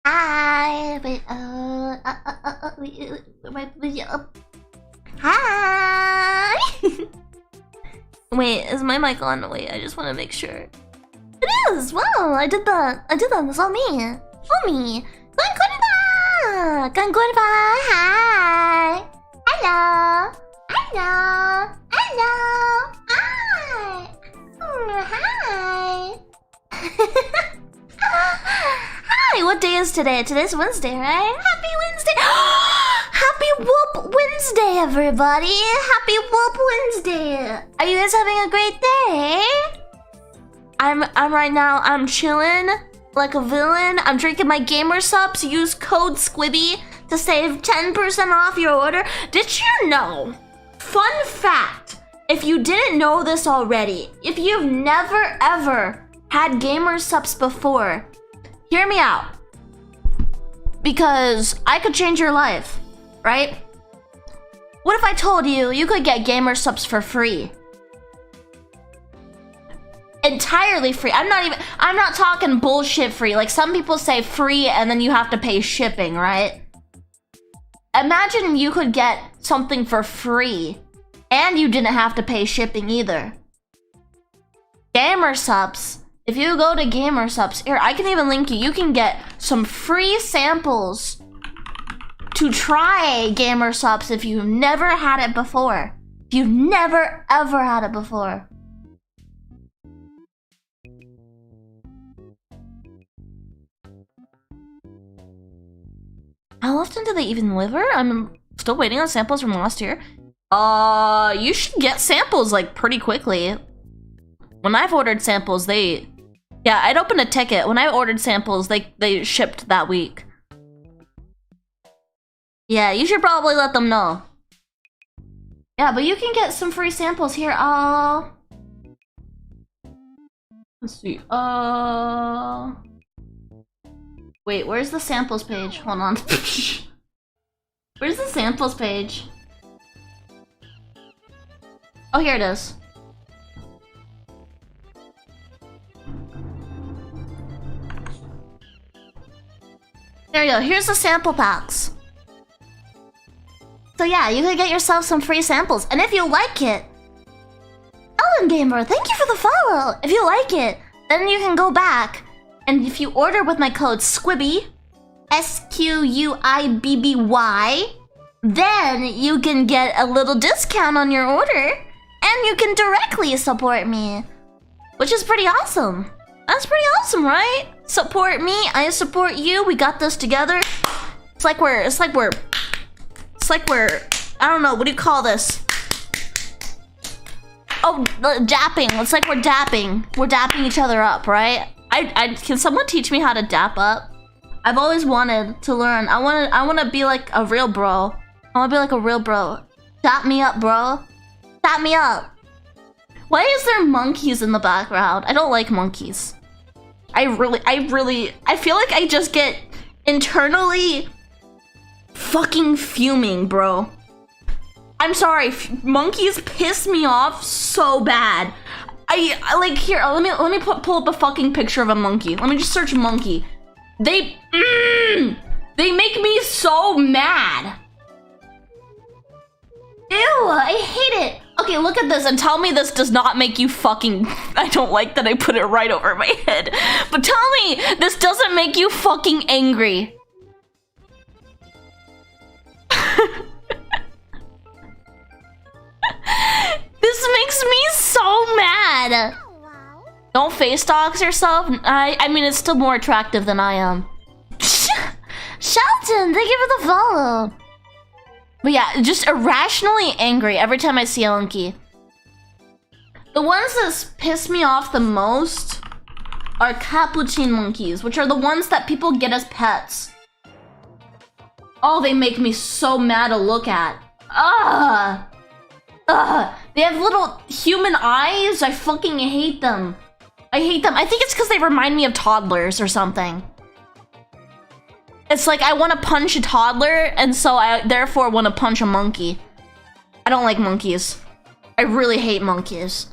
Hi. Wait. Hi. Wait, is my mic on? Wait, I just want to make sure. It is. Wow, I did that. It's all me. All me. Ganggurba. Hi. Hello. Hello. Hello. Hi. Hi. Hi, what day is today? Today's Wednesday, right? Happy Wednesday! Happy Whoop Wednesday, everybody! Happy Whoop Wednesday! Are you guys having a great day? I'm right now, I'm chilling like a villain. I'm drinking my gamer Supps. Use code SQUIBBY to save 10% off your order. Did you know? Fun fact, if you didn't know this already, if you've never ever had gamer Supps before, hear me out, because I could change your life, right? What if I told you you could get gamer Supps for free? Entirely free. I'm not talking bullshit free. Like some people say free and then you have to pay shipping, right? Imagine you could get something for free and you didn't have to pay shipping either. Gamer Supps. If you go to gamer Supps, here, I can even link you. You can get some free samples to try gamer Supps if you've never had it before. If you've never ever had it before. How often do they even deliver? I'm still waiting on samples from last year. You should get samples like pretty quickly. When I've ordered samples, yeah, I'd opened a ticket. When I ordered samples, they shipped that week. Yeah, you should probably let them know. Yeah, but you can get some free samples here. Let's see. Wait, where's the samples page? Hold on. Where's the samples page? Oh, here it is. There you go, here's the sample packs. So yeah, you could get yourself some free samples. And if you like it, Ellen Gamer, thank you for the follow. If you like it, then you can go back. And if you order with my code SQUIBBY, SQUIBBY, then you can get a little discount on your order. And you can directly support me. Which is pretty awesome. That's pretty awesome, right? Support me, I support you, we got this together. It's like we're, I don't know, what do you call this? Oh, dapping, it's like we're dapping. We're dapping each other up, right? Can someone teach me how to dap up? I've always wanted to learn. I wanna be like a real bro. I wanna be like a real bro. Dap me up, bro. Dap me up. Why is there monkeys in the background? I don't like monkeys. I feel like I just get internally fucking fuming, bro. I'm sorry, monkeys piss me off so bad. I like, here, let me pull up a fucking picture of a monkey. Let me just search monkey. They make me so mad. Ew, I hate it. Okay, look at this and tell me this does not make you fucking... I don't like that I put it right over my head. But tell me this doesn't make you fucking angry. This makes me so mad. Don't face dogs yourself. I mean, it's still more attractive than I am. Shelton, thank you for the follow. But yeah, just irrationally angry every time I see a monkey. The ones that piss me off the most are capuchin monkeys, which are the ones that people get as pets. Oh, they make me so mad to look at. Ugh. Ugh. They have little human eyes. I fucking hate them. I hate them. I think it's because they remind me of toddlers or something. It's like I want to punch a toddler, and so I therefore want to punch a monkey. I don't like monkeys. I really hate monkeys.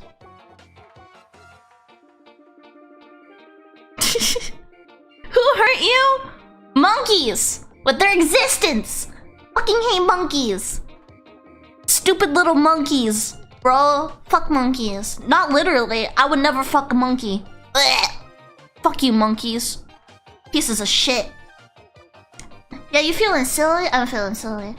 hurt you? Monkeys with their existence. Fucking hate monkeys. Stupid little monkeys, bro. Fuck monkeys. Not literally. I would never fuck a monkey. Ugh. Fuck you, monkeys. Pieces of shit. Yeah, you feeling silly? I'm feeling silly.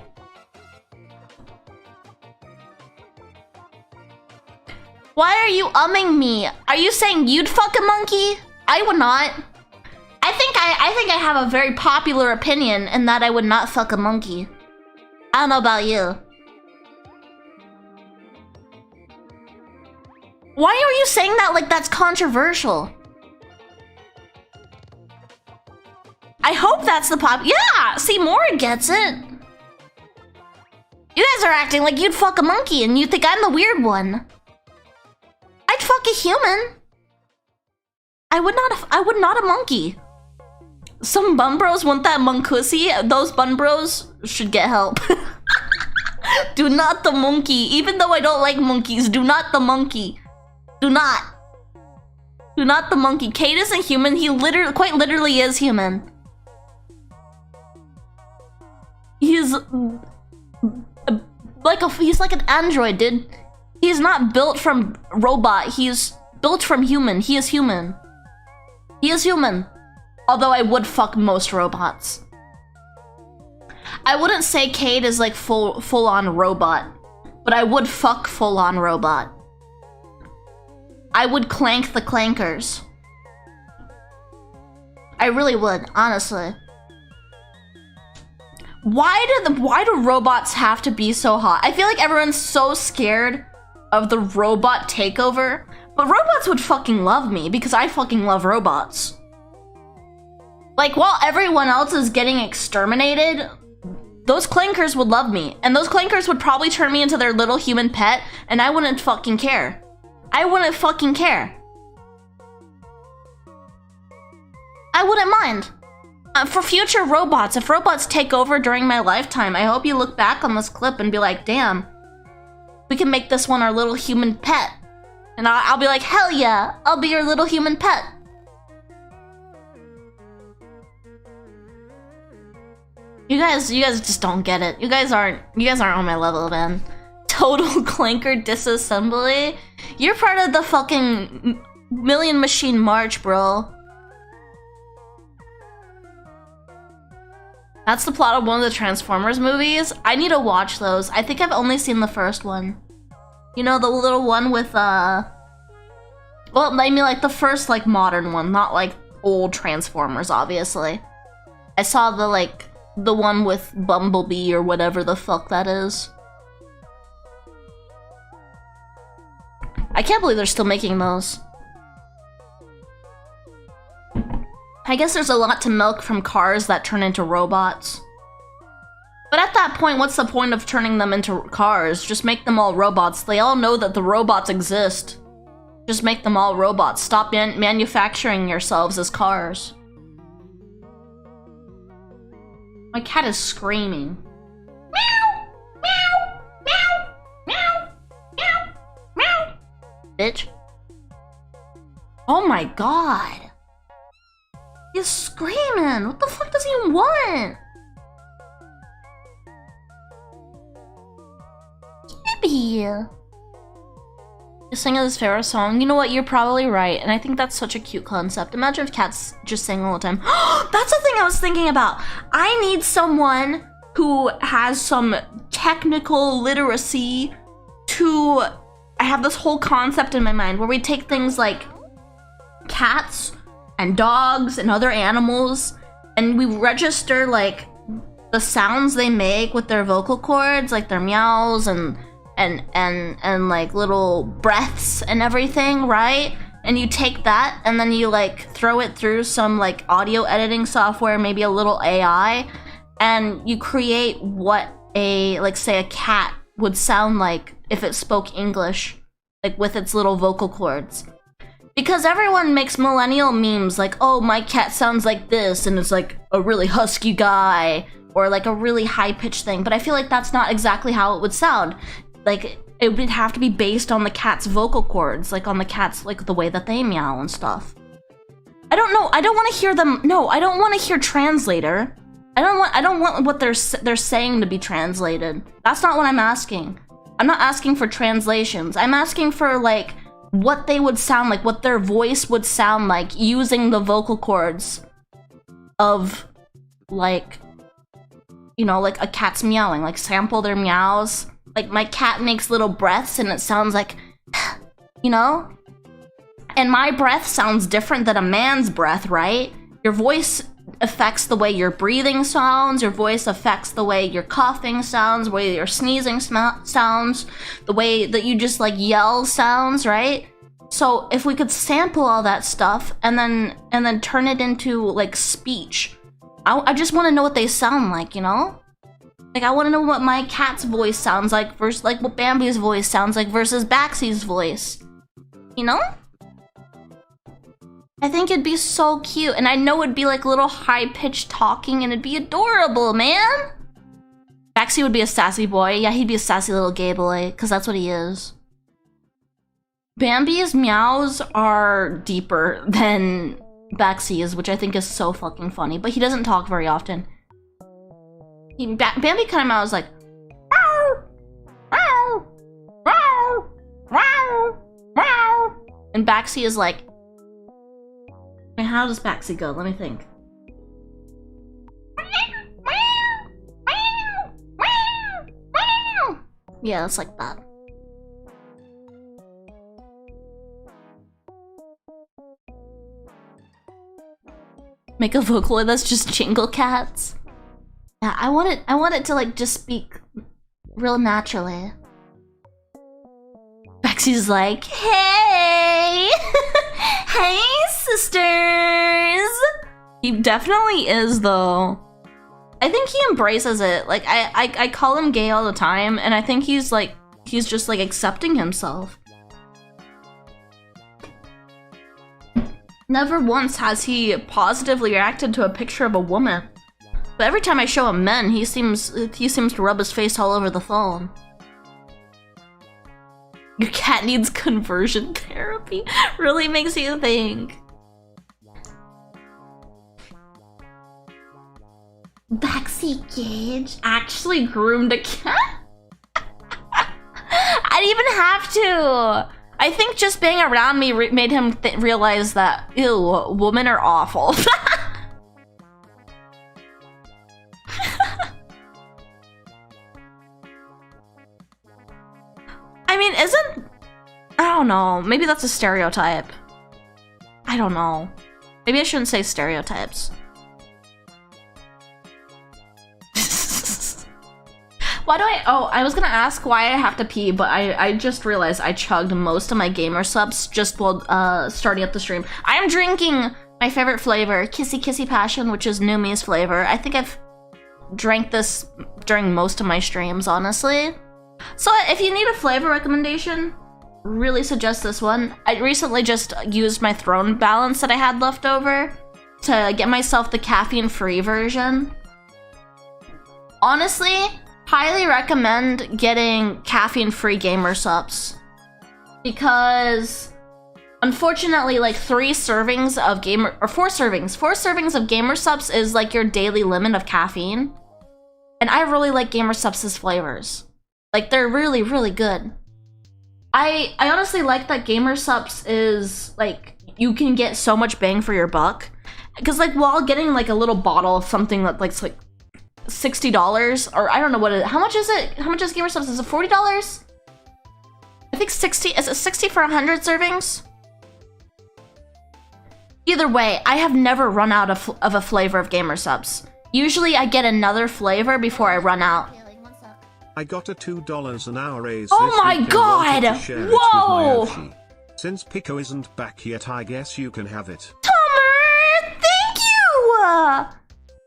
Why are you umming me? Are you saying you'd fuck a monkey? I would not. I think I have a very popular opinion in that I would not fuck a monkey. I don't know about you. Why are you saying that like that's controversial? I hope that's the yeah! See, Mora gets it. You guys are acting like you'd fuck a monkey and you think I'm the weird one. I'd fuck a human. I would not a monkey. Some bum bros want that monkussy. Those bum bros should get help. Do not the monkey. Even though I don't like monkeys, do not the monkey. Do not. Do not the monkey. Kate isn't human. He quite literally is human. He's like an android, dude. He's not built from robot. He's built from human. He is human. He is human. Although I would fuck most robots. I wouldn't say Kate is like full on robot, but I would fuck full on robot. I would clank the clankers. I really would, honestly. Why do robots have to be so hot? I feel like everyone's so scared of the robot takeover, but robots would fucking love me because I fucking love robots. Like, while everyone else is getting exterminated, those clankers would love me, and those clankers would probably turn me into their little human pet, and I wouldn't fucking care. I wouldn't fucking care. I wouldn't mind. For future robots, if robots take over during my lifetime, I hope you look back on this clip and be like, damn, we can make this one our little human pet. And I'll be like, hell yeah, I'll be your little human pet. You guys just don't get it. You guys aren't on my level, man. Total clanker disassembly? You're part of the fucking Million Machine March, bro. That's the plot of one of the Transformers movies. I need to watch those. I think I've only seen the first one. You know, the little one with, well, I mean, like, the first, like, modern one, not, like, old Transformers, obviously. I saw the one with Bumblebee or whatever the fuck that is. I can't believe they're still making those. I guess there's a lot to milk from cars that turn into robots. But at that point, what's the point of turning them into cars? Just make them all robots. They all know that the robots exist. Just make them all robots. Stop manufacturing yourselves as cars. My cat is screaming. Meow! Meow! Meow! Meow! Meow! Meow! Bitch. Oh my god. He's screaming. What the fuck does he want? Yippee. You're singing his favorite song. You know what? You're probably right. And I think that's such a cute concept. Imagine if cats just sang all the time. That's the thing I was thinking about. I need someone who has some technical literacy to... I have this whole concept in my mind where we take things like cats and dogs and other animals and we register like the sounds they make with their vocal cords, like their meows and like little breaths and everything, right? And you take that and then you like throw it through some like audio editing software, maybe a little AI, and you create what a, like, say a cat would sound like if it spoke English, like with its little vocal cords. Because everyone makes millennial memes like, oh, my cat sounds like this, and it's like a really husky guy, or like a really high-pitched thing, but I feel like that's not exactly how it would sound. Like, it would have to be based on the cat's vocal cords, like on the cat's, like, the way that they meow and stuff. I don't know. I don't want to hear them. No, I don't want to hear translator. I don't want what they're saying to be translated. That's not what I'm asking. I'm not asking for translations. I'm asking for like what they would sound like, what their voice would sound like using the vocal cords of like, you know, like a cat's meowing, like sample their meows. Like my cat makes little breaths and it sounds like, you know? And my breath sounds different than a man's breath, right? Your voice affects the way your breathing sounds, your voice affects the way your coughing sounds, the way your sneezing sounds, the way that you just like yell sounds, right? So if we could sample all that stuff and then turn it into like speech, I just want to know what they sound like, you know? Like I want to know what my cat's voice sounds like versus like what Bambi's voice sounds like versus Backseat's voice, you know? I think it'd be so cute, and I know it'd be like little high-pitched talking, and it'd be adorable, man! Backseat would be a sassy boy. Yeah, he'd be a sassy little gay boy, because that's what he is. Bambi's meows are deeper than Backseat's, which I think is so fucking funny, but he doesn't talk very often. Bambi kind of meows like... And Backseat is like... I mean, how does Backseat go? Let me think. Yeah, it's like that. Make a Vocaloid that's just Jingle Cats. Yeah, I want it to like just speak real naturally. Backseat's like, hey! Hey, sisters! He definitely is, though. I think he embraces it. Like, I call him gay all the time, and I think he's just like accepting himself. Never once has he positively reacted to a picture of a woman. But every time I show him men, he seems to rub his face all over the phone. Your cat needs conversion therapy. Really makes you think. Backseat Gage actually groomed a cat? I didn't even have to. I think just being around me made him realize that, ew, women are awful. I mean, I don't know, maybe that's a stereotype. I don't know. Maybe I shouldn't say stereotypes. Why do I was gonna ask why I have to pee, but I just realized I chugged most of my gamer subs just while starting up the stream. I am drinking my favorite flavor, Kissy Kissy Passion, which is Numi's flavor. I think I've drank this during most of my streams, honestly. So if you need a flavor recommendation, really suggest this one. I recently just used my Throne balance that I had left over to get myself the caffeine-free version. Honestly, highly recommend getting caffeine-free gamer Supps. Because unfortunately, like 4 servings of gamer Supps is like your daily limit of caffeine. And I really like gamer Supps' flavors. Like, they're really, really good. I honestly like that gamer Supps is, like, you can get so much bang for your buck. Because, like, while getting, like, a little bottle of something that, like, it's, like, $60, or I don't know what it is. How much is it? How much is gamer Supps? Is it $40? I think 60, is it 60 for 100 servings? Either way, I have never run out of a flavor of gamer Supps. Usually I get another flavor before I run out. I got a $2 an hour raise. Oh my god! Whoa! Since Pico isn't back yet, I guess you can have it. Tomer! Thank you!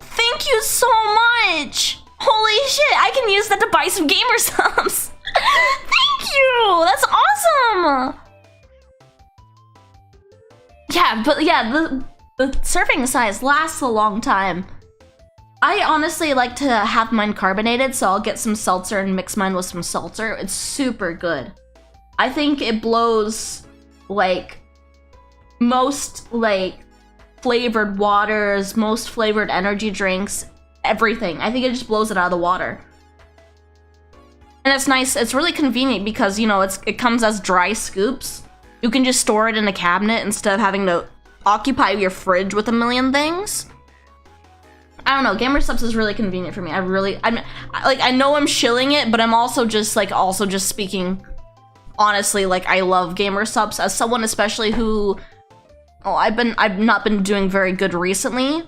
Thank you so much! Holy shit, I can use that to buy some gamer Supps! Thank you! That's awesome! Yeah, but yeah, the serving size lasts a long time. I honestly like to have mine carbonated, so I'll get some seltzer and mix mine with some seltzer. It's super good. I think it blows, like, most, like, flavored waters, most flavored energy drinks, everything. I think it just blows it out of the water. And it's nice, it's really convenient because, you know, it comes as dry scoops. You can just store it in a cabinet instead of having to occupy your fridge with a million things. I don't know, Gamer Supps is really convenient for me. I know I'm shilling it, but I'm also just speaking honestly. Like, I love Gamer Supps as someone especially who, I've not been doing very good recently,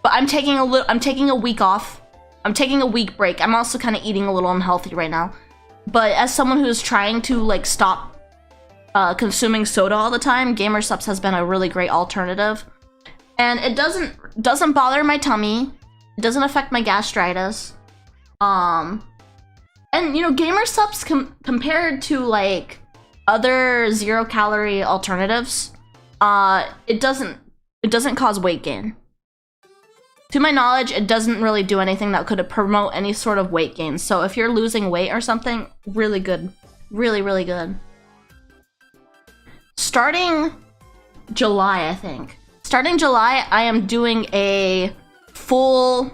but I'm taking a week off. I'm taking a week break. I'm also kind of eating a little unhealthy right now. But as someone who's trying to like stop consuming soda all the time, Gamer Supps has been a really great alternative. And it doesn't bother my tummy. It doesn't affect my gastritis. And you know, Gamer Supps compared to like other 0-calorie alternatives, it doesn't cause weight gain. To my knowledge, it doesn't really do anything that could promote any sort of weight gain. So if you're losing weight or something, really good. Really, really good. Starting July, I think. Starting July, I am doing a full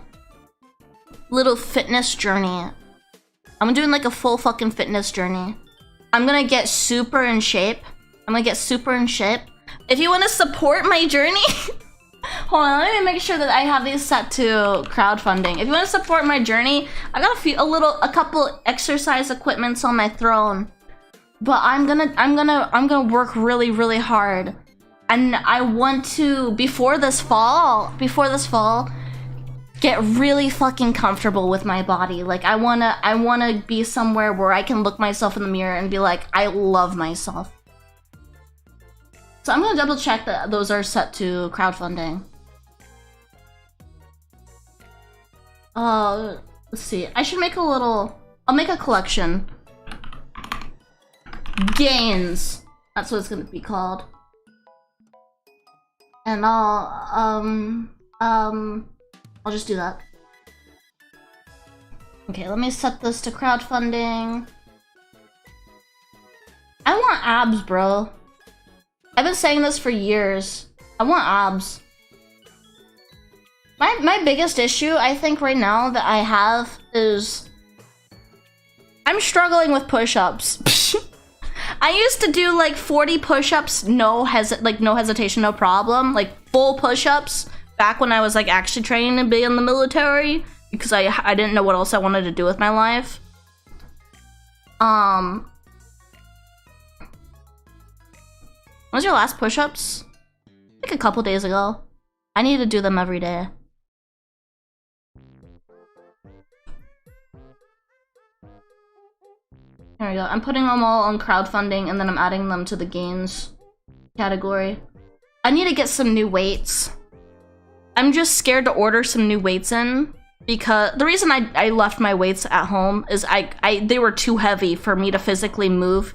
little fitness journey. I'm doing like a full fucking fitness journey. I'm gonna get super in shape. If you want to support my journey, hold on, let me make sure that I have these set to crowdfunding. If you want to support my journey, I got a couple exercise equipments on my throne. But I'm gonna work really, really hard. And I want to, before this fall, get really fucking comfortable with my body. Like, I wanna be somewhere where I can look myself in the mirror and be like, I love myself. So I'm gonna double check that those are set to crowdfunding. Let's see. I should make I'll make a collection. Gains. That's what it's gonna be called. And I'll just do that. Okay, let me set this to crowdfunding. I want abs, bro. I've been saying this for years. I want abs. My biggest issue, I think, right now that I have is I'm struggling with push-ups. I used to do like 40 push-ups, no hesitation, no problem, like full push-ups back when I was like actually training to be in the military because I didn't know what else I wanted to do with my life. When was your last push-ups? Like a couple days ago. I need to do them every day. There we go. I'm putting them all on crowdfunding and then I'm adding them to the gains category. I need to get some new weights. I'm just scared to order some new weights in because the reason I left my weights at home is they were too heavy for me to physically move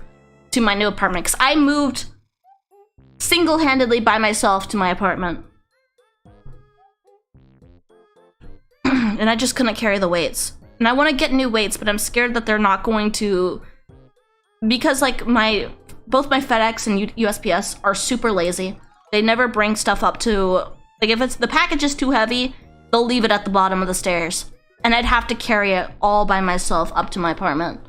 to my new apartment because I moved single-handedly by myself to my apartment. And I just couldn't carry the weights. And I want to get new weights, but I'm scared that they're not going to, because like both my FedEx and USPS are super lazy. They never bring stuff up to, like if the package is too heavy, they'll leave it at the bottom of the stairs. And I'd have to carry it all by myself up to my apartment.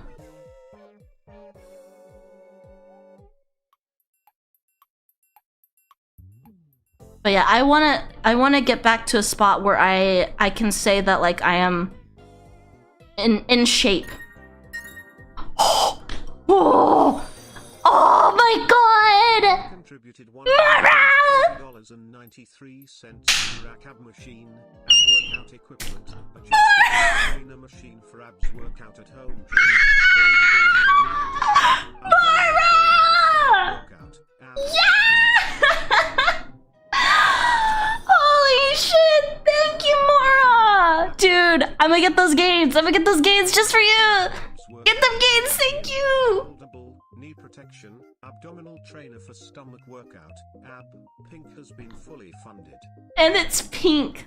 But yeah, I wanna get back to a spot where I can say that like I am in shape. Oh my god! Contributed Mara! $$1.93 rack ab machine, ab workout equipment, adjustable trainer machine for abs workout at home. Mara! Yeah! Holy shit! Thank you, Mara! Dude, I'm gonna get those gains. I'm gonna get those gains just for you. Get them gains, thank you! Knee protection, abdominal trainer for stomach workout, ab, pink has been fully funded. And it's pink.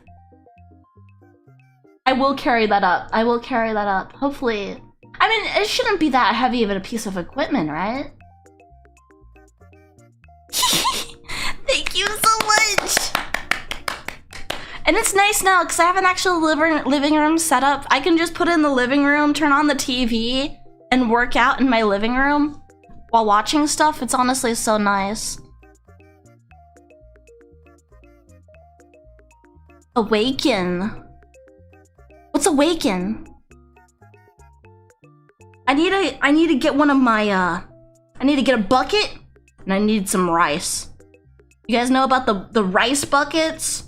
I will carry that up. I will carry that up. Hopefully. I mean, it shouldn't be that heavy of a piece of equipment, right? Thank you so much! And it's nice now because I have an actual living room set up. I can just put it in the living room, turn on the TV, and work out in my living room while watching stuff. It's honestly so nice. Awaken. What's awaken? I need to get one of my I need to get a bucket and I need some rice. You guys know about the rice buckets?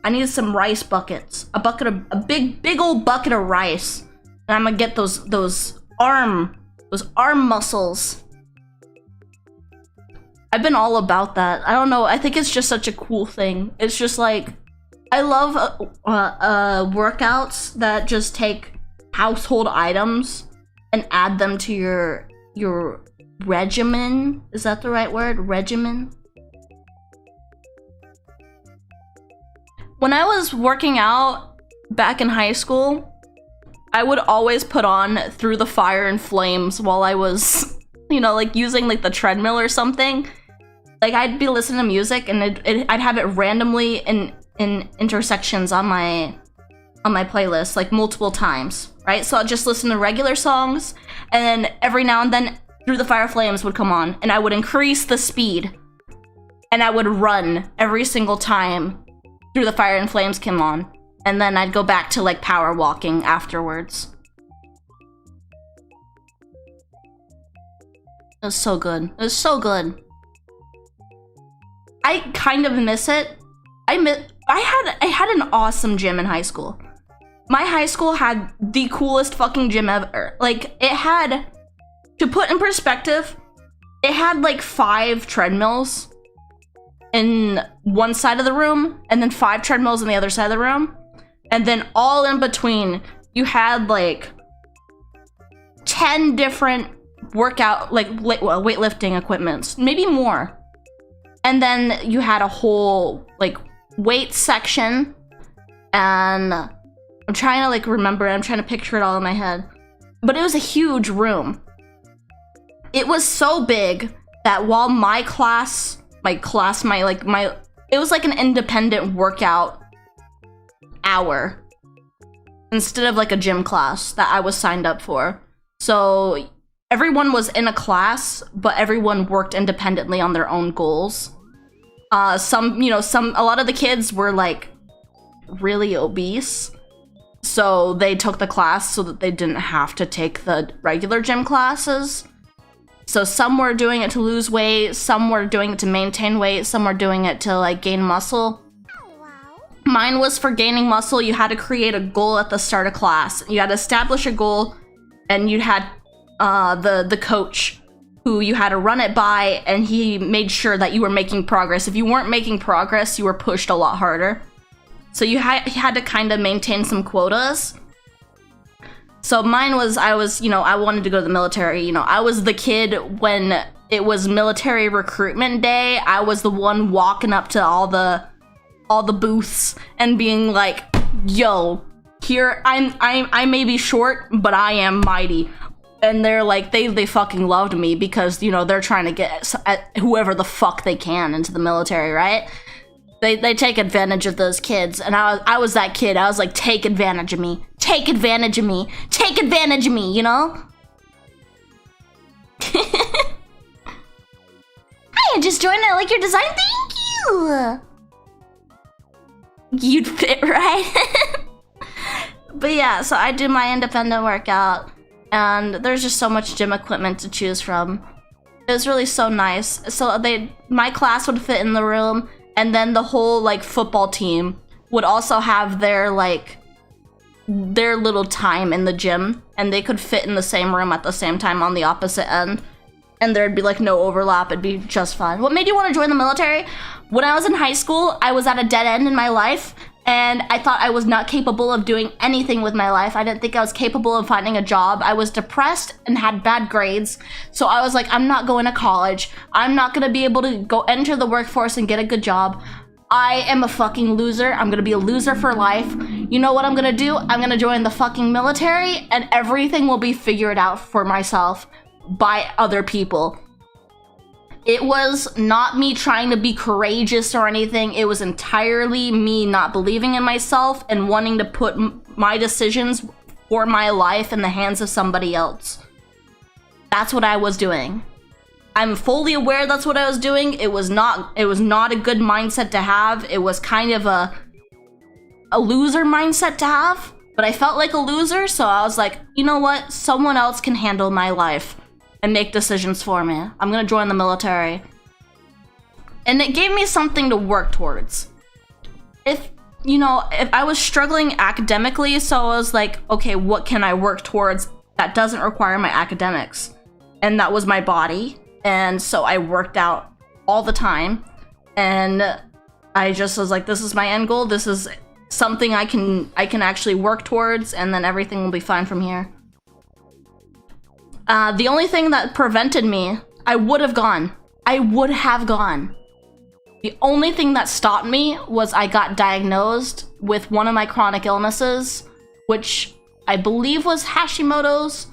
I need some rice buckets. A big old bucket of rice. And I'm gonna get those arm muscles. I've been all about that. I don't know, I think it's just such a cool thing. It's just like, I love workouts that just take household items and add them to your regimen. Is that the right word? Regimen? When I was working out back in high school, I would always put on Through the Fire and Flames while I was, you know, like using like the treadmill or something. Like I'd be listening to music and I'd have it randomly in intersections on my playlist, like multiple times, right? So I'll just listen to regular songs, and then every now and then Through the Fire Flames would come on, and I would increase the speed, and I would run every single time Through the Fire and Flames came on, and then I'd go back to like power walking afterwards. It was so good. It was so good. I kind of miss it. I had an awesome gym in high school. My high school had the coolest fucking gym ever. Like, it had, to put in perspective, it had like 5 treadmills in one side of the room, and then 5 treadmills on the other side of the room. And then all in between, you had like 10 different workout, like weightlifting equipments, maybe more. And then you had a whole like weight section, and I'm trying to like remember it. I'm trying to picture it all in my head, but it was a huge room. It was so big that while it was like an independent workout hour instead of like a gym class that I was signed up for. So everyone was in a class, but everyone worked independently on their own goals. A lot of the kids were like really obese, so they took the class so that they didn't have to take the regular gym classes. So some were doing it to lose weight, some were doing it to maintain weight, some were doing it to like gain muscle. Mine was for gaining muscle. You had to create a goal at the start of class. You had to establish a goal, and you had the coach who you had to run it by, and he made sure that you were making progress. If you weren't making progress, you were pushed a lot harder. So you had to kind of maintain some quotas. So mine was, I wanted to go to the military. I was the kid when it was military recruitment day. I was the one walking up to all the booths and being like, yo, here, I may be short, but I am mighty. And they're like, they fucking loved me because, they're trying to get whoever the fuck they can into the military, right? They take advantage of those kids. And I was that kid. I was like, take advantage of me. Take advantage of me. Take advantage of me, Hi, I just joined. I like your design. Thank you. You'd fit right. But yeah, so I do my independent workout. And there's just so much gym equipment to choose from. It was really so nice. So my class would fit in the room, and then the whole like football team would also have their little time in the gym, and they could fit in the same room at the same time on the opposite end, and there'd be like no overlap. It'd be just fun. What made you want to join the military? When I was in high school, I was at a dead end in my life, and I thought I was not capable of doing anything with my life. I didn't think I was capable of finding a job. I was depressed and had bad grades. So I was like, I'm not going to college. I'm not going to be able to go enter the workforce and get a good job. I am a fucking loser. I'm going to be a loser for life. You know what I'm going to do? I'm going to join the fucking military, and everything will be figured out for myself by other people. It was not me trying to be courageous or anything. It was entirely me not believing in myself and wanting to put my decisions for my life in the hands of somebody else. That's what I was doing. I'm fully aware that's what I was doing. It was not a good mindset to have. It was kind of a loser mindset to have, but I felt like a loser, so I was like, you know what? Someone else can handle my life and make decisions for me. I'm gonna join the military. And it gave me something to work towards. If I was struggling academically, so I was like, okay, what can I work towards that doesn't require my academics? And that was my body. And so I worked out all the time. And I just was like, this is my end goal. This is something I can actually work towards, and then everything will be fine from here. The only thing that prevented me, I would have gone. The only thing that stopped me was I got diagnosed with one of my chronic illnesses, which I believe was Hashimoto's,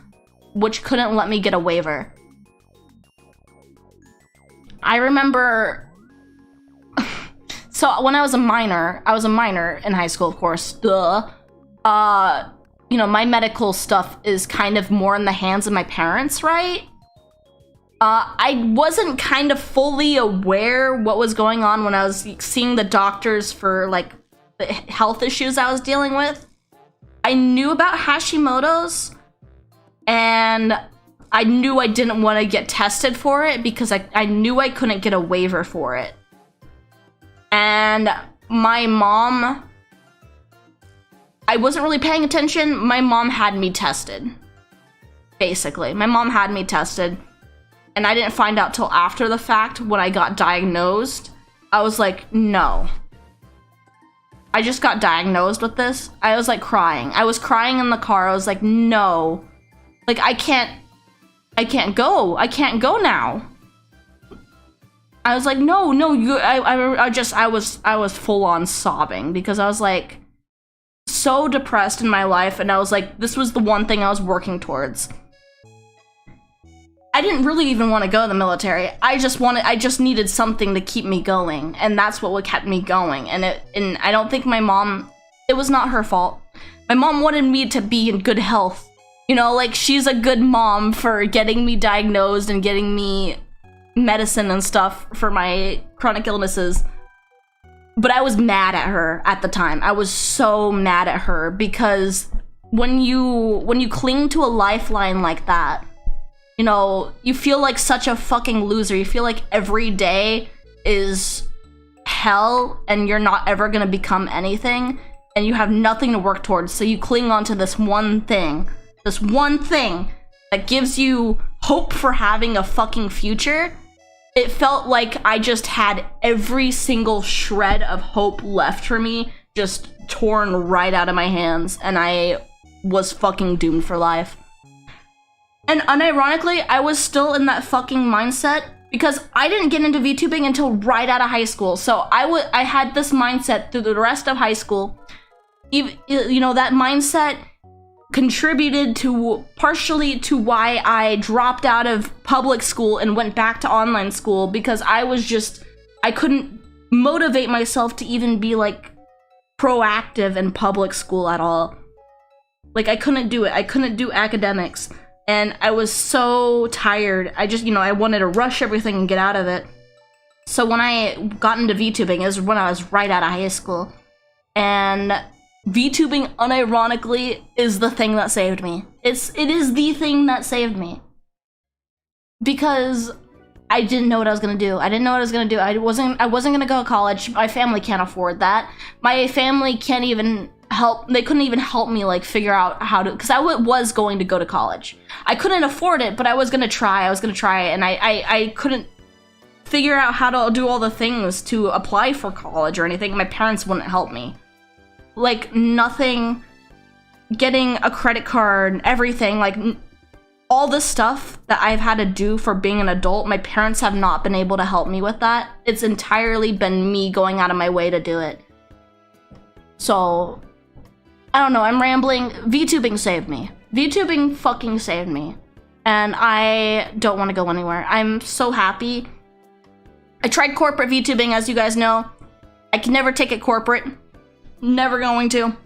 which couldn't let me get a waiver. I remember, so when I was a minor in high school, of course, duh. My medical stuff is kind of more in the hands of my parents, right? I wasn't kind of fully aware what was going on when I was seeing the doctors for, like, the health issues I was dealing with. I knew about Hashimoto's, and I knew I didn't want to get tested for it because I knew I couldn't get a waiver for it. And my mom, I wasn't really paying attention. My mom had me tested. Basically, my mom had me tested, and I didn't find out till after the fact when I got diagnosed. I was like, no. I just got diagnosed with this. I was like crying. I was crying in the car. I was like, no. Like, I can't go. I can't go now. I was like, no, I was full on sobbing because I was like so depressed in my life, and I was like, this was the one thing I was working towards. I didn't really even want to go to the military. I just needed something to keep me going, and that's what kept me going. And I don't think my mom, it was not her fault. My mom wanted me to be in good health. Like, she's a good mom for getting me diagnosed and getting me medicine and stuff for my chronic illnesses. But I was mad at her at the time. I was so mad at her because when you cling to a lifeline like that, you feel like such a fucking loser. You feel like every day is hell and you're not ever gonna become anything and you have nothing to work towards. So you cling on to this one thing that gives you hope for having a fucking future. It felt like I just had every single shred of hope left for me just torn right out of my hands, and I was fucking doomed for life. And unironically, I was still in that fucking mindset because I didn't get into VTubing until right out of high school. So I had this mindset through the rest of high school. That mindset contributed partially to why I dropped out of public school and went back to online school, because I couldn't motivate myself to even be like proactive in public school at all. Like, I couldn't do it. I couldn't do academics. And I was so tired. I wanted to rush everything and get out of it. So when I got into VTubing, it was when I was right out of high school. And VTubing, unironically, is the thing that saved me. It is the thing that saved me. Because I didn't know what I was gonna do. I wasn't gonna go to college. My family can't afford that. My family can't even help. They couldn't even help me, like, figure out how to, because I was going to go to college. I couldn't afford it, but I was gonna try, and I couldn't figure out how to do all the things to apply for college or anything. My parents wouldn't help me. Like, nothing, getting a credit card, everything, like, all the stuff that I've had to do for being an adult, my parents have not been able to help me with that. It's entirely been me going out of my way to do it. So, I don't know, I'm rambling. VTubing saved me. VTubing fucking saved me. And I don't want to go anywhere. I'm so happy I tried corporate VTubing, as you guys know. I can never take it corporate. Never going to.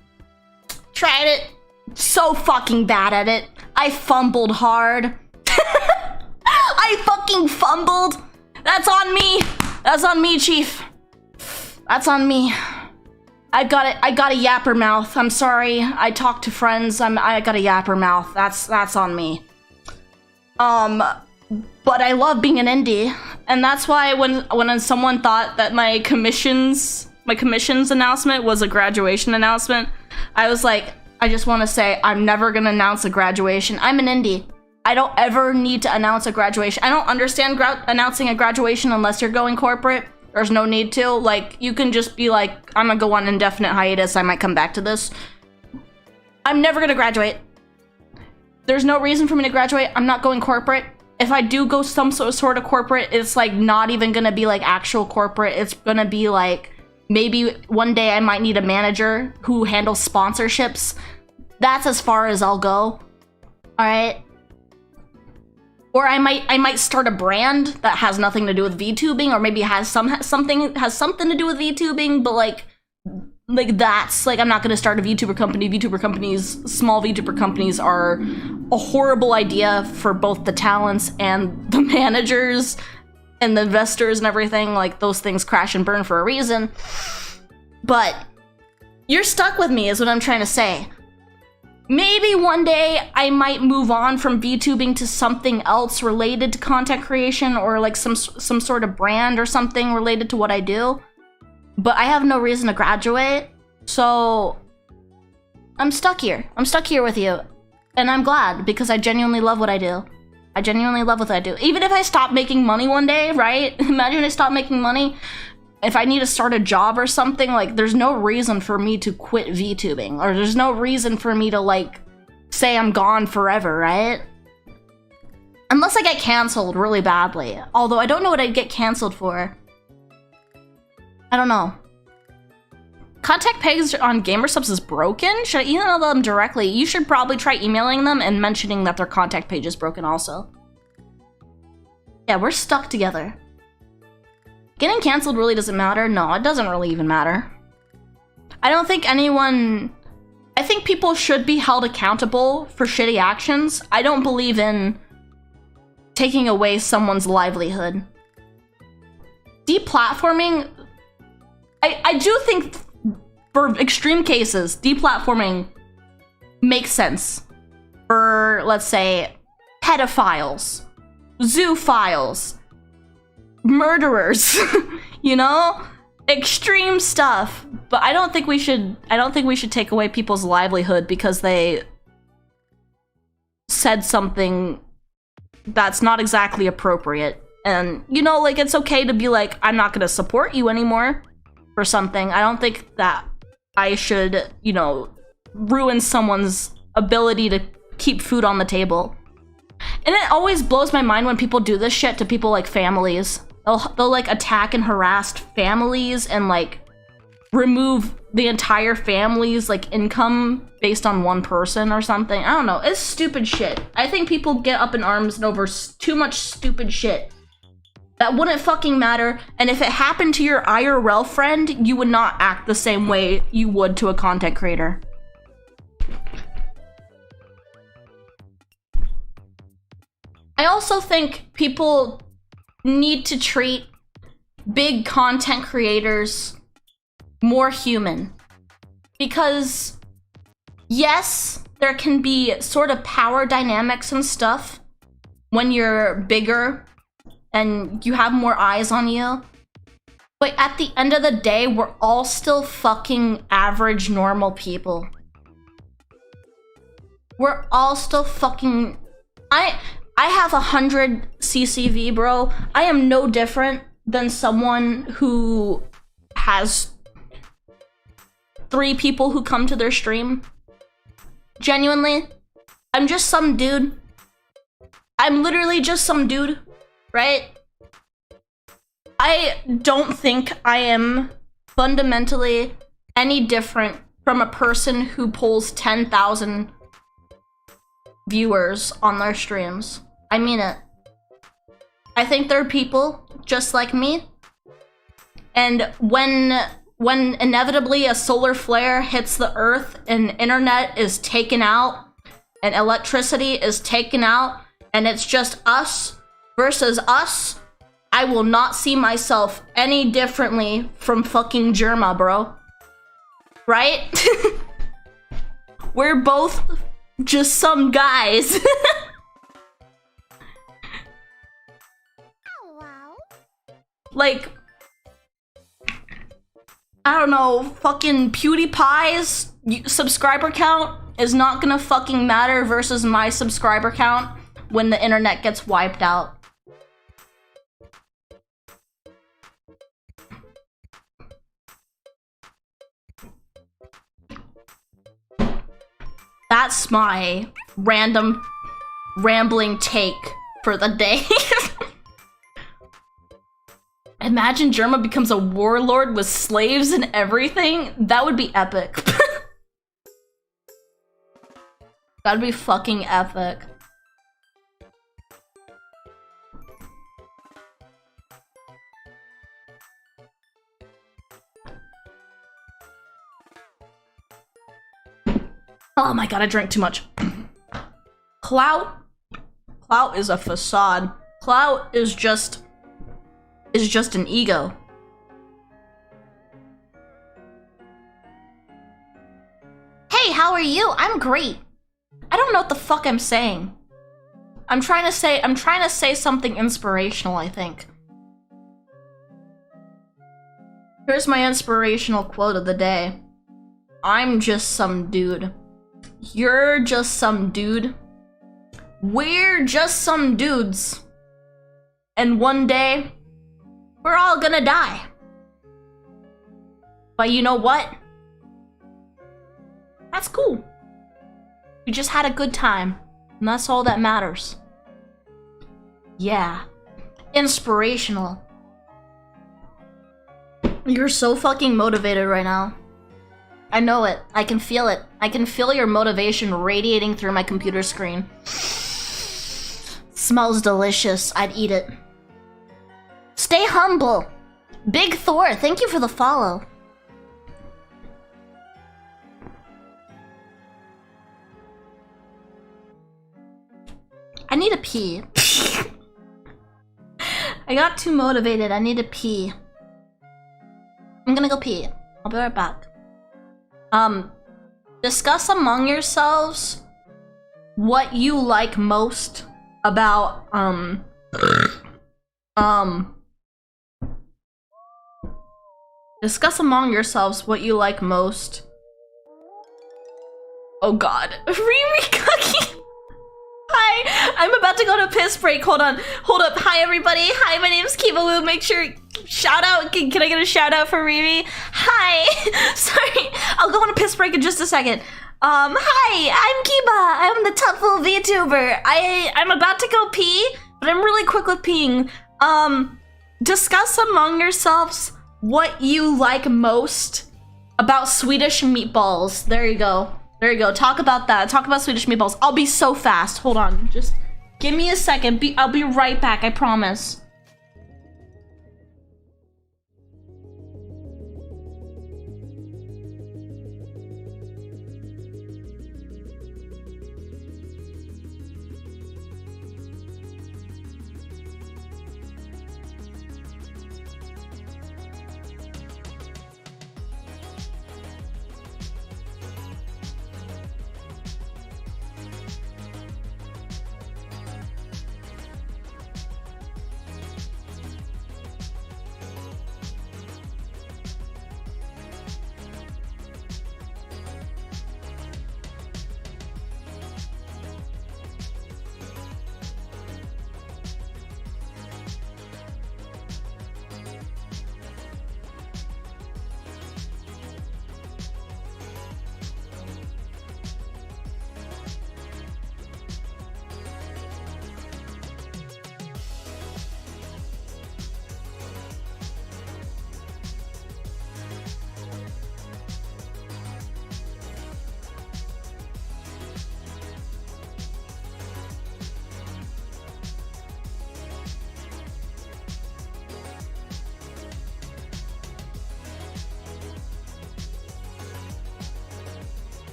Tried it. So fucking bad at it. I fumbled hard. I fucking fumbled. That's on me. That's on me, Chief. That's on me. I got a yapper mouth. I'm sorry. I talk to friends. I got a yapper mouth. That's on me. But I love being an indie, and that's why when someone thought that my commissions announcement was a graduation announcement, I was like, I just want to say I'm never gonna announce a graduation. I'm an indie. I don't ever need to announce a graduation. I don't understand announcing a graduation unless you're going corporate. There's no need to. Like, you can just be like, I'm gonna go on indefinite hiatus. I might come back to this. I'm never gonna graduate. There's no reason for me to graduate. I'm not going corporate. If I do go some sort of corporate, it's like not even gonna be like actual corporate. It's gonna be like, maybe one day I might need a manager who handles sponsorships. That's as far as I'll go. All right. Or I might start a brand that has nothing to do with VTubing, or maybe has something to do with VTubing, but like that's like, I'm not gonna start a VTuber company. Small VTuber companies are a horrible idea for both the talents and the managers and the investors and everything. Like, those things crash and burn for a reason. But you're stuck with me is what I'm trying to say. Maybe one day I might move on from VTubing to something else related to content creation, or like some sort of brand or something related to what I do. But I have no reason to graduate, so I'm stuck here. I'm stuck here with you. And I'm glad, because I genuinely love what I do. I genuinely love what I do. Even if I stop making money one day, right? Imagine I stop making money. If I need to start a job or something, like, there's no reason for me to quit VTubing, or there's no reason for me to like say I'm gone forever, right? Unless I get canceled really badly. Although I don't know what I'd get canceled for. I don't know. Contact page on GamerSupps is broken? Should I email them directly? You should probably try emailing them and mentioning that their contact page is broken also. Yeah, we're stuck together. Getting canceled really doesn't matter. No, it doesn't really even matter. I don't think anyone... I think people should be held accountable for shitty actions. I don't believe in taking away someone's livelihood. Deplatforming... I do think for extreme cases, deplatforming makes sense. For, let's say, pedophiles, zoophiles, murderers, you know? Extreme stuff. But I don't think we should take away people's livelihood because they said something that's not exactly appropriate. And, you know, like, it's okay to be like, I'm not gonna support you anymore for something. I don't think that I should, you know, ruin someone's ability to keep food on the table. And it always blows my mind when people do this shit to people like families. They'll like attack and harass families and like remove the entire family's like income based on one person or something. I don't know. It's stupid shit. I think people get up in arms over too much stupid shit that wouldn't fucking matter. And if it happened to your IRL friend, you would not act the same way you would to a content creator. I also think people need to treat big content creators more human. Because, yes, there can be sort of power dynamics and stuff when you're bigger and you have more eyes on you. But at the end of the day, we're all still fucking average, normal people. We're all still fucking... I have 100 CCV, bro. I am no different than someone who has 3 people who come to their stream. Genuinely. I'm just some dude. I'm literally just some dude, right? I don't think I am fundamentally any different from a person who pulls 10,000 viewers on their streams. I mean it. I think there are people just like me And when inevitably a solar flare hits the earth and internet is taken out and electricity is taken out and it's just us versus us, I will not see myself any differently from fucking Germa, bro. Right? We're both just some guys. Like, I don't know, fucking PewDiePie's subscriber count is not gonna fucking matter versus my subscriber count when the internet gets wiped out. That's my random rambling take for the day. Imagine Germa becomes a warlord with slaves and everything. That would be epic. That'd be fucking epic. Oh my god, I drank too much. Clout is a facade. Clout is just an ego. Hey, how are you? I'm great. I don't know what the fuck I'm saying. I'm trying to say something inspirational, I think. Here's my inspirational quote of the day. I'm just some dude. You're just some dude. We're just some dudes. And one day, we're all gonna die. But you know what? That's cool. We just had a good time. And that's all that matters. Yeah. Inspirational. You're so fucking motivated right now. I know it. I can feel it. I can feel your motivation radiating through my computer screen. Smells delicious. I'd eat it. Stay humble. Big Thor, thank you for the follow. I need to pee. I got too motivated. I need to pee. I'm gonna go pee. I'll be right back. Discuss among yourselves what you like most about, discuss among yourselves what you like most. Oh god. Riri Cookie! Hi! I'm about to go to piss break. Hold on. Hold up. Hi everybody. Hi, my name's Kibawoo. Make sure... Shout out. Can I get a shout out for Riri? Hi! Sorry. I'll go on a piss break in just a second. Hi! I'm Kiba. I'm the Tuffle VTuber. I'm about to go pee, but I'm really quick with peeing. Discuss among yourselves what you like most about Swedish meatballs. There you go. There you go. Talk about that. Talk about Swedish meatballs. I'll be so fast. Hold on. Just give me a second. I'll be right back. I promise.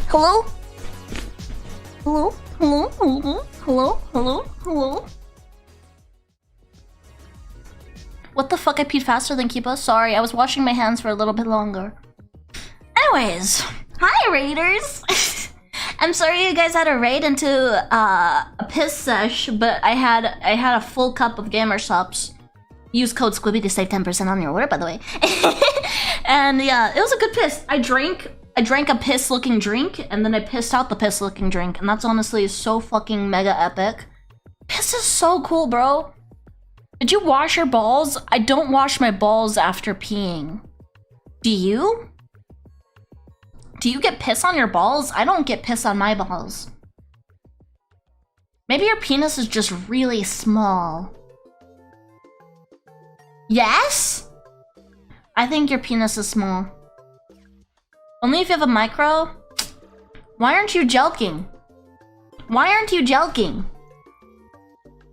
Hello? Hello? Hello? Hello? Hello? Hello? Hello? What the fuck? I peed faster than Kiba? Sorry, I was washing my hands for a little bit longer. Anyways, hi raiders! I'm sorry you guys had to raid into a piss sesh, but I had a full cup of gamer Supps. Use code SQUIBBY to save 10% on your order, by the way. And yeah, it was a good piss. I drank a piss-looking drink, and then I pissed out the piss-looking drink, and that's honestly so fucking mega epic. Piss is so cool, bro. Did you wash your balls? I don't wash my balls after peeing. Do you? Do you get piss on your balls? I don't get piss on my balls. Maybe your penis is just really small. Yes? I think your penis is small. Only if you have a micro? Why aren't you jelking? Why aren't you jelking?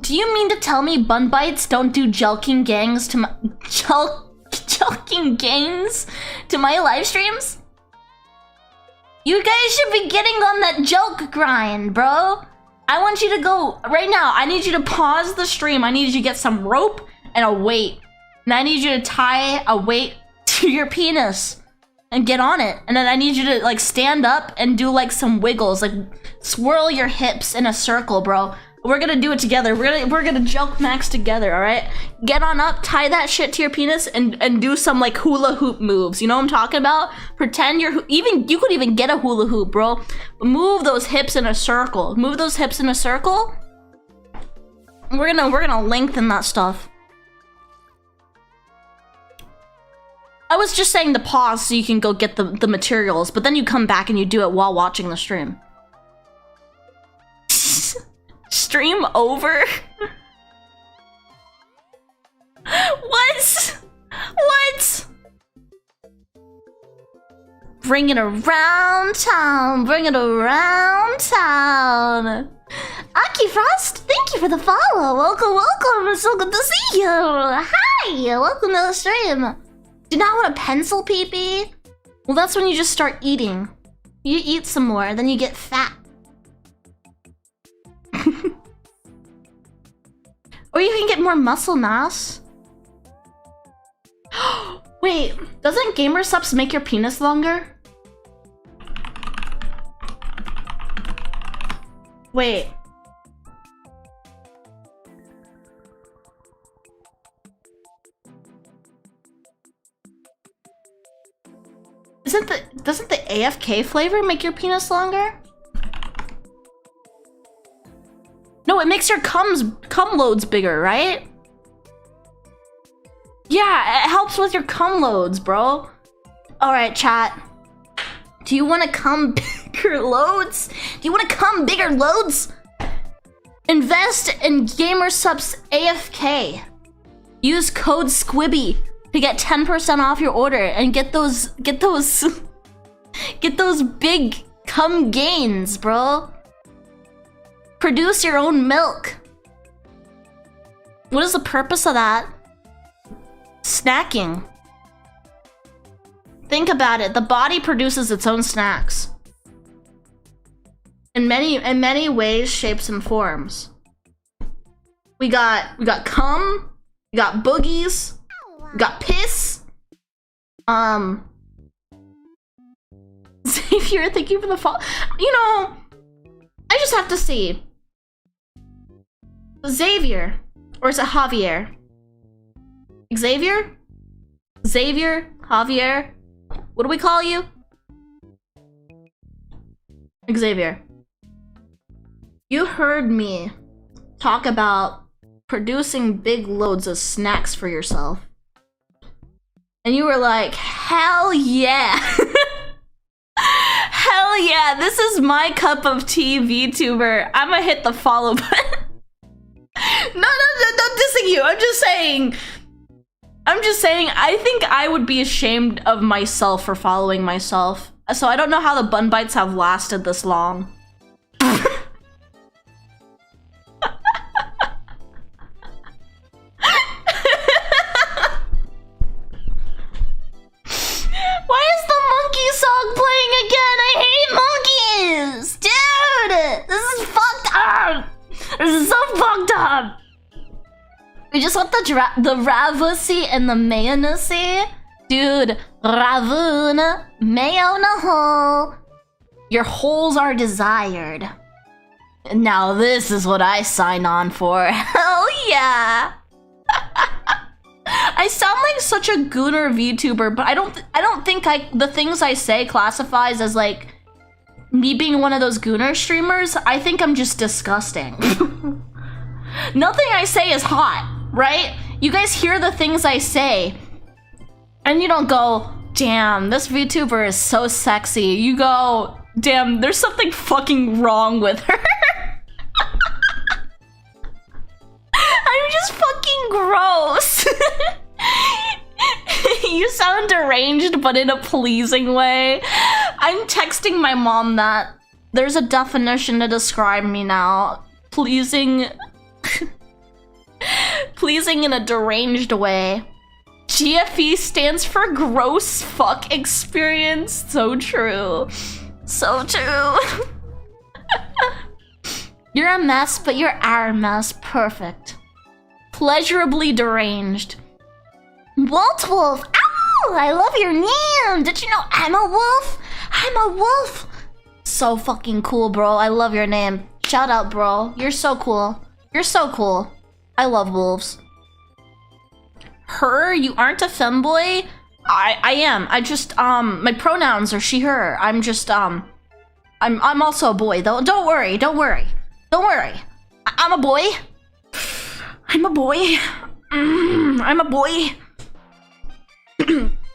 Do you mean to tell me bun bites don't do jelking gangs to my jelking gangs to my live streams? You guys should be getting on that jelk grind, bro. I want you to go right now. I need you to pause the stream. I need you to get some rope and a weight. And I need you to tie a weight to your penis and get on it. And then I need you to like stand up and do like some wiggles, like swirl your hips in a circle, bro. We're gonna do it together. We're gonna joke max together, all right? Get on up, tie that shit to your penis, and do some like hula hoop moves. You know what I'm talking about? Pretend you could even get a hula hoop, bro. Move those hips in a circle. Move those hips in a circle. We're gonna lengthen that stuff. I was just saying to pause so you can go get the materials, but then you come back and you do it while watching the stream. Stream over? What? What? Bring it around town. Bring it around town. Aki Frost, thank you for the follow. Welcome, welcome. It's so good to see you. Hi, welcome to the stream. Do not want a pencil, pee-pee? Well, that's when you just start eating. You eat some more, then you get fat. Or you can get more muscle mass. Wait, doesn't gamer Supps make your penis longer? Wait. Doesn't the AFK flavor make your penis longer? No, it makes your cum loads bigger, right? Yeah, it helps with your cum loads, bro. All right, chat. Do you want to cum bigger loads? Do you want to cum bigger loads? Invest in gamer Supps AFK. Use code SQUIBBY to get 10% off your order and get those big cum gains, bro. Produce your own milk. What is the purpose of that? Snacking. Think about it. The body produces its own snacks. In many ways, shapes, and forms. We got cum, we got boogies, we got piss. Xavier, thank you for the follow. You know, I just have to see. Xavier, or is it Javier? Xavier? Xavier? Javier? What do we call you? Xavier. You heard me talk about producing big loads of snacks for yourself. And you were like, hell yeah. Hell yeah, this is my cup of tea, VTuber. I'ma hit the follow button. No, not dissing you. I'm just saying, I think I would be ashamed of myself for following myself. So I don't know how the bun bites have lasted this long. Why is the monkey song playing again? I hate We just want the ravusi and the mayonnaise. Dude, ravun, mayo na hole. Your holes are desired. Now this is what I sign on for. Hell yeah! I sound like such a gooner VTuber, but I don't think the things I say classifies as like me being one of those gooner streamers. I think I'm just disgusting. Nothing I say is hot, right? You guys hear the things I say, and you don't go, damn, this VTuber is so sexy. You go, damn, there's something fucking wrong with her. I'm just fucking gross. You sound deranged, but in a pleasing way. I'm texting my mom that. There's a definition to describe me now. Pleasing. Pleasing in a deranged way. GFE stands for gross fuck experience. So true. So true. You're a mess, but you're our mess. Perfect. Pleasurably deranged. Walt Wolf. Ow! I love your name. Did you know I'm a wolf? I'm a wolf. So fucking cool, bro. I love your name. Shout out, bro. You're so cool. You're so cool. I love wolves. Her? You aren't a femboy? I am. I just, my pronouns are she, her. I'm just, I'm also a boy, though. Don't worry. Don't worry. Don't worry. I'm a boy. I'm a boy. I'm a boy.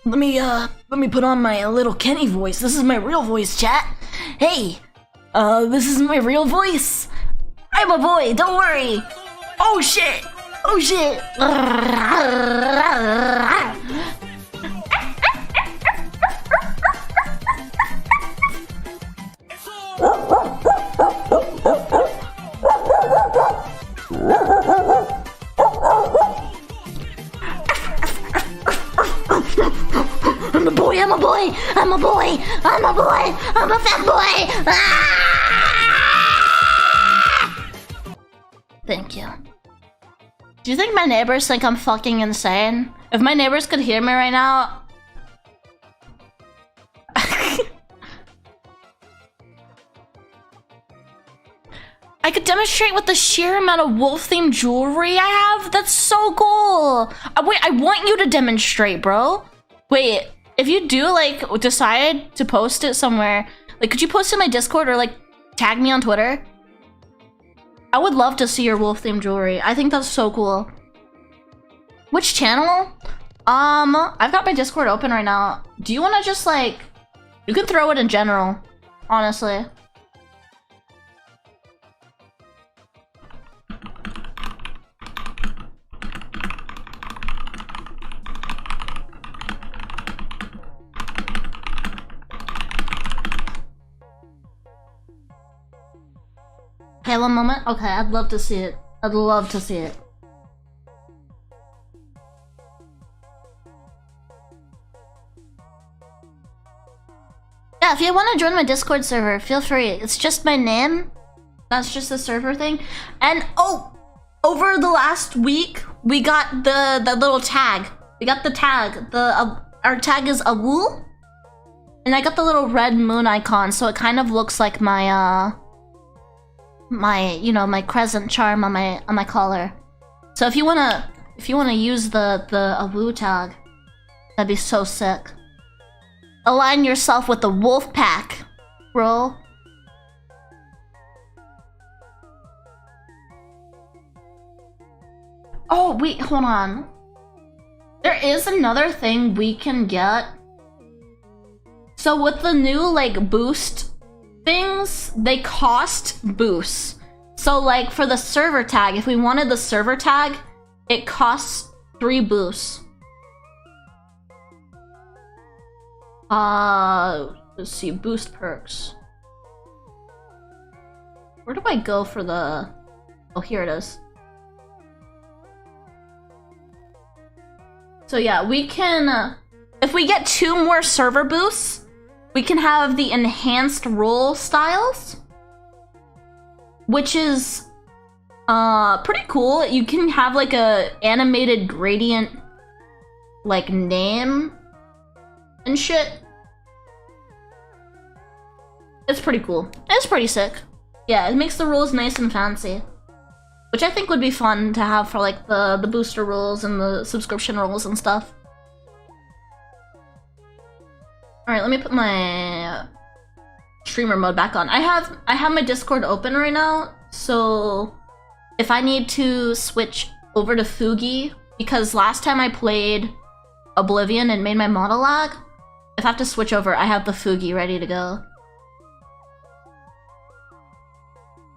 Let me put on my little Kenny voice. This is my real voice, chat. Hey, this is my real voice. I'm a boy, don't worry. Oh shit. Oh shit. I'm a boy, I'm a boy, I'm a boy, I'm a boy, I'm a fat boy. Ah! Thank you. Do you think my neighbors think I'm fucking insane? If my neighbors could hear me right now... I could demonstrate with the sheer amount of wolf-themed jewelry I have. That's so cool. Wait, I want you to demonstrate, bro. Wait, if you do, like, decide to post it somewhere, like, could you post it in my Discord or, like, tag me on Twitter? I would love to see your wolf-themed jewelry. I think that's so cool. Which channel? I've got my Discord open right now. Do you want to just, like, you can throw it in general, honestly. Okay, one moment. Okay, I'd love to see it. I'd love to see it. Yeah, if you want to join my Discord server, feel free. It's just my name. That's just the server thing. And oh, over the last week, we got the little tag. We got the tag. Our tag is Awoo. And I got the little red moon icon, so it kind of looks like my my crescent charm on my collar. So if you wanna use the Awoo tag, that'd be so sick. Align yourself with the wolf pack, bro. Oh wait, hold on. There is another thing we can get. So with the new like boost things, they cost boosts. So like for the server tag, if we wanted the server tag, it costs 3 boosts. Let's see, boost perks. Where do I go for the... Oh, here it is. So yeah, we can... if we get 2 more server boosts, we can have the enhanced role styles, which is Pretty cool. You can have like a animated gradient like name and shit. It's pretty cool. It's pretty sick. Yeah, it makes the rules nice and fancy. Which I think would be fun to have for like the booster rules and the subscription rules and stuff. Alright, let me put my streamer mode back on. I have my Discord open right now, so if I need to switch over to Fugi, because last time I played Oblivion and made my model lag, if I have to switch over, I have the Fugi ready to go.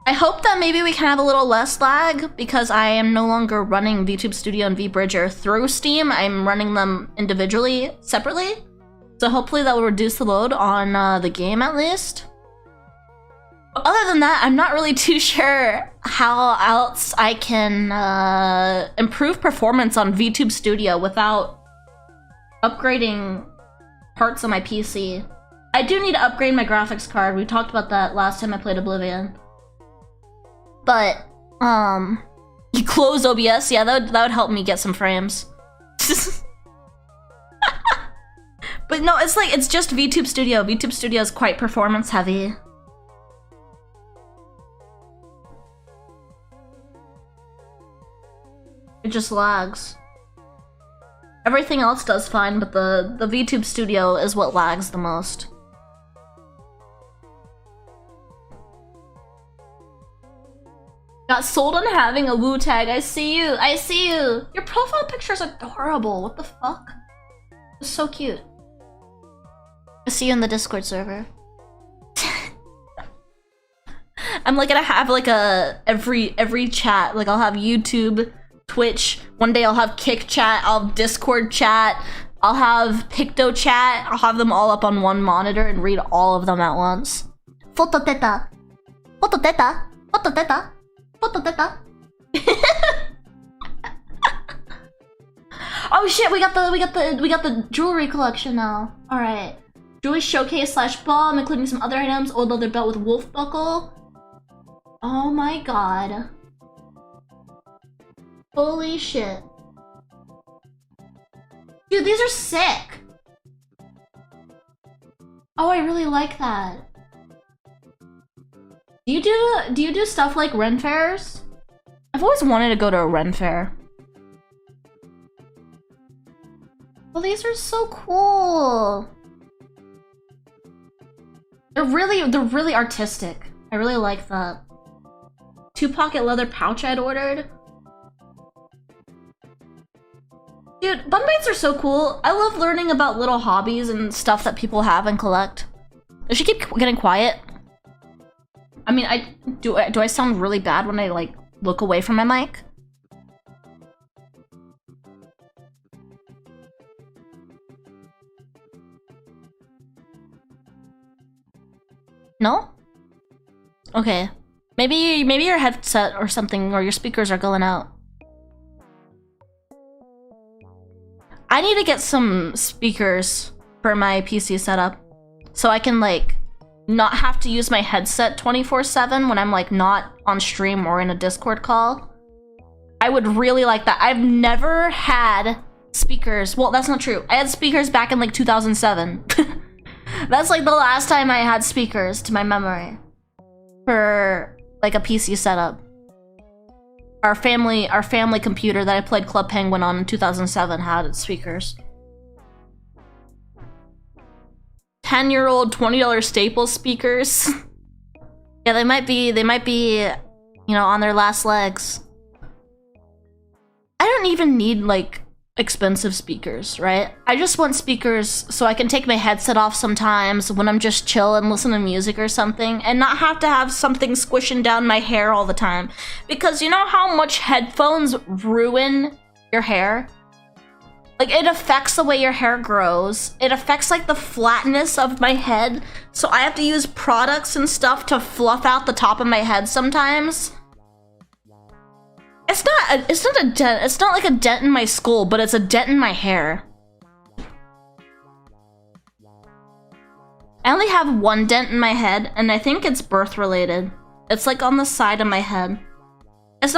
I hope that maybe we can have a little less lag, because I am no longer running VTube Studio and VBridger through Steam. I'm running them individually, separately. So hopefully that will reduce the load on the game at least. But other than that, I'm not really too sure how else I can improve performance on VTube Studio without upgrading parts of my PC. I do need to upgrade my graphics card. We talked about that last time I played Oblivion. But, you close OBS, yeah, that would help me get some frames. But no, it's just VTube Studio. VTube Studio is quite performance heavy. It just lags. Everything else does fine, but the VTube Studio is what lags the most. Got sold on having a Woo tag. I see you. I see you. Your profile picture is adorable. What the fuck? It's so cute. I see you in the Discord server. I'm like gonna have like a every chat. Like I'll have YouTube, Twitch. One day I'll have Kick chat. I'll have Discord chat. I'll have Picto chat. I'll have them all up on one monitor and read all of them at once. Foto teta. Foto teta. Foto teta. Oh shit, we got the jewelry collection now. Alright. Jewelry showcase / bomb, including some other items. Old leather belt with wolf buckle. Oh my god. Holy shit. Dude, these are sick. Oh, I really like that. Do you do stuff like Ren fairs? I've always wanted to go to a Ren fair. Well, these are so cool. They're really artistic. I really like that. 2-pocket leather pouch I'd ordered. Dude, bun baits are so cool. I love learning about little hobbies and stuff that people have and collect. I should keep getting quiet. I mean, do I sound really bad when I like look away from my mic? No? Okay. Maybe your headset or something or your speakers are going out. I need to get some speakers for my PC setup so I can like not have to use my headset 24/7 when I'm like not on stream or in a Discord call. I would really like that. I've never had speakers. Well, that's not true. I had speakers back in like 2007. That's like the last time I had speakers to my memory for like a PC setup. Our family computer that I played Club Penguin on in 2007 had speakers. 10-year-old $20 Staples speakers. Yeah, they might be, you know, on their last legs. I don't even need like expensive speakers, right? I just want speakers so I can take my headset off sometimes when I'm just chill and listen to music or something and not have to have something squishing down my hair all the time. Because you know how much headphones ruin your hair? Like, it affects the way your hair grows. It affects, like, the flatness of my head. So I have to use products and stuff to fluff out the top of my head sometimes. It's not a dent. It's not like a dent in my skull, but it's a dent in my hair. I only have one dent in my head, and I think it's birth related. It's, like, on the side of my head. it's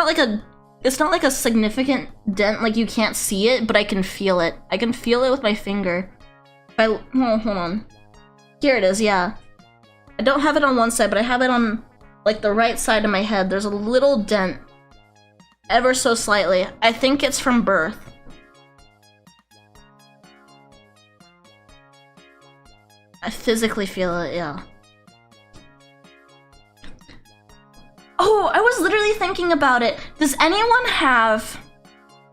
not like a significant dent, like you can't see it, but I can feel it. I can feel it with my finger. Oh, hold on. Here it is, yeah. I don't have it on one side, but I have it on like the right side of my head. There's a little dent. Ever so slightly. I think it's from birth. I physically feel it, yeah. Oh, I was literally thinking about it. Does anyone have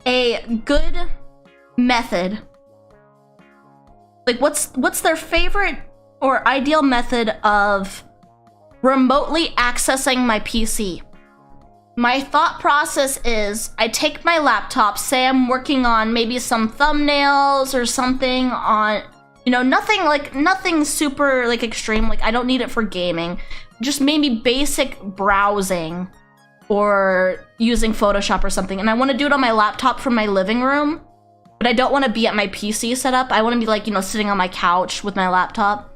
a good method? Like, what's their favorite or ideal method of remotely accessing my PC? My thought process is I take my laptop, say I'm working on maybe some thumbnails or something on, you know, nothing super like extreme, like I don't need it for gaming, just maybe basic browsing or using Photoshop or something, and I want to do it on my laptop from my living room, but I don't want to be at my PC setup. I want to be like, you know, sitting on my couch with my laptop.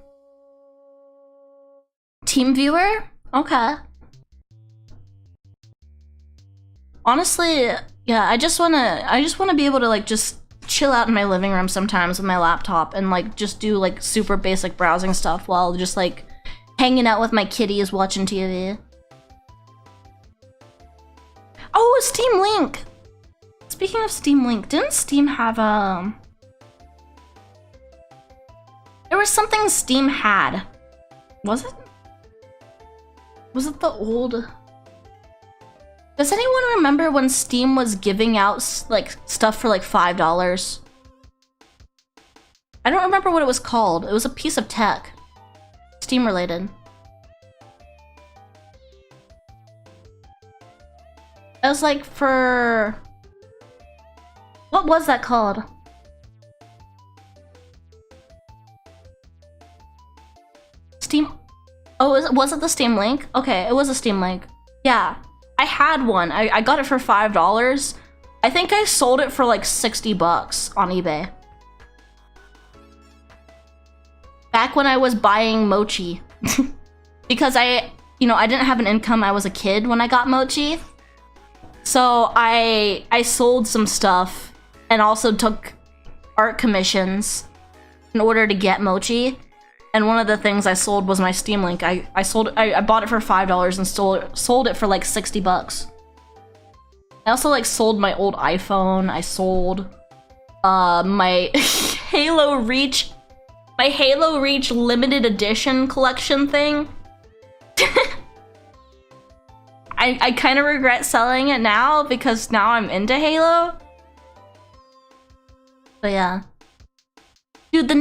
TeamViewer? Okay. Honestly, yeah, I just wanna be able to like just chill out in my living room sometimes with my laptop and like just do like super basic browsing stuff while just like hanging out with my kitties watching TV. Oh, Steam Link! Speaking of Steam Link, didn't Steam have there was something Steam had. Was it? Was it the old... Does anyone remember when Steam was giving out like stuff for like $5? I don't remember what it was called. It was a piece of tech. Steam related. It was like for... What was that called? Steam... Oh, was it the Steam Link? Okay, it was a Steam Link. Yeah. I had one. I got it for $5. I think I sold it for like $60 on eBay. Back when I was buying mochi. Because I didn't have an income. I was a kid when I got mochi. So I sold some stuff and also took art commissions in order to get mochi. And one of the things I sold was my Steam Link. I bought it for $5 and sold it for like $60. I also like sold my old iPhone. I sold my Halo Reach limited edition collection thing. I kind of regret selling it now because now I'm into Halo. But yeah. Dude, the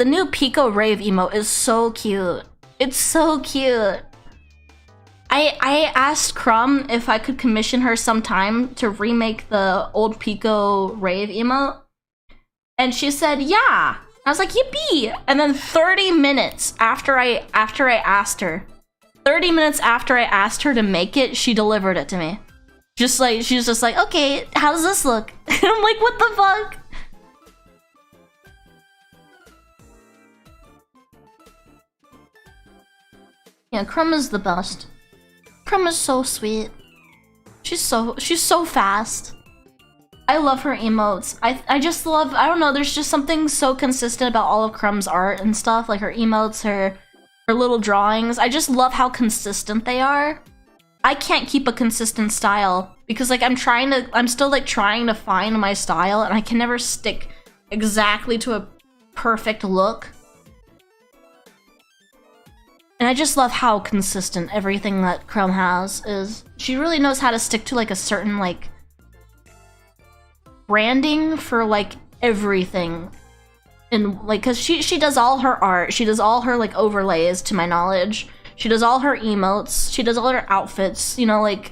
new Pico rave emote is so cute. It's so cute. I asked Crumb if I could commission her sometime to remake the old Pico rave emote. And she said, yeah. I was like, yippee! And then 30 minutes after I asked her, 30 minutes after I asked her to make it, she delivered it to me. Just like, she was just like, okay, how does this look? And I'm like, what the fuck? Yeah, Crumb is the best. Crumb is so sweet. She's so fast. I love her emotes. I just love, I don't know, there's just something so consistent about all of Crumb's art and stuff, like her emotes, her little drawings. I just love how consistent they are. I can't keep a consistent style because like I'm still like trying to find my style and I can never stick exactly to a perfect look. And I just love how consistent everything that Crumb has is. She really knows how to stick to like a certain like branding for like everything. And like, cause she does all her art, she does all her like overlays to my knowledge. She does all her emotes, she does all her outfits, you know, like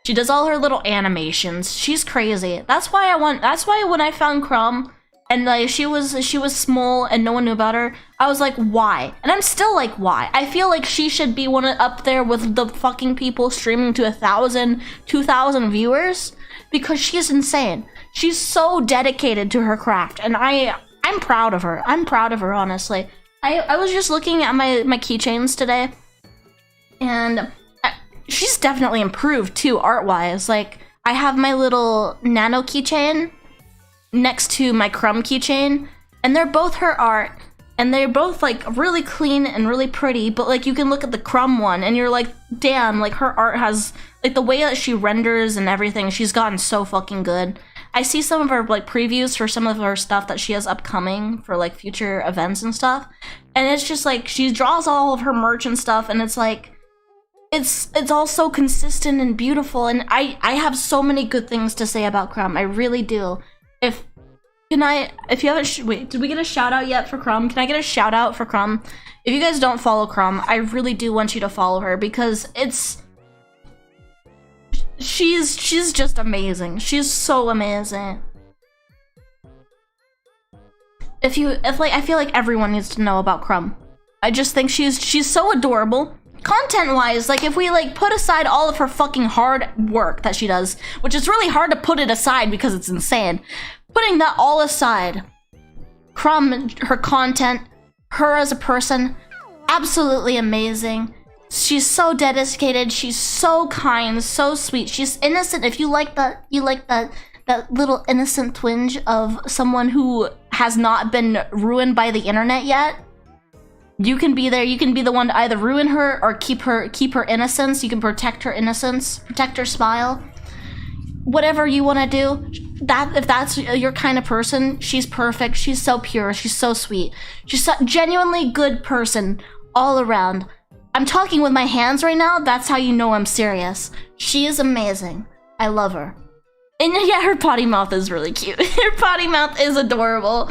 she does all her little animations. She's crazy. That's why when I found Crumb and like she was small and no one knew about her, I was like, why? And I'm still like, why? I feel like she should be up there with the fucking people streaming to 1,000, 2,000 viewers because she's insane. She's so dedicated to her craft, and I'm proud of her. I'm proud of her, honestly. I was just looking at my keychains today, and she's definitely improved too, art-wise. Like, I have my little nano keychain next to my Crumb keychain, and they're both her art, and they're both like really clean and really pretty, but like you can look at the Crumb one and you're like, damn, like her art has, like the way that she renders and everything, she's gotten so fucking good. I see some of her like previews for some of her stuff that she has upcoming for like future events and stuff, and it's just like she draws all of her merch and stuff, and it's like it's all so consistent and beautiful, and I have so many good things to say about Crumb. I really do. If you haven't, wait, did we get a shout out yet for Crumb? Can I get a shout out for Crumb? If you guys don't follow Crumb, I really do want you to follow her, because she's just amazing. She's so amazing. I feel like everyone needs to know about Crumb. I just think she's so adorable. Content-wise, like if we like put aside all of her fucking hard work that she does, which is really hard to put it aside because it's insane. Putting that all aside, Crumb, her content, her as a person, absolutely amazing. She's so dedicated, she's so kind, so sweet, she's innocent. If you like that little innocent twinge of someone who has not been ruined by the internet yet, you can be there. You can be the one to either ruin her or keep her innocence. You can protect her innocence, protect her smile. Whatever you want to do, if that's your kind of person, she's perfect. She's so pure. She's so sweet. She's a genuinely good person all around. I'm talking with my hands right now. That's how you know I'm serious. She is amazing. I love her. And yeah, her potty mouth is really cute. Her potty mouth is adorable.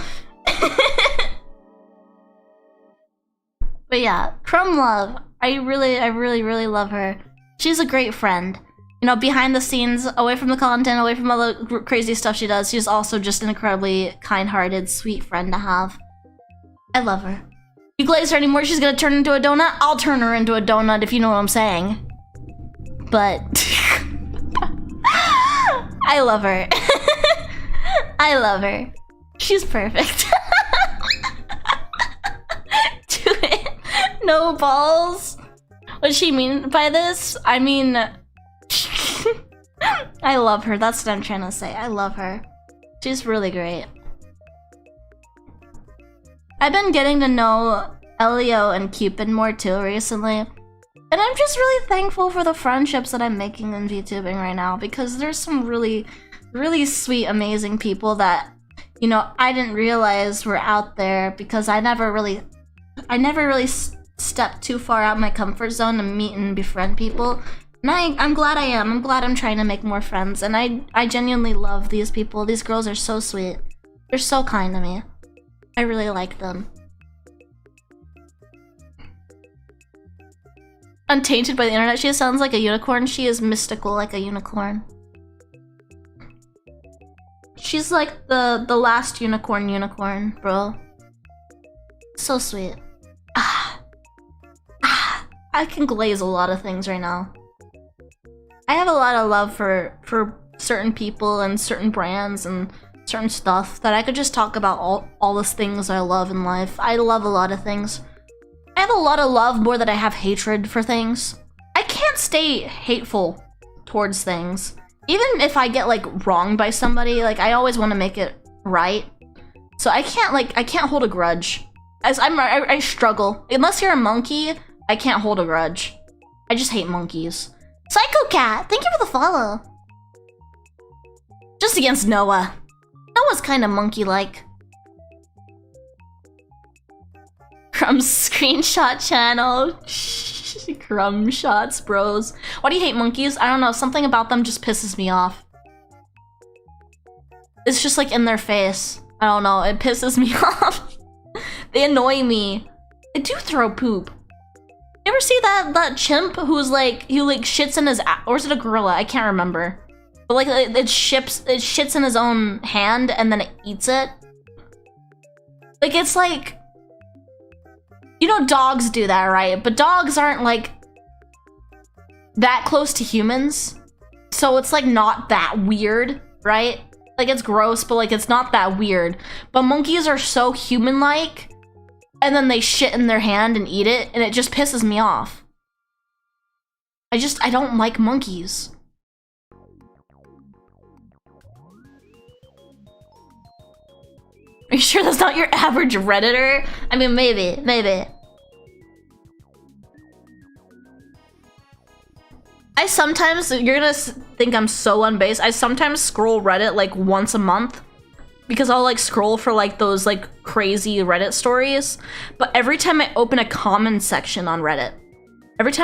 But yeah, Crumb love. I really love her. She's a great friend. You know, behind the scenes, away from the content, away from all the crazy stuff she does, she's also just an incredibly kind-hearted, sweet friend to have. I love her. You glaze her anymore, she's gonna turn into a donut? I'll turn her into a donut if you know what I'm saying. But I love her. I love her. She's perfect. Do it. No balls. What does she mean by this? I mean, I love her. That's what I'm trying to say. I love her. She's really great. I've been getting to know Elio and Cupid more too recently. And I'm just really thankful for the friendships that I'm making in VTubing right now, because there's some really sweet, amazing people that, you know, I didn't realize were out there, because I never really stepped too far out my comfort zone to meet and befriend people. And I'm glad I am. I'm glad I'm trying to make more friends, and I genuinely love these people. These girls are so sweet. They're so kind to me. I really like them. Untainted by the internet. She sounds like a unicorn. She is mystical like a unicorn. She's like the last unicorn, bro. So sweet. I can glaze a lot of things right now. I have a lot of love for certain people and certain brands and certain stuff that I could just talk about all the things I love in life. I love a lot of things. I have a lot of love more than I have hatred for things. I can't stay hateful towards things. Even if I get like wronged by somebody, like I always want to make it right. So I can't hold a grudge. As I struggle. Unless you're a monkey, I can't hold a grudge. I just hate monkeys. Psycho Cat, thank you for the follow. Just against Noah. Noah's kind of monkey-like. Crumb's screenshot channel. Crumb shots, bros. Why do you hate monkeys? I don't know. Something about them just pisses me off. It's just like in their face. I don't know. It pisses me off. They annoy me. They do throw poop. You ever see that chimp who's like, he like shits in his, or is it a gorilla? I can't remember. But like it shits in his own hand and then it eats it. Like it's like, you know, dogs do that, right? But dogs aren't like that close to humans, so it's like not that weird, right? Like it's gross, but like it's not that weird. But monkeys are so human-like, and then they shit in their hand and eat it, and it just pisses me off. I don't like monkeys. Are you sure that's not your average Redditor? I mean, maybe. I sometimes, you're gonna think I'm so unbased, I sometimes scroll Reddit like once a month because I'll like scroll for like those like crazy Reddit stories. But every time I open a comment section on Reddit, because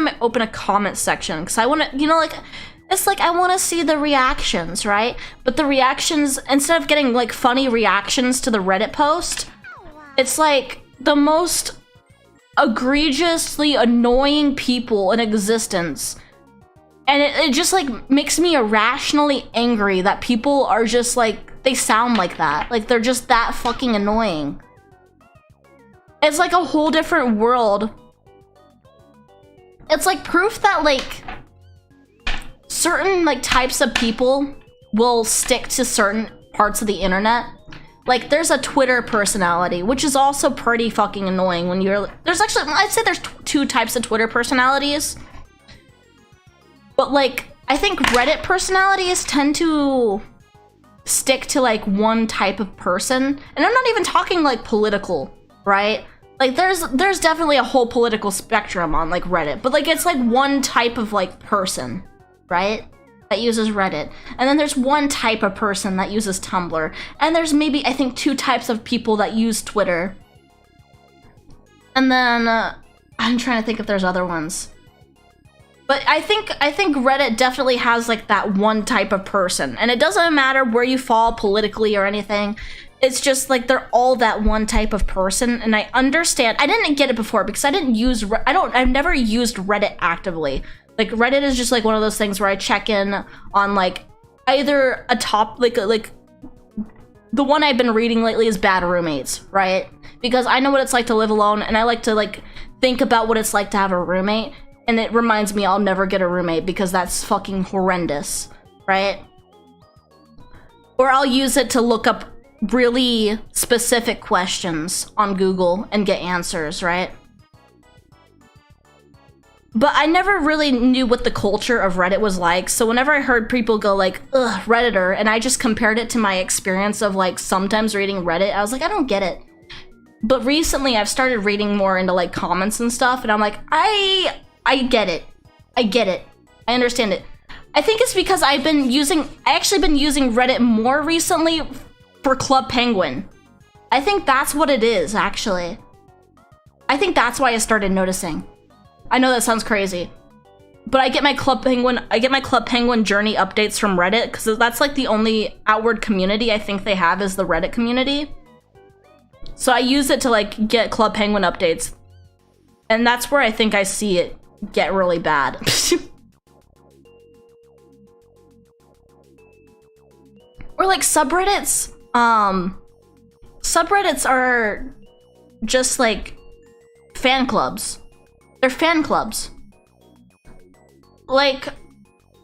I wanna, you know, like, it's like I wanna see the reactions, right? But the reactions, instead of getting like funny reactions to the Reddit post, it's like the most egregiously annoying people in existence. And it just like makes me irrationally angry that people are just like, they sound like that. Like they're just that fucking annoying. It's like a whole different world. It's like proof that like certain like types of people will stick to certain parts of the internet. Like there's a Twitter personality, which is also pretty fucking annoying when you're, there's actually, I'd say there's two types of Twitter personalities. But like, I think Reddit personalities tend to stick to like one type of person. And I'm not even talking like political, right? Like there's definitely a whole political spectrum on like Reddit, but like it's like one type of like person, right? That uses Reddit. And then there's one type of person that uses Tumblr. And there's maybe, I think, two types of people that use Twitter. And then I'm trying to think if there's other ones. But I think Reddit definitely has like that one type of person, and it doesn't matter where you fall politically or anything. It's just like they're all that one type of person, and I understand. I didn't get it before because I didn't use I've never used Reddit actively. Like Reddit is just like one of those things where I check in on like either a top like the one I've been reading lately is Bad Roommates, right? Because I know what it's like to live alone, and I like to like think about what it's like to have a roommate. And it reminds me I'll never get a roommate because that's fucking horrendous, right? Or I'll use it to look up really specific questions on Google and get answers, right? But I never really knew what the culture of Reddit was like, so whenever I heard people go like, ugh, Redditor, and I just compared it to my experience of like sometimes reading Reddit, I was like, I don't get it. But recently I've started reading more into like comments and stuff, and I'm like, I get it. I understand it. I think it's because I actually been using Reddit more recently for Club Penguin. I think that's what it is, actually. I think that's why I started noticing. I know that sounds crazy, but I get my Club Penguin journey updates from Reddit because that's like the only outward community I think they have is the Reddit community. So I use it to like get Club Penguin updates, and that's where I think I see it get really bad. Or like subreddits. Subreddits are just like fan clubs. They're fan clubs. Like,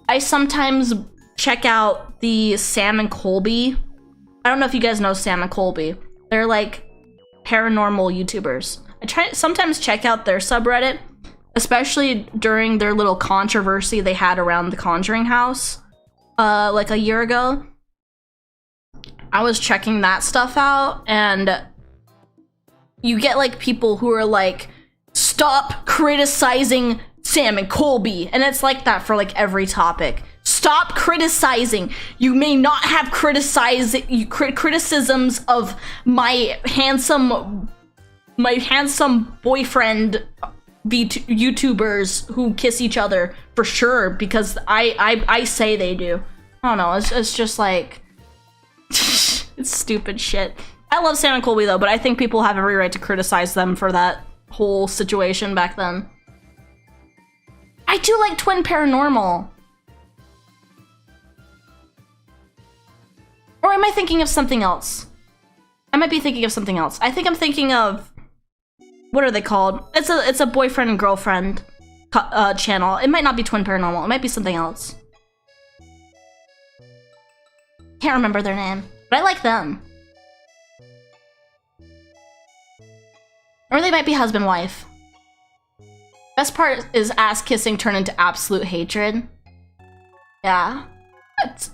I sometimes check out the Sam and Colby. I don't know if you guys know Sam and Colby. They're like paranormal YouTubers. I sometimes check out their subreddit, especially during their little controversy they had around the Conjuring house, like a year ago. I was checking that stuff out, and you get like people who are like, stop criticizing Sam and Colby, and it's like that for like every topic. Stop criticizing. You may not have criticisms of my handsome boyfriend YouTubers who kiss each other for sure, because I say they do. I don't know, it's just like it's stupid shit. I love Sam and Colby though, but I think people have every right to criticize them for that whole situation back then. I do like Twin Paranormal. Or am I thinking of something else? I might be thinking of something else. I think I'm thinking of, what are they called? It's a boyfriend and girlfriend channel. It might not be Twin Paranormal. It might be something else. Can't remember their name, but I like them. Or they might be husband-wife. Best part is ass kissing turned into absolute hatred. Yeah.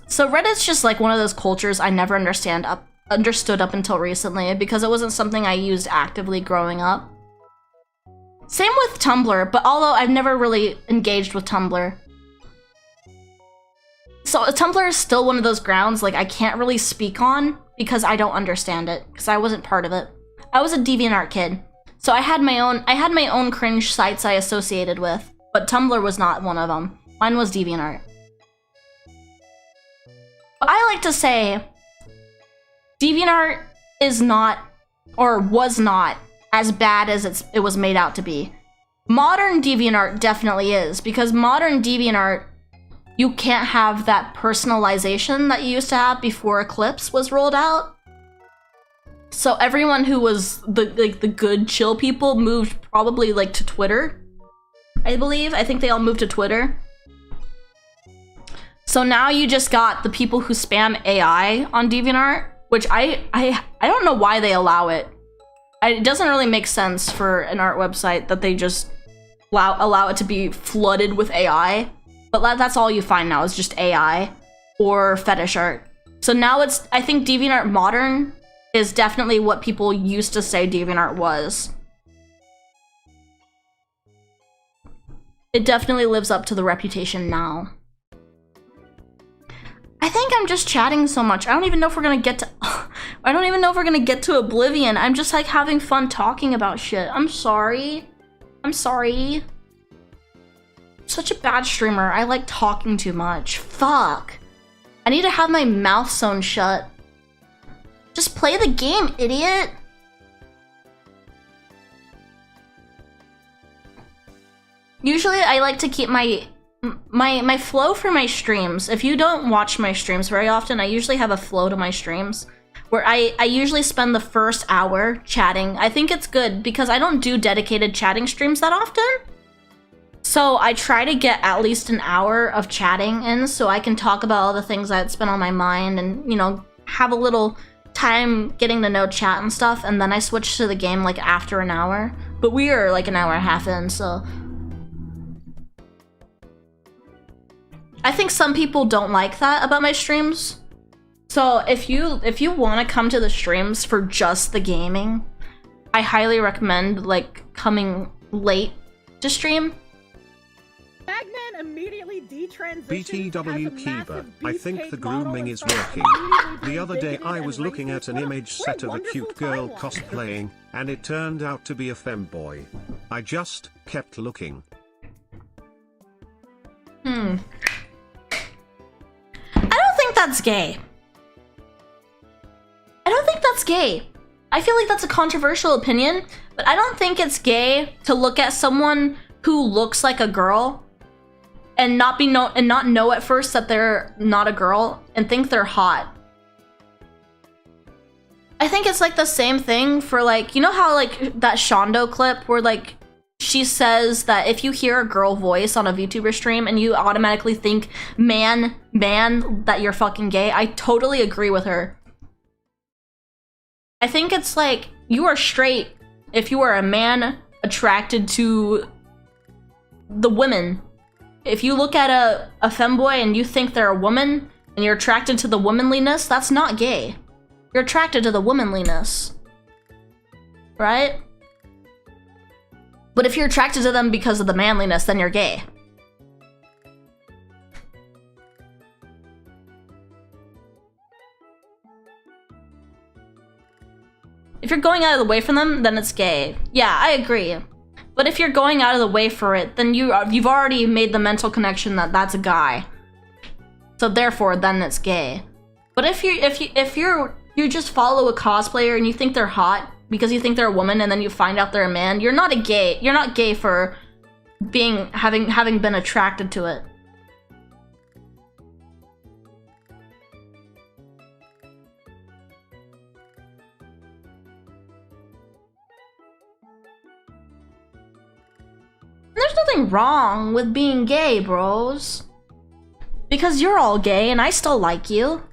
So Reddit's just like one of those cultures I never understood up until recently because it wasn't something I used actively growing up. Same with Tumblr, but although I've never really engaged with Tumblr. So Tumblr is still one of those grounds like I can't really speak on because I don't understand it, because I wasn't part of it. I was a DeviantArt kid, so I had my own cringe sites I associated with, but Tumblr was not one of them. Mine was DeviantArt. But I like to say DeviantArt is not, or was not, as bad as it was made out to be. Modern DeviantArt definitely is, because modern DeviantArt, you can't have that personalization that you used to have before Eclipse was rolled out. So everyone who was the good chill people moved probably like to Twitter, I believe. I think they all moved to Twitter. So now you just got the people who spam AI on DeviantArt, which I don't know why they allow it. It doesn't really make sense for an art website that they just allow it to be flooded with AI. But that's all you find now is just AI or fetish art. So now I think DeviantArt Modern is definitely what people used to say DeviantArt was. It definitely lives up to the reputation now. I think I'm just chatting so much. I don't even know if we're gonna get to I don't even know if we're gonna get to Oblivion. I'm just like having fun talking about shit. I'm sorry. I'm sorry. Such a bad streamer. I like talking too much. Fuck. I need to have my mouth sewn shut. Just play the game, idiot. Usually I like to keep my flow for my streams. If you don't watch my streams very often, I usually have a flow to my streams where I usually spend the first hour chatting. I think it's good because I don't do dedicated chatting streams that often. So I try to get at least an hour of chatting in so I can talk about all the things that's been on my mind and, you know, have a little time getting to know chat and stuff, and then I switch to the game like after an hour. But we are like an hour and a half in, so I think some people don't like that about my streams. So if you want to come to the streams for just the gaming, I highly recommend like coming late to stream. Bagman immediately BTW Kiba, I think the grooming is working. The other day I was looking at an image set of a cute girl cosplaying, and it turned out to be a femboy. I just kept looking. I don't think that's gay. I don't think that's gay. I feel like that's a controversial opinion, but I don't think it's gay to look at someone who looks like a girl and not know at first that they're not a girl and think they're hot. I think it's like the same thing for like, you know how like that Shondo clip where like she says that if you hear a girl voice on a VTuber stream and you automatically think man, that you're fucking gay. I totally agree with her. I think it's like you are straight if you are a man attracted to the women. If you look at a femboy and you think they're a woman and you're attracted to the womanliness, that's not gay. You're attracted to the womanliness, right? But if you're attracted to them because of the manliness, then you're gay. If you're going out of the way for them, then it's gay. Yeah, I agree. But if you're going out of the way for it, then you've already made the mental connection that that's a guy. So therefore, then it's gay. But if you just follow a cosplayer and you think they're hot because you think they're a woman and then you find out they're a man, you're not gay. You're not gay for having been attracted to it. There's nothing wrong with being gay, bros. Because you're all gay and I still like you.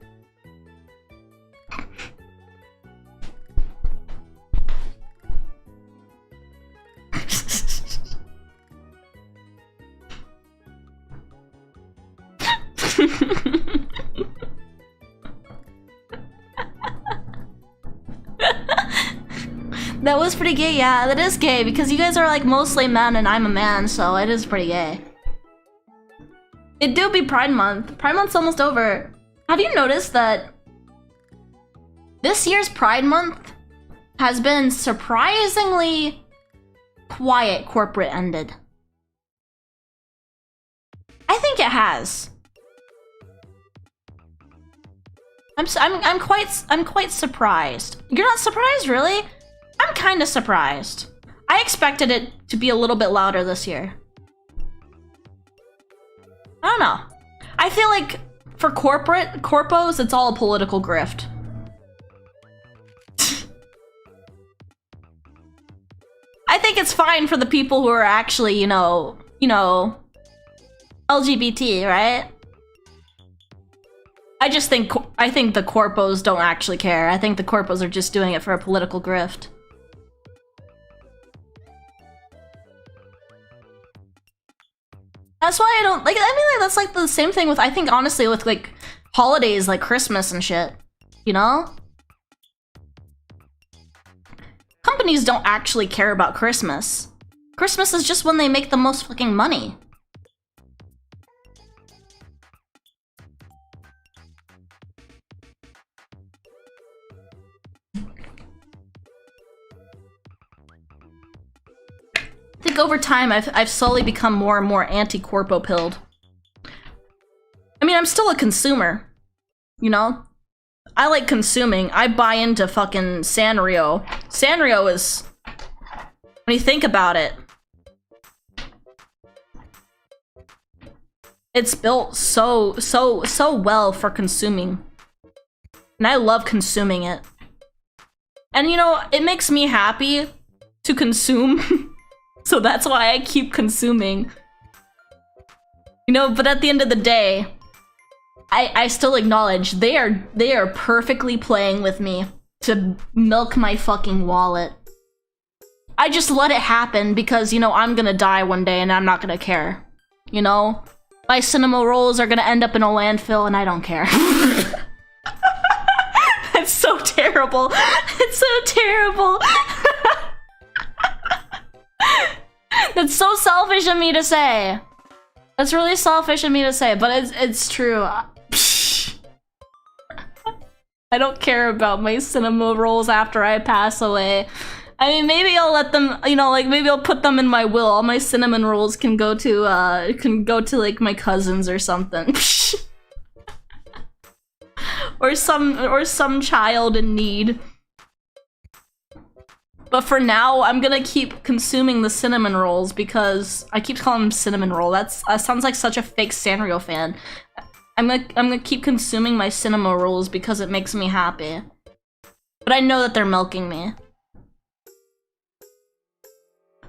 That was pretty gay, yeah, that is gay, because you guys are like mostly men and I'm a man, so it is pretty gay. It do be Pride Month. Pride Month's almost over. Have you noticed that this year's Pride Month has been surprisingly quiet corporate ended? I think it has. I'm quite surprised. You're not surprised, really? I'm kind of surprised. I expected it to be a little bit louder this year. I don't know. I feel like for corpos, it's all a political grift. I think it's fine for the people who are actually, you know, LGBT, right? I think the corpos don't actually care. I think the corpos are just doing it for a political grift. That's why I don't like. I mean, like, that's like the same thing with, I think, honestly, with like holidays like Christmas and shit. You know, companies don't actually care about Christmas. Christmas is just when they make the most fucking money. I think over time I've slowly become more and more anti-corpo pilled. I mean, I'm still a consumer, you know? I like consuming. I buy into fucking Sanrio. Sanrio is, when you think about it, it's built so well for consuming. And I love consuming it. And you know, it makes me happy to consume. So that's why I keep consuming. You know, but at the end of the day, I still acknowledge they are perfectly playing with me to milk my fucking wallet. I just let it happen because, you know, I'm gonna die one day and I'm not gonna care. You know? My cinema rolls are gonna end up in a landfill and I don't care. It's so terrible. It's so terrible. That's so selfish of me to say. That's really selfish of me to say, but it's true. I don't care about my cinema rolls after I pass away. I mean, maybe I'll let them, you know, like maybe I'll put them in my will. All my cinnamon rolls can go to like my cousins or something. or some child in need. But for now, I'm gonna keep consuming the cinnamon rolls because I keep calling them cinnamon roll. That sounds like such a fake Sanrio fan. I'm gonna keep consuming my cinnamon rolls because it makes me happy. But I know that they're milking me.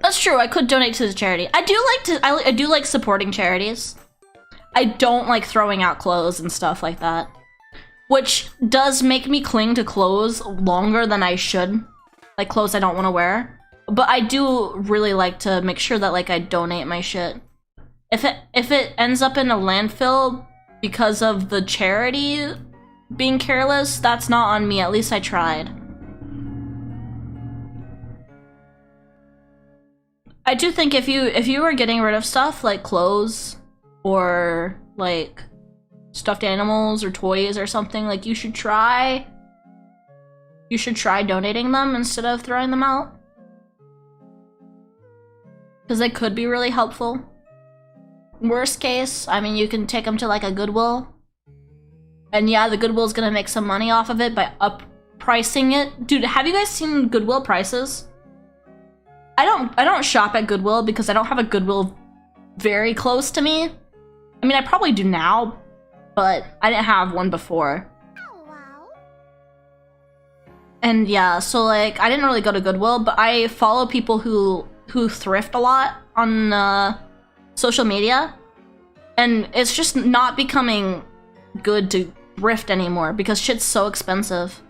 That's true. I could donate to the charity. I do like supporting charities. I don't like throwing out clothes and stuff like that, which does make me cling to clothes longer than I should. Like clothes I don't want to wear. But I do really like to make sure that like I donate my shit. If it ends up in a landfill because of the charity being careless, that's not on me. At least I tried. I do think if you were getting rid of stuff like clothes or like stuffed animals or toys or something, like you should try donating them instead of throwing them out. Because they could be really helpful. Worst case, I mean, you can take them to like a Goodwill. And yeah, the Goodwill's gonna make some money off of it by up-pricing it. Dude, have you guys seen Goodwill prices? I don't shop at Goodwill because I don't have a Goodwill very close to me. I mean, I probably do now, but I didn't have one before. And yeah, so like, I didn't really go to Goodwill, but I follow people who thrift a lot on social media. And it's just not becoming good to thrift anymore because shit's so expensive.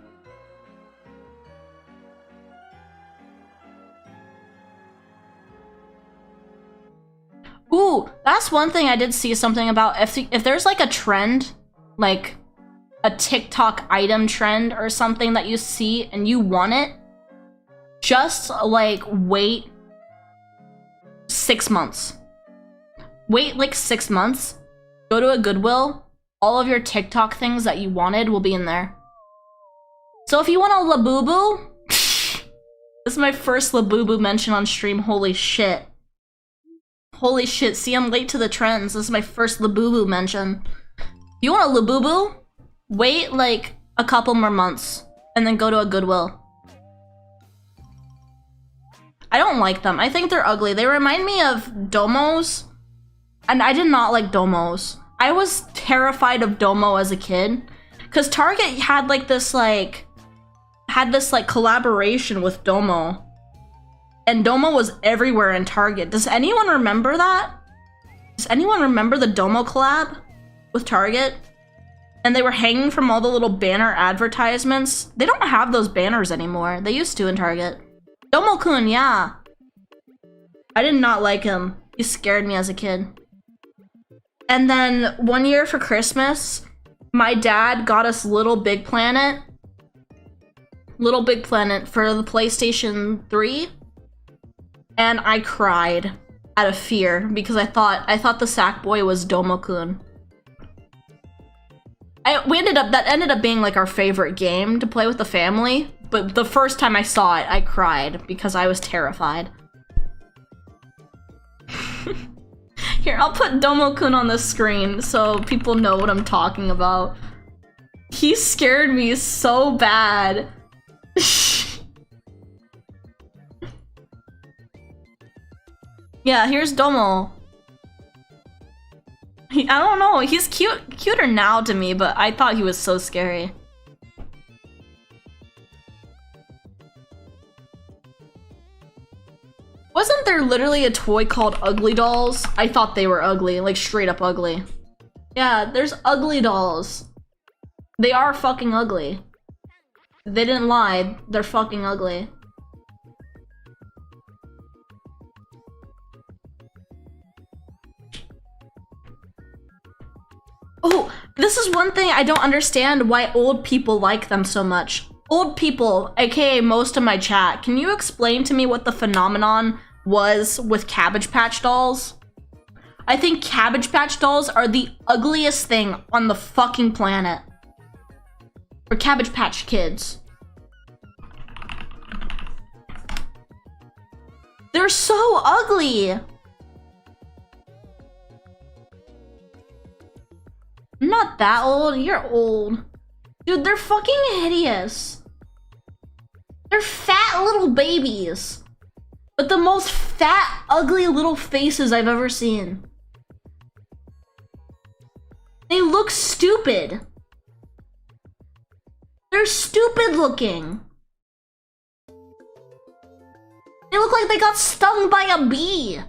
Ooh, that's one thing I did see something about. If there's like a trend, like a TikTok item trend or something that you see and you want it, just like wait 6 months. Wait like 6 months. Go to a Goodwill. All of your TikTok things that you wanted will be in there. So if you want a Labubu, this is my first Labubu mention on stream. Holy shit. Holy shit. See, I'm late to the trends. This is my first Labubu mention. If you want a Labubu, wait like a couple more months and then go to a Goodwill. I don't like them. I think they're ugly. They remind me of Domos, and I did not like Domos. I was terrified of Domo as a kid because Target had this collaboration with Domo, and Domo was everywhere in Target. Does anyone remember that? Does anyone remember the Domo collab with Target? And they were hanging from all the little banner advertisements. They don't have those banners anymore. They used to in Target. Domo-kun, yeah. I did not like him. He scared me as a kid. And then one year for Christmas, my dad got us Little Big Planet. Little Big Planet for the PlayStation 3. And I cried out of fear because I thought the Sackboy was Domo-kun. That ended up being like our favorite game to play with the family, but the first time I saw it, I cried because I was terrified. Here, I'll put Domo-kun on the screen so people know what I'm talking about. He scared me so bad. Yeah, here's Domo. I don't know, he's cuter now to me, but I thought he was so scary. Wasn't there literally a toy called Ugly Dolls? I thought they were ugly, like straight up ugly. Yeah, there's Ugly Dolls. They are fucking ugly. They didn't lie, they're fucking ugly. Oh, this is one thing I don't understand why old people like them so much. Old people, aka most of my chat, can you explain to me what the phenomenon was with Cabbage Patch Dolls? I think Cabbage Patch Dolls are the ugliest thing on the fucking planet. Or Cabbage Patch Kids. They're so ugly! I'm not that old, you're old. Dude, they're fucking hideous. They're fat little babies. With the most fat, ugly little faces I've ever seen. They look stupid. They're stupid looking. They look like they got stung by a bee.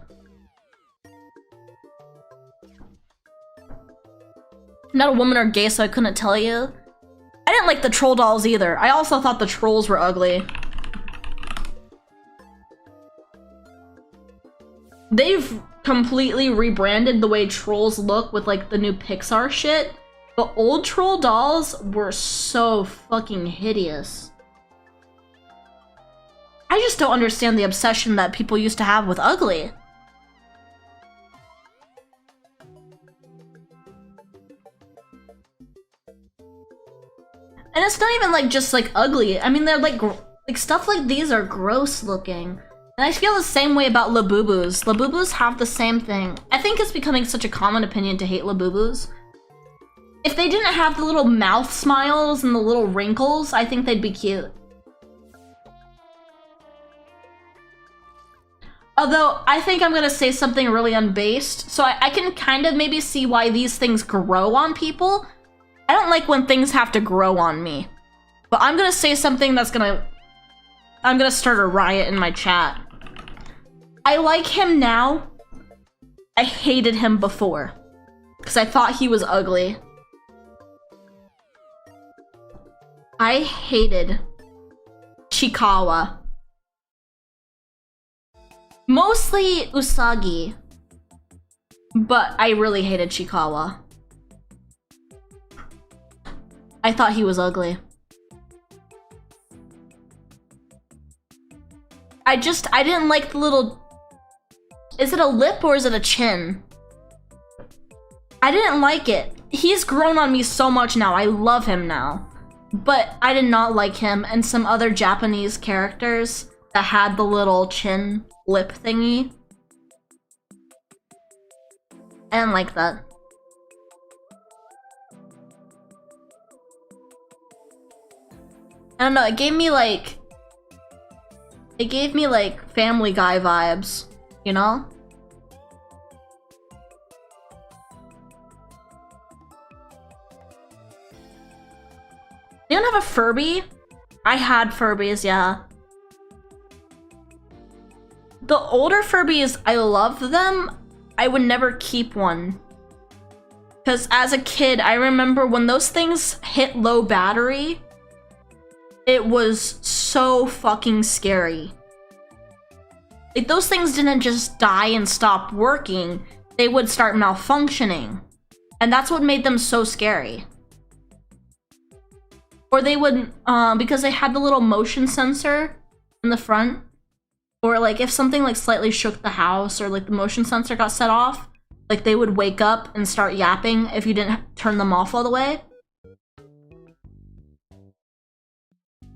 I'm not a woman or gay, so I couldn't tell you. I didn't like the troll dolls either. I also thought the trolls were ugly. They've completely rebranded the way trolls look with like the new Pixar shit. But old troll dolls were so fucking hideous. I just don't understand the obsession that people used to have with ugly. And it's not even like just like ugly. I mean, they're like stuff like these are gross looking. And I feel the same way about Labubus. Labubus have the same thing. I think it's becoming such a common opinion to hate Labubus. If they didn't have the little mouth smiles and the little wrinkles, I think they'd be cute. Although, I think I'm gonna say something really unbased, so I can kind of maybe see why these things grow on people. I don't like when things have to grow on me. But I'm gonna say something that's I'm gonna start a riot in my chat. I like him now. I hated him before. Because I thought he was ugly. I hated Chikawa. Mostly Usagi. But I really hated Chikawa. I thought he was ugly. I didn't like the little... Is it a lip or is it a chin? I didn't like it. He's grown on me so much now. I love him now. But I did not like him and some other Japanese characters that had the little chin lip thingy. I didn't like that. I don't know, it gave me like Family Guy vibes, you know? Anyone have a Furby? I had Furbies, yeah. The older Furbies, I loved them. I would never keep one. Because as a kid, I remember when those things hit low battery, it was so fucking scary. Like, those things didn't just die and stop working, they would start malfunctioning. And that's what made them so scary. Or they would, because they had the little motion sensor in the front, or like if something like slightly shook the house or like the motion sensor got set off, like they would wake up and start yapping if you didn't turn them off all the way.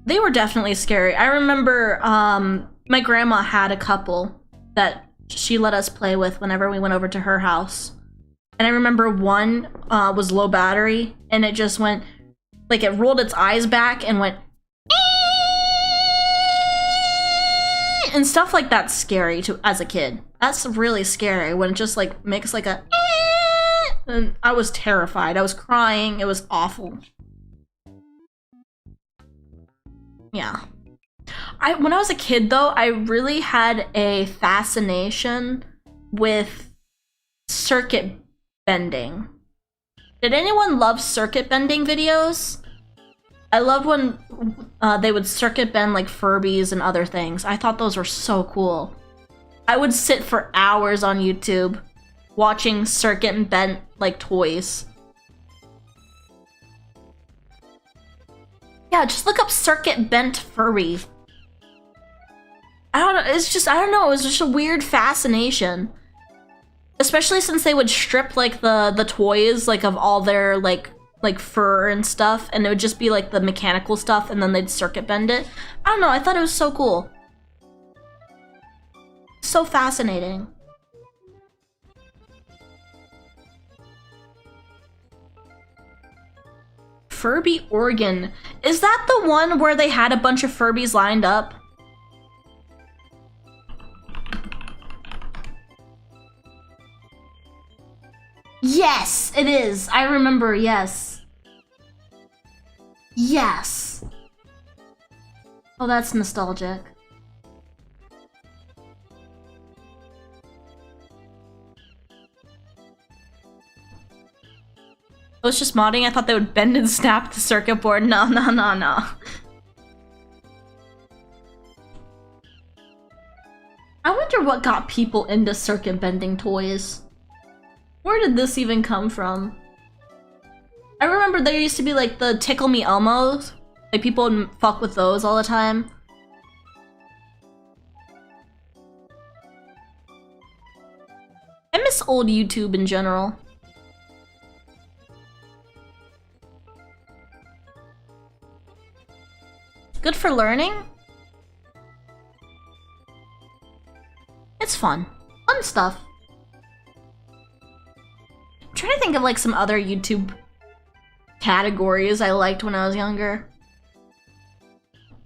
They were definitely scary. I remember my grandma had a couple that she let us play with whenever we went over to her house. And I remember one was low battery and it just went, like it rolled its eyes back and went and stuff like that's scary as a kid. That's really scary when it just like makes like a and I was terrified. I was crying. It was awful. Yeah. When I was a kid though, I really had a fascination with circuit bending. Did anyone love circuit bending videos? I loved when they would circuit bend like Furbies and other things. I thought those were so cool. I would sit for hours on YouTube watching circuit and bent like toys. Yeah, just look up circuit bent Furby. I don't know, it's just, I don't know, it was just a weird fascination. Especially since they would strip like the toys like of all their like fur and stuff, and it would just be like the mechanical stuff and then they'd circuit bend it. I don't know, I thought it was so cool. So fascinating. Furby organ. Is that the one where they had a bunch of Furbies lined up? Yes, it is. I remember, yes. Yes. Oh, that's nostalgic. I was just modding. I thought they would bend and snap the circuit board. No, no, no, no. I wonder what got people into circuit bending toys. Where did this even come from? I remember there used to be like the Tickle Me Elmos. Like people would fuck with those all the time. I miss old YouTube in general. Good for learning? It's fun. Fun stuff. I'm trying to think of like some other YouTube categories I liked when I was younger.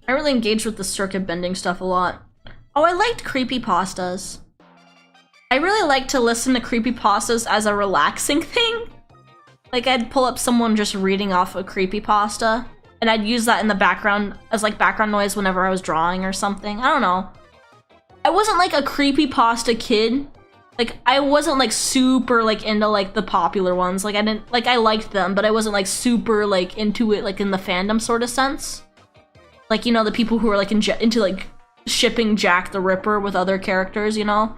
I really engaged with the circuit bending stuff a lot. Oh, I liked creepypastas. I really like to listen to creepypastas as a relaxing thing. Like I'd pull up someone just reading off a creepypasta, and I'd use that in the background as like background noise whenever I was drawing or something. I don't know. I wasn't like a creepypasta kid. Like I wasn't like super like into like the popular ones. Like I didn't like, I liked them, but I wasn't like super like into it like in the fandom sort of sense. Like, you know, the people who are like into like shipping Jack the Ripper with other characters, you know?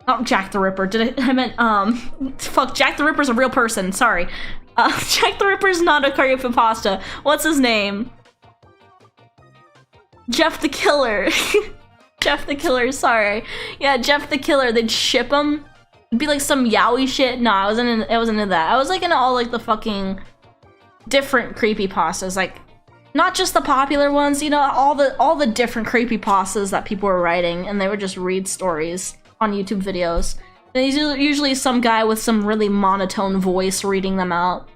Not Jack the Ripper, I meant, fuck, Jack the Ripper's a real person, sorry. Jack the Ripper's not a creepypasta. What's his name? Jeff the Killer. Jeff the Killer, sorry. Yeah, Jeff the Killer, they'd ship him. It'd be like some yaoi shit. No, I wasn't into that. I was like into all like the fucking different creepypastas, like not just the popular ones, you know, all the different creepypastas that people were writing, and they would just read stories on YouTube videos. And he's usually some guy with some really monotone voice reading them out.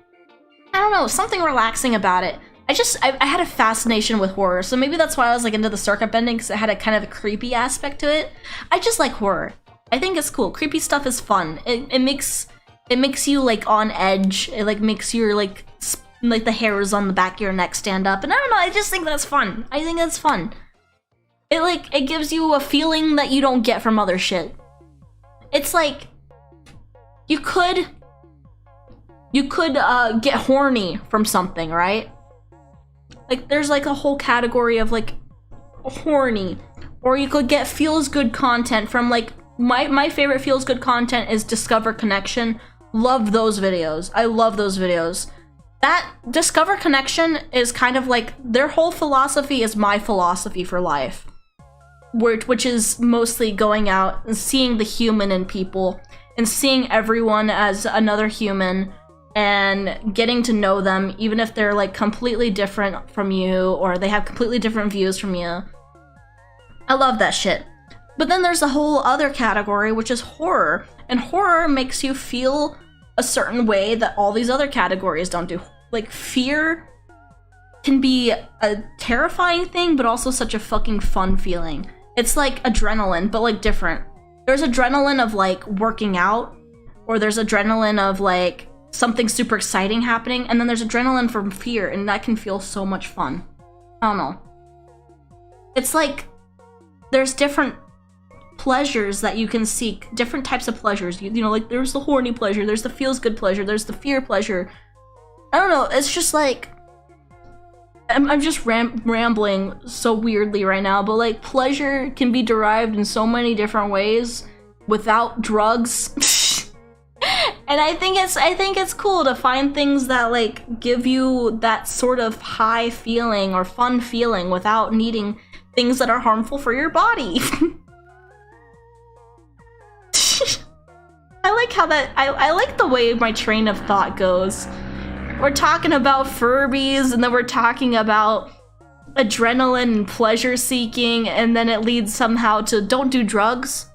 I don't know, something relaxing about it. I had a fascination with horror, so maybe that's why I was like into the circuit bending, because it had a kind of a creepy aspect to it. I just like horror. I think it's cool. Creepy stuff is fun. It makes you like on edge. It like makes your like the hairs on the back of your neck stand up, and I don't know. I just think that's fun. I think that's fun. It gives you a feeling that you don't get from other shit. It's like you could get horny from something, right? Like there's like a whole category of like horny, or you could get feels good content from like my favorite feels good content is Discover Connection. Love those videos. I love those videos. That Discover Connection is kind of like their whole philosophy is my philosophy for life, which is mostly going out and seeing the human in people and seeing everyone as another human and getting to know them, even if they're like completely different from you or they have completely different views from you. I love that shit. But then there's a whole other category, which is horror, and horror makes you feel a certain way that all these other categories don't do. Like fear can be a terrifying thing, but also such a fucking fun feeling. It's like adrenaline, but like different. There's adrenaline of like working out, or there's adrenaline of like something super exciting happening, and then there's adrenaline from fear, and that can feel so much fun. I don't know. It's like there's different pleasures that you can seek, different types of pleasures. You know, like there's the horny pleasure, there's the feels good pleasure, there's the fear pleasure. I don't know, it's just like I'm just rambling so weirdly right now, but like pleasure can be derived in so many different ways without drugs. And I think it's cool to find things that like give you that sort of high feeling or fun feeling without needing things that are harmful for your body. I like how that I like the way my train of thought goes. We're talking about Furbies, and then we're talking about adrenaline and pleasure seeking, and then it leads somehow to don't do drugs.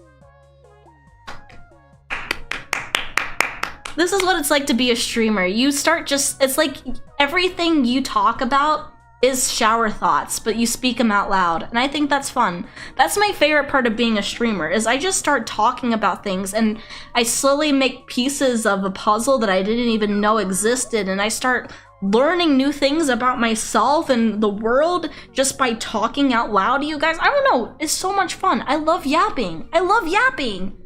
This is what it's like to be a streamer. You start it's like everything you talk about is shower thoughts, but you speak them out loud, and I think that's fun. That's my favorite part of being a streamer, is I just start talking about things, and I slowly make pieces of a puzzle that I didn't even know existed, and I start learning new things about myself and the world just by talking out loud to you guys. I don't know, it's so much fun. I love yapping. I love yapping.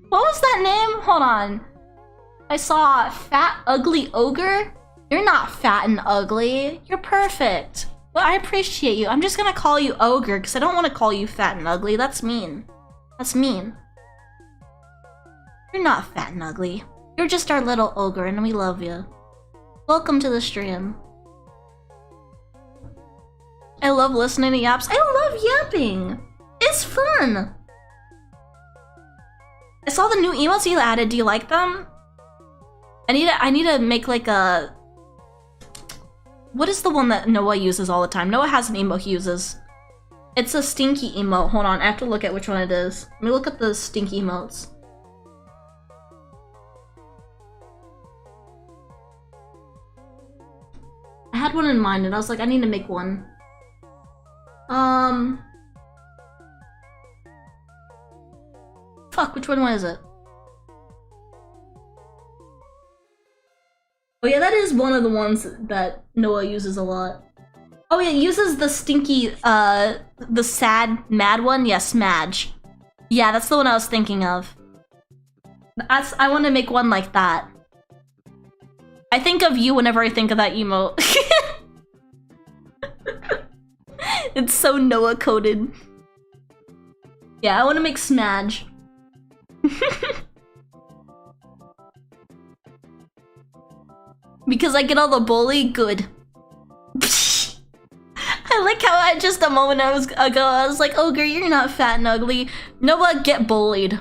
What was that name? Hold on. I saw Fat Ugly Ogre. You're not fat and ugly. You're perfect. Well, I appreciate you. I'm just gonna call you Ogre because I don't want to call you fat and ugly. That's mean. That's mean. You're not fat and ugly. You're just our little ogre and we love you. Welcome to the stream. I love listening to yaps. I love yapping. It's fun. I saw the new emotes you added. Do you like them? I need to make like a... What is the one that Noah uses all the time? Noah has an emote he uses. It's a stinky emote. Hold on, I have to look at which one it is. Let me look at the stinky emotes. I had one in mind and I was like, I need to make one. Fuck, which one was it? Oh yeah, that is one of the ones that Noah uses a lot. Oh yeah, he uses the stinky, the sad, mad one? Yeah, Smadge. Yeah, that's the one I was thinking of. I want to make one like that. I think of you whenever I think of that emote. It's so Noah-coded. Yeah, I want to make Smadge. Because I get all the bully? Good. I I like how I just a moment ago I was like, "Oh, girl, you're not fat and ugly. Noah, get bullied."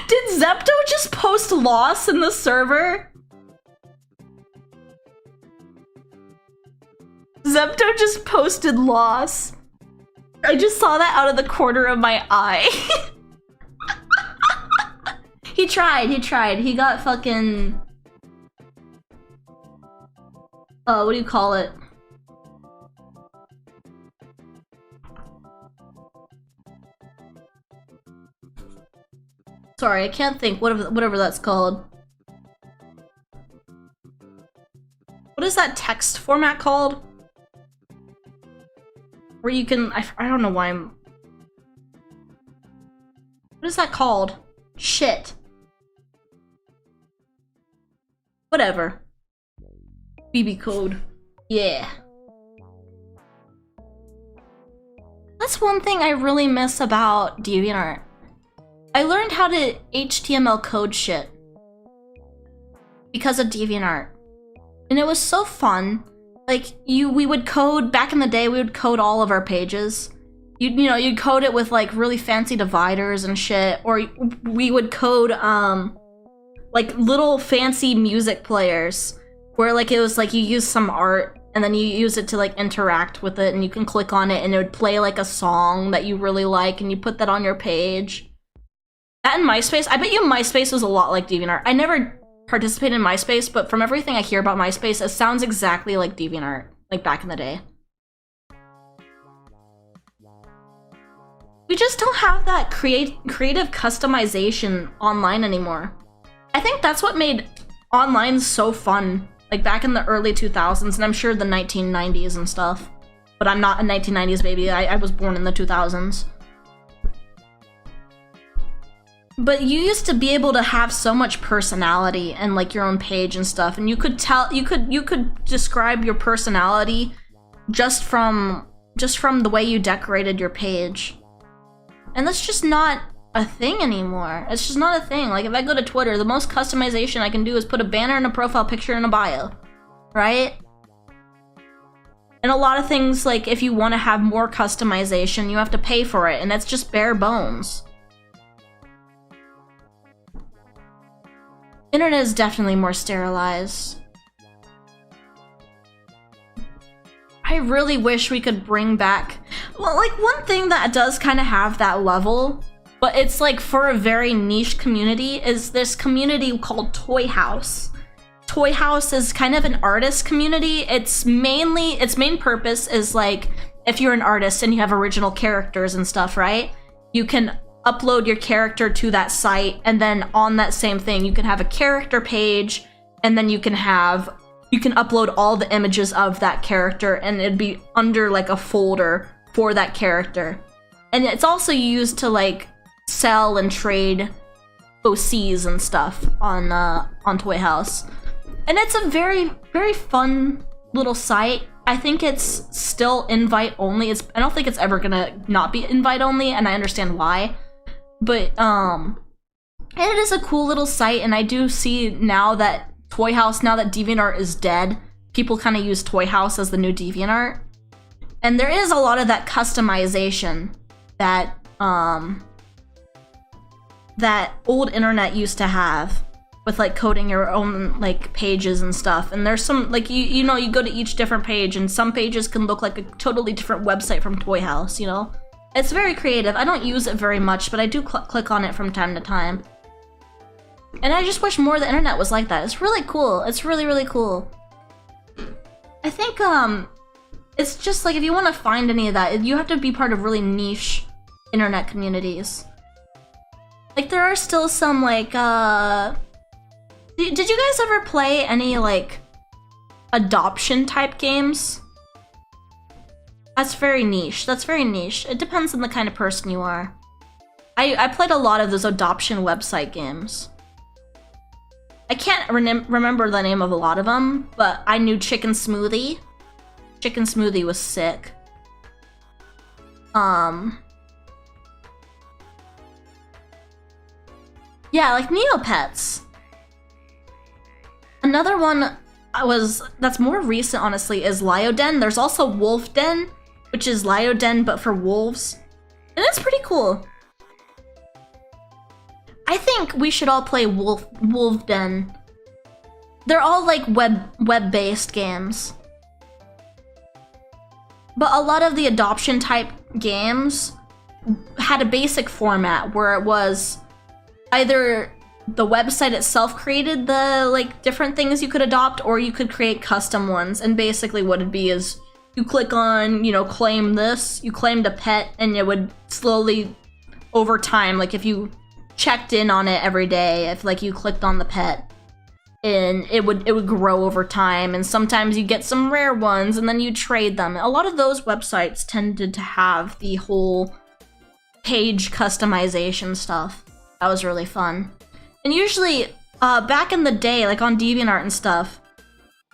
Did Zepto just post loss in the server? Zepto just posted loss. I just saw that out of the corner of my eye. He tried. He got fucking... what do you call it? Sorry, I can't think. Whatever that's called. What is that text format called? Where you can... I don't know why I'm... What is that called? Shit. Whatever. BB code. Yeah. That's one thing I really miss about DeviantArt. I learned how to HTML code shit because of DeviantArt. And it was so fun. Like, we would code, back in the day, we would code all of our pages. You'd code it with, like, really fancy dividers and shit. Or we would code, like, little fancy music players. Where, like, it was, like, you use some art, and then you use it to, like, interact with it, and you can click on it, and it would play, like, a song that you really like, and you put that on your page. That and MySpace, I bet you MySpace was a lot like DeviantArt. I never participated in MySpace, but from everything I hear about MySpace, it sounds exactly like DeviantArt, like back in the day. We just don't have that creative customization online anymore. I think that's what made online so fun, like back in the early 2000s, and I'm sure the 1990s and stuff. But I'm not a 1990s baby, I was born in the 2000s. But you used to be able to have so much personality and like your own page and stuff, and you could describe your personality just from the way you decorated your page. And that's just not a thing anymore. It's just not a thing. Like if I go to Twitter, the most customization I can do is put a banner and a profile picture and a bio, right? And a lot of things, like if you want to have more customization, you have to pay for it, and that's just bare bones. Internet is definitely more sterilized. I really wish we could bring back... Well, like, one thing that does kind of have that level, but it's, like, for a very niche community, is this community called Toy House. Toy House is kind of an artist community. Its main purpose is, like, if you're an artist and you have original characters and stuff, right? You can upload your character to that site, and then on that same thing, you can have a character page, and then you can upload all the images of that character, and it'd be under like a folder for that character. And it's also used to like sell and trade OCs and stuff on Toy House. And it's a very, very fun little site. I think it's still invite only. I don't think it's ever gonna not be invite only, and I understand why. But it is a cool little site, and I do see now that Toy House, now that DeviantArt is dead, people kind of use Toy House as the new DeviantArt. And there is a lot of that customization that that old internet used to have, with like coding your own like pages and stuff. And there's some like you know, you go to each different page, and some pages can look like a totally different website from Toy House, you know? It's very creative. I don't use it very much, but I do click on it from time to time. And I just wish more of the internet was like that. It's really cool. It's really, really cool. I think, it's just like if you want to find any of that, you have to be part of really niche internet communities. Like, there are still some, like, did you guys ever play any, like, adoption type games? That's very niche. That's very niche. It depends on the kind of person you are. I played a lot of those adoption website games. I can't remember the name of a lot of them, but I knew Chicken Smoothie. Chicken Smoothie was sick. Yeah, like Neopets. Another one that's more recent, honestly, is Lyoden. There's also Wolfden, which is Lyoden but for wolves, and it's pretty cool. I think we should all play Wolfden. They're all like web-based games. But a lot of the adoption type games had a basic format where it was either the website itself created the like different things you could adopt, or you could create custom ones. And basically what it'd be is you click on, you know, claim this, you claimed a pet, and it would slowly over time, like if you checked in on it every day, if like you clicked on the pet, and it would grow over time, and sometimes you get some rare ones and then you trade them. A lot of those websites tended to have the whole page customization stuff. That was really fun. And usually back in the day, like on DeviantArt and stuff,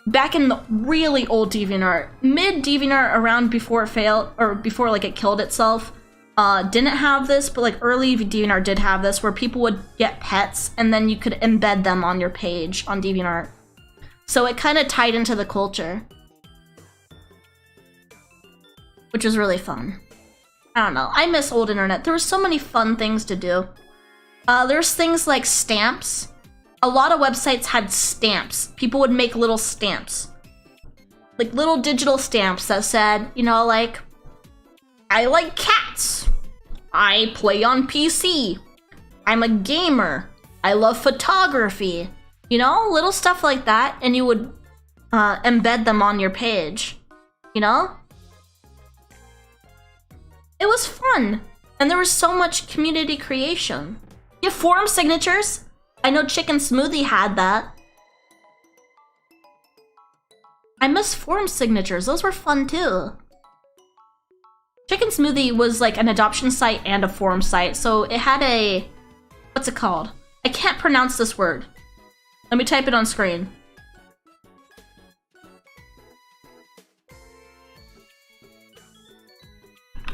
back in the really old DeviantArt, mid DeviantArt, around before it failed, or before like it killed itself, didn't have this, but like early DeviantArt did have this, where people would get pets and then you could embed them on your page on DeviantArt. So it kind of tied into the culture, which was really fun. I don't know, I miss old internet. There were so many fun things to do. There's things like stamps. A lot of websites had stamps. People would make little stamps, like little digital stamps that said, you know, like, I like cats, I play on PC, I'm a gamer, I love photography, you know, little stuff like that, and you would embed them on your page, you know? It was fun, and there was so much community creation. You have forum signatures? I know Chicken Smoothie had that. I miss forum signatures, those were fun too. Chicken Smoothie was like an adoption site and a forum site, so it had a... what's it called? I can't pronounce this word. Let me type it on screen.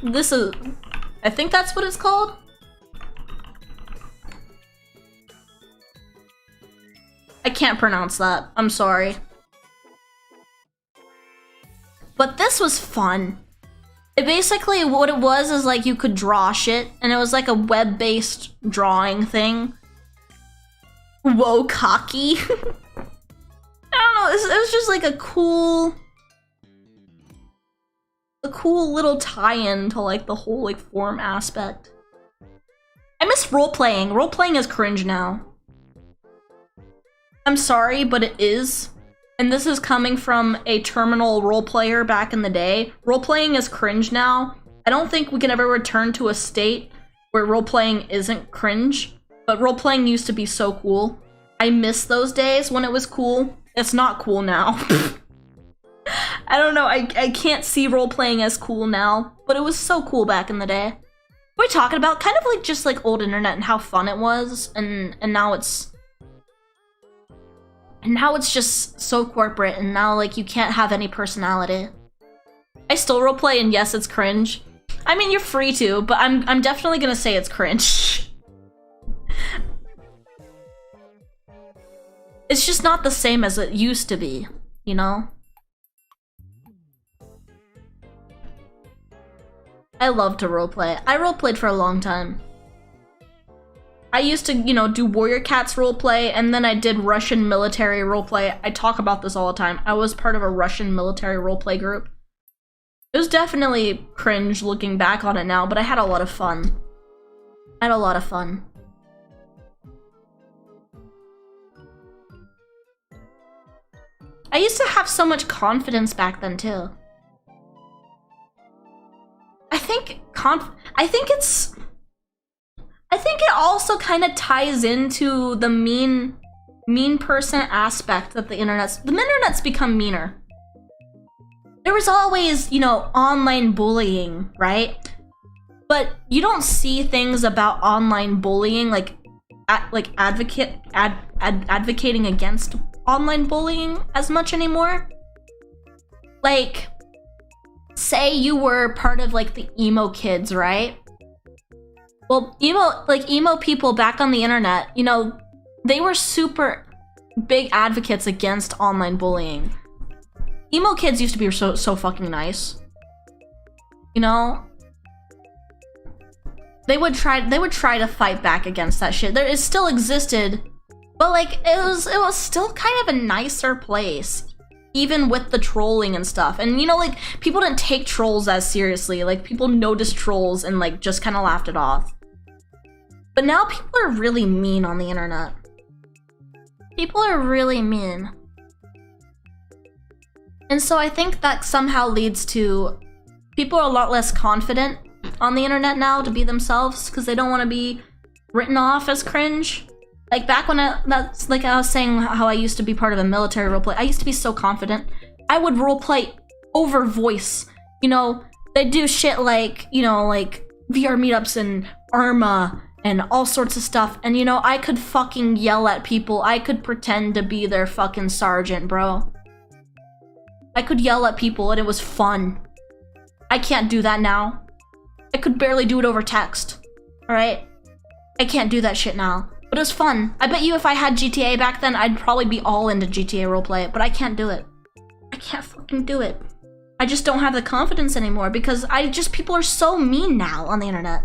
This is... I think that's what it's called? I can't pronounce that. I'm sorry. But this was fun. It basically, what it was is like you could draw shit, and it was like a web-based drawing thing. Whoa, cocky. I don't know, it was just like a cool little tie-in to like the whole like forum aspect. I miss role-playing. Role-playing is cringe now. I'm sorry, but it is. And this is coming from a terminal role player back in the day. Role-playing is cringe now. I don't think we can ever return to a state where role-playing isn't cringe, but role-playing used to be so cool. I miss those days when it was cool. It's not cool now. I don't know, I can't see role-playing as cool now, but it was so cool back in the day. What are we talking about? Kind of like just like old internet and how fun it was, and now it's... and now it's just so corporate, and now like you can't have any personality. I still roleplay, and yes, it's cringe. I mean, you're free to, but I'm definitely gonna say it's cringe. It's just not the same as it used to be, you know? I love to roleplay. I roleplayed for a long time. I used to, you know, do Warrior Cats roleplay, and then I did Russian military roleplay. I talk about this all the time. I was part of a Russian military roleplay group. It was definitely cringe looking back on it now, but I had a lot of fun. I had a lot of fun. I used to have so much confidence back then too. I think it also kind of ties into the mean person aspect that the internet's become meaner. There was always, you know, online bullying, right? But you don't see things about online bullying advocating against online bullying as much anymore. Like, say you were part of like the emo kids, right? Well, emo people back on the internet, you know, they were super big advocates against online bullying. Emo kids used to be so fucking nice. You know? They would try to fight back against that shit. It still existed, but like it was still kind of a nicer place, even with the trolling and stuff. And you know, like people didn't take trolls as seriously. Like people noticed trolls and like just kind of laughed it off. But now people are really mean on the internet. People are really mean. And so I think that somehow leads to people are a lot less confident on the internet now to be themselves because they don't want to be written off as cringe. Like back when I was saying how I used to be part of a military roleplay, I used to be so confident. I would roleplay over voice. You know, they do shit like, you know, like VR meetups and Arma and all sorts of stuff. And you know, I could fucking yell at people. I could pretend to be their fucking sergeant, bro. I could yell at people and it was fun. I can't do that now. I could barely do it over text. Alright? I can't do that shit now. But it was fun. I bet you if I had GTA back then, I'd probably be all into GTA roleplay, but I can't do it. I can't fucking do it. I just don't have the confidence anymore because people are so mean now on the internet.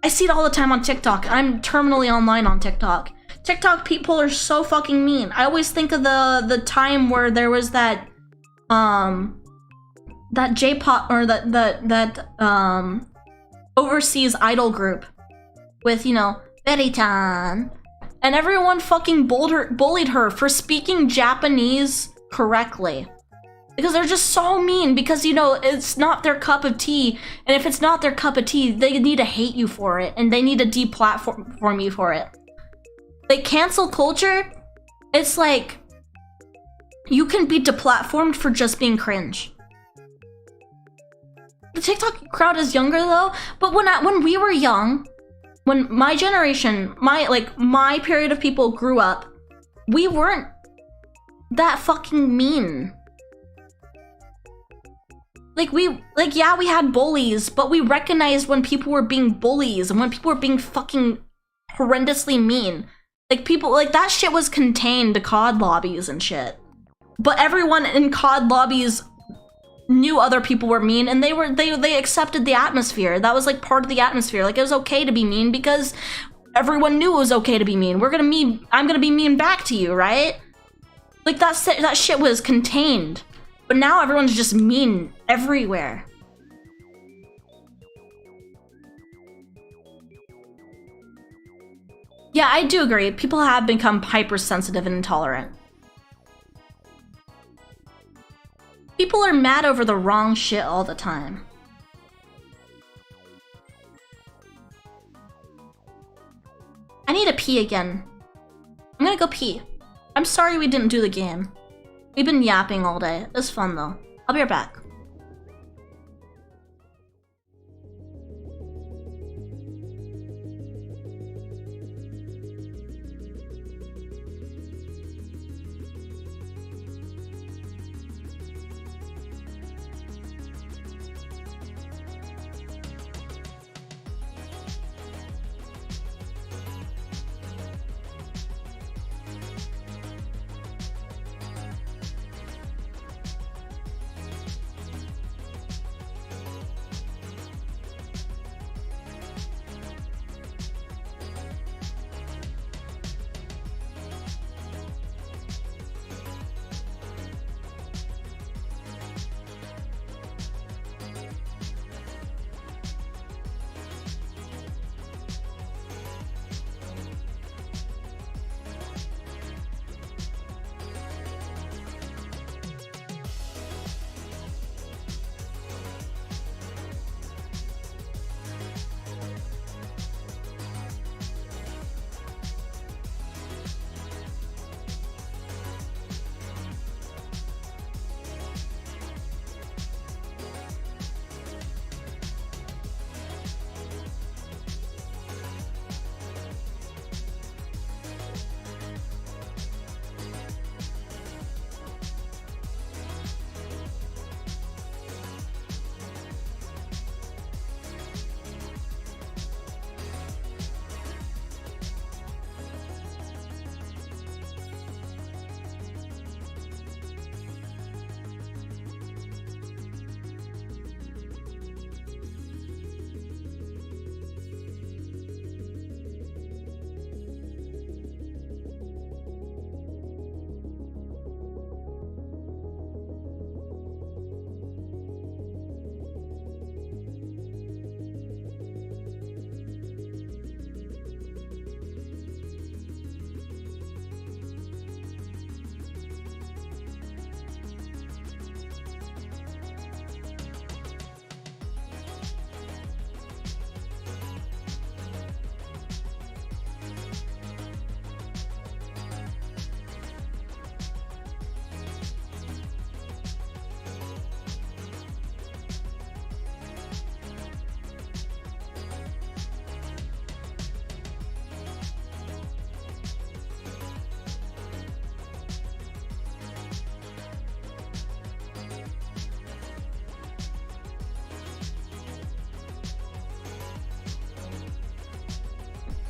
I see it all the time on TikTok. I'm terminally online on TikTok. TikTok people are so fucking mean. I always think of the time where there was that J-pop or that overseas idol group with, you know, Veritan, and everyone fucking bullied her for speaking Japanese correctly because they're just so mean because, you know, it's not their cup of tea, and if it's not their cup of tea, they need to hate you for it and they need to deplatform you for it. Like cancel culture, it's like you can be deplatformed for just being cringe. The TikTok crowd is younger though, but when we were young, when my generation, my period of people grew up, we weren't that fucking mean. Yeah, we had bullies, but we recognized when people were being bullies and when people were being fucking horrendously mean. Like people, like that shit was contained to COD lobbies and shit. But everyone in COD lobbies knew other people were mean and they accepted the atmosphere. That was like part of the atmosphere. Like it was okay to be mean because everyone knew it was okay to be mean. I'm gonna be mean back to you, right? Like that shit was contained. But now everyone's just mean everywhere. Yeah, I do agree. People have become hypersensitive and intolerant. People are mad over the wrong shit all the time. I need to pee again. I'm gonna go pee. I'm sorry we didn't do the game. We've been yapping all day. It was fun though. I'll be right back.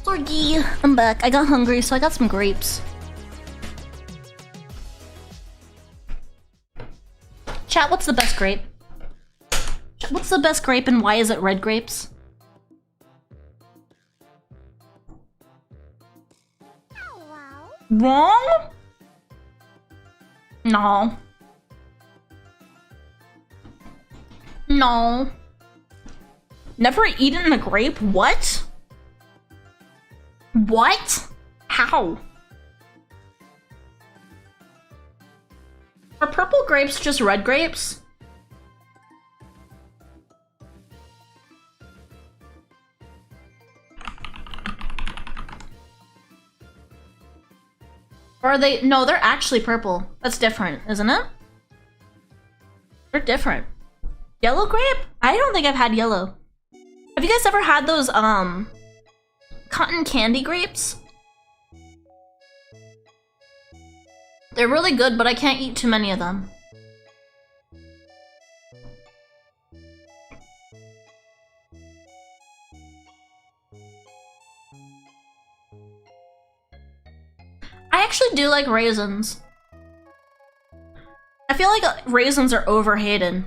Lorgy, I'm back. I got hungry, so I got some grapes. Chat, what's the best grape? What's the best grape and why is it red grapes? Wrong? No. No. Never eaten a grape? What? What? How? Are purple grapes just red grapes? Or are they? No, they're actually purple. That's different, isn't it? They're different. Yellow grape? I don't think I've had yellow. Have you guys ever had those, cotton candy grapes? They're really good, but I can't eat too many of them. I actually do like raisins. I feel like raisins are overhated.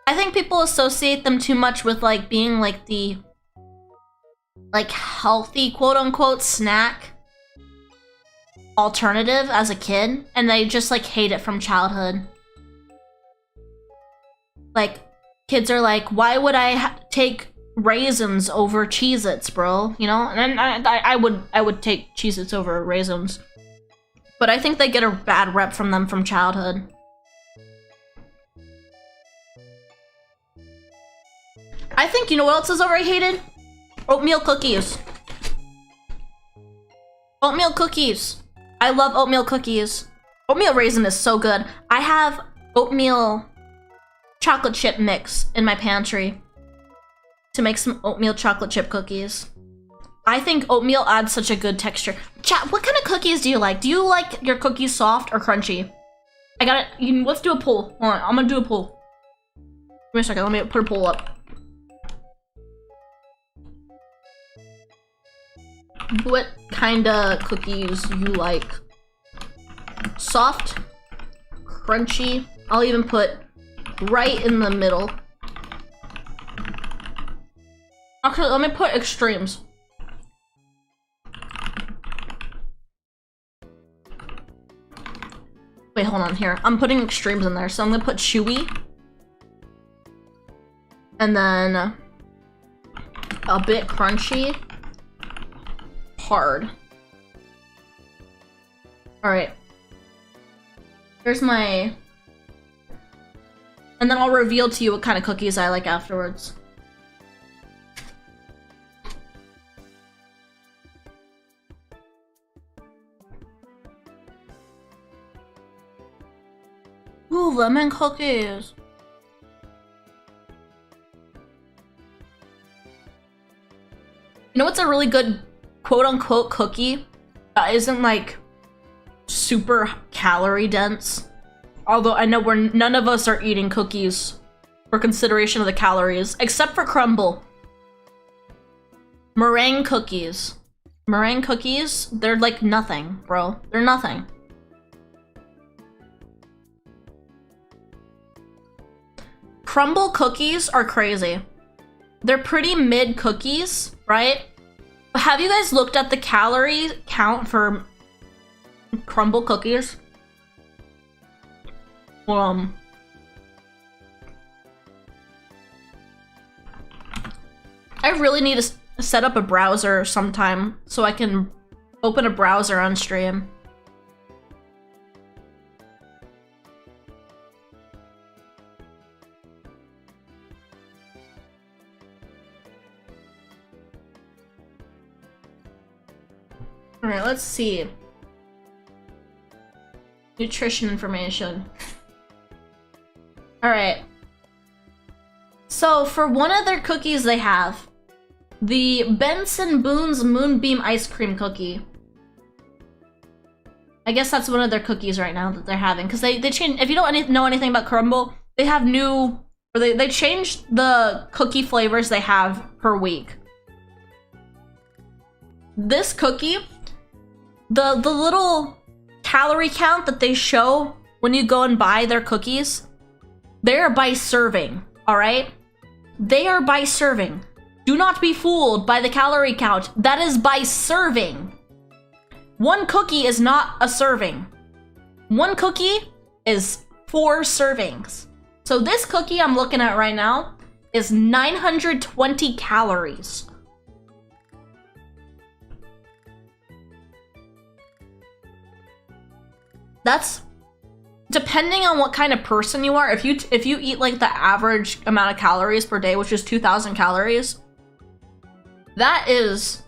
I think people associate them too much with like being like the healthy quote-unquote snack alternative as a kid, and they just like hate it from childhood. Like kids are like, why would I take raisins over Cheez-Its, bro? You know, and I would take Cheez-Its over raisins, but I think they get a bad rep from them from childhood. I think, you know what else is overhated? Oatmeal cookies. Oatmeal cookies. I love oatmeal cookies. Oatmeal raisin is so good. I have oatmeal chocolate chip mix in my pantry to make some oatmeal chocolate chip cookies. I think oatmeal adds such a good texture. Chat, what kind of cookies do you like? Do you like your cookies soft or crunchy? I got it. Let's do a poll. Hold on, I'm gonna do a poll. Give me a second. Let me put a poll up. What kind of cookies you like? Soft, crunchy. I'll even put right in the middle. Okay, let me put extremes. Wait, hold on here. I'm putting extremes in there, so I'm gonna put chewy. And then a bit crunchy. Hard. Alright. Here's my... And then I'll reveal to you what kind of cookies I like afterwards. Ooh, lemon cookies. You know what's a really good quote-unquote cookie that isn't like super calorie dense? Although I know none of us are eating cookies for consideration of the calories, except for Crumble. Meringue cookies. Meringue cookies, they're like nothing, bro. They're nothing. Crumble cookies are crazy. They're pretty mid cookies, right? Have you guys looked at the calorie count for Crumble cookies? I really need to set up a browser sometime so I can open a browser on stream. Alright, let's see. Nutrition information. Alright. So, for one of their cookies they have, the Benson Boone's Moonbeam Ice Cream Cookie. I guess that's one of their cookies right now that they're having. Because they changed, if you don't know anything about Crumble, they have new, or they changed the cookie flavors they have per week. this cookie, the little calorie count that they show when you go and buy their cookies, they're by serving, all right? They are by serving. Do not be fooled by the calorie count. That is by serving. One cookie is not a serving. One cookie is 4 servings. So this cookie I'm looking at right now is 920 calories. That's depending on what kind of person you are. If you eat like the average amount of calories per day, which is 2,000 calories, that is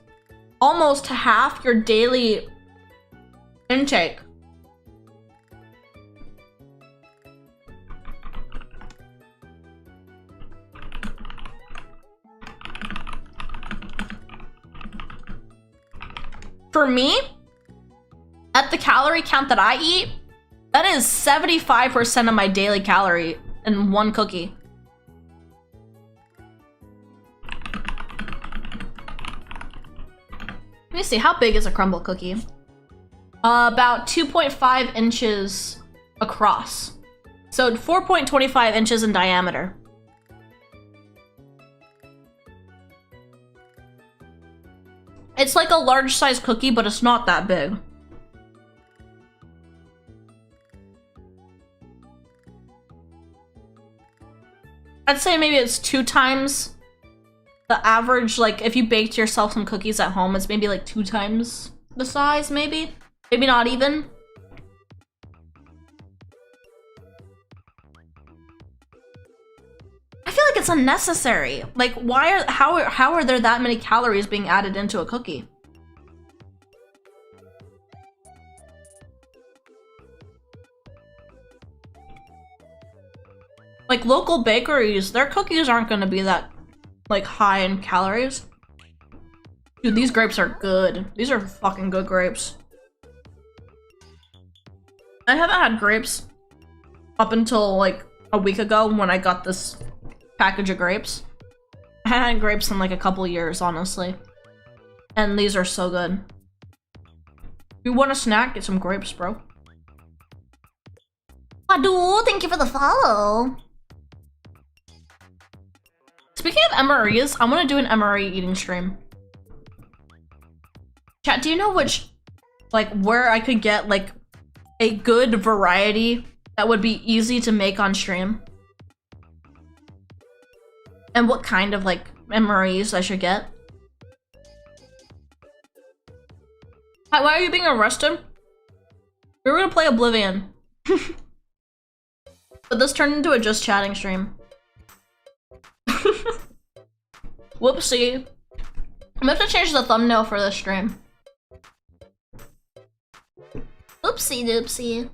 almost half your daily intake. For me, at the calorie count that I eat, that is 75% of my daily calorie in one cookie. Let me see, how big is a crumble cookie? About 2.5 inches across. So 4.25 inches in diameter. It's like a large size cookie, but it's not that big. I'd say maybe it's 2 times the average. Like if you baked yourself some cookies at home, it's maybe like 2 times the size, maybe. Maybe not even. I feel like it's unnecessary. Like how are there that many calories being added into a cookie? Like local bakeries, their cookies aren't gonna be that like high in calories. Dude, these grapes are good. These are fucking good grapes. I haven't had grapes up until like a week ago when I got this package of grapes. I haven't had grapes in like a couple years, honestly. And these are so good. If you want a snack, get some grapes, bro. Adu, thank you for the follow. Speaking of MREs, I want to do an MRE eating stream. Chat, do you know which, like, where I could get, like, a good variety that would be easy to make on stream? And what kind of, like, MREs I should get? Hi, why are you being arrested? We were gonna play Oblivion. But this turned into a just chatting stream. Whoopsie. I'm gonna have to change the thumbnail for this stream. Oopsie doopsie.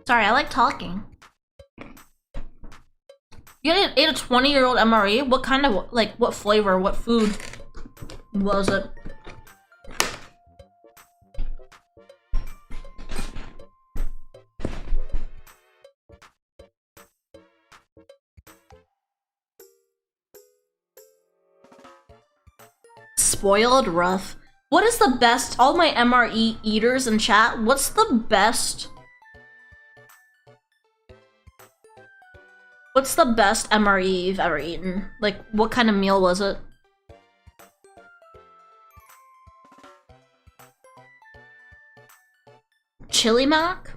Sorry, I like talking. You ate a 20-year-old MRE? What kind of, like, what flavor, what food was it? Spoiled rough. What is the best? All my MRE eaters in chat, what's the best? What's the best MRE you've ever eaten? Like, what kind of meal was it? Chili mac?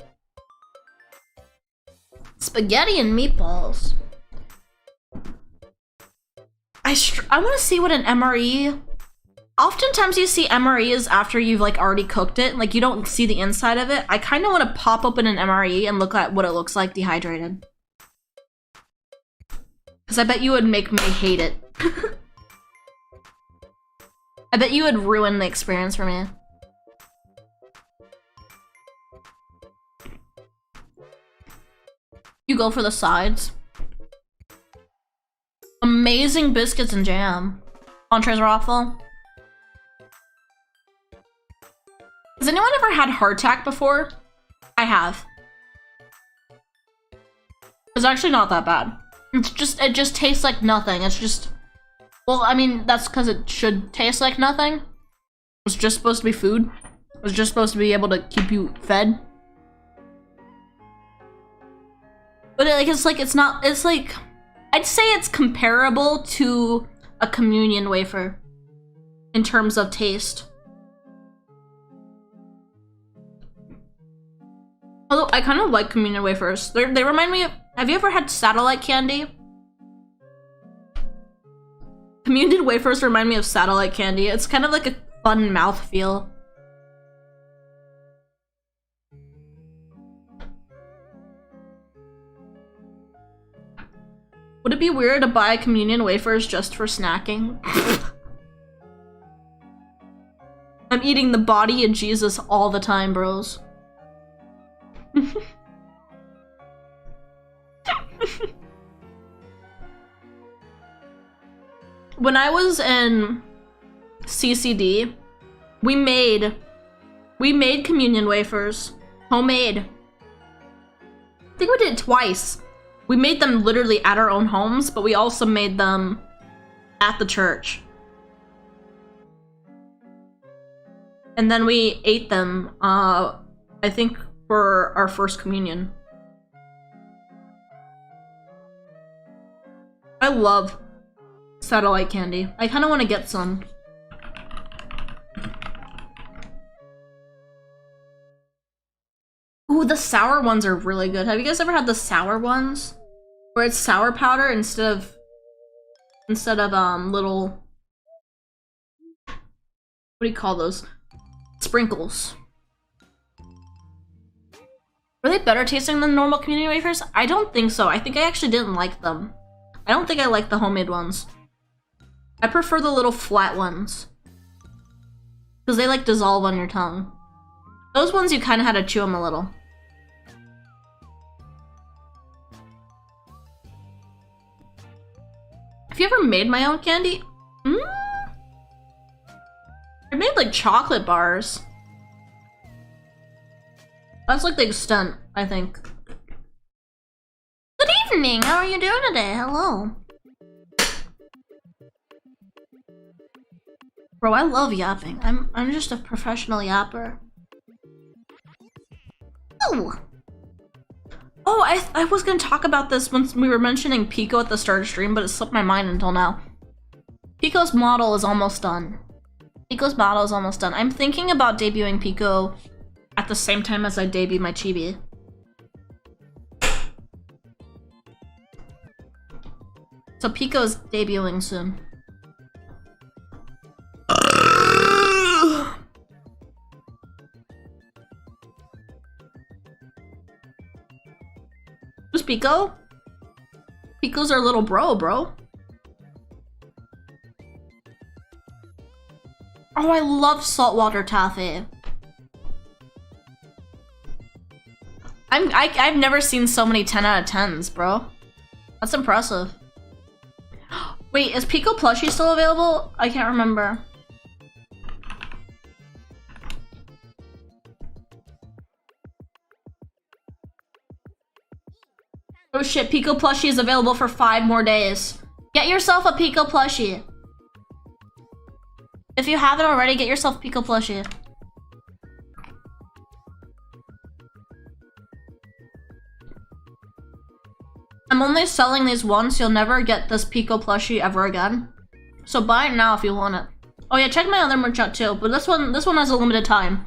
Spaghetti and meatballs. I want to see what an MRE... Oftentimes you see MREs after you've like already cooked it, like you don't see the inside of it. I kind of want to pop open an MRE and look at what it looks like dehydrated. Because I bet you would make me hate it. I bet you would ruin the experience for me. You go for the sides. Amazing biscuits and jam. Entrees are awful. Has anyone ever had hardtack before? I have. It's actually not that bad. It just tastes like nothing. It's just, well, I mean, that's because it should taste like nothing. was just supposed to be food. It was just supposed to be able to keep you fed. But it's like I'd say it's comparable to a communion wafer in terms of taste. Although I kind of like communion wafers. They remind me of, have you ever had satellite candy? Communion wafers remind me of satellite candy. It's kind of like a fun mouthfeel. Would it be weird to buy communion wafers just for snacking? I'm eating the body of Jesus all the time, bros. When I was in CCD, we made communion wafers. Homemade. I think we did it twice. We made them literally at our own homes, but we also made them at the church. And then we ate them, I think, for our first communion. I love satellite candy. I kind of want to get some. Ooh, the sour ones are really good. Have you guys ever had the sour ones? Where it's sour powder instead of little, what do you call those? Sprinkles. Were they better tasting than normal communion wafers? I don't think so. I think I actually didn't like them. I don't think I like the homemade ones. I prefer the little flat ones. Because they like dissolve on your tongue. Those ones you kind of had to chew them a little. Have you ever made my own candy? I made like chocolate bars. That's like the extent, I think. Good evening, how are you doing today? Hello. Bro, I love yapping. I'm just a professional yapper. Oh! Oh, I was gonna talk about this once we were mentioning Pico at the start of stream, but it slipped my mind until now. Pico's model is almost done. Pico's model is almost done. I'm thinking about debuting Pico at the same time as I debut my chibi. So Pico's debuting soon. Who's Pico? Pico's our little bro. Oh, I love saltwater taffy. I've never seen so many 10 out of 10s, bro. That's impressive. Wait, is Pico plushie still available? I can't remember. Oh shit, Pico plushie is available for 5 more days. Get yourself a Pico plushie. If you haven't already, get yourself Pico plushie. I'm only selling these once. You'll never get this Pico plushie ever again. So buy it now if you want it. Oh yeah, check my other merch out too. But this one has a limited time.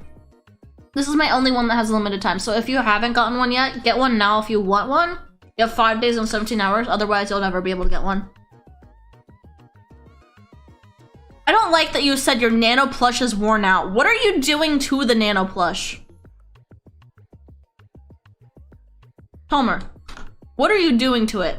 This is my only one that has a limited time. So if you haven't gotten one yet, get one now if you want one. You have 5 days and 17 hours. Otherwise, you'll never be able to get one. I don't like that you said your nano plush is worn out. What are you doing to the nano plush? Tomer, what are you doing to it?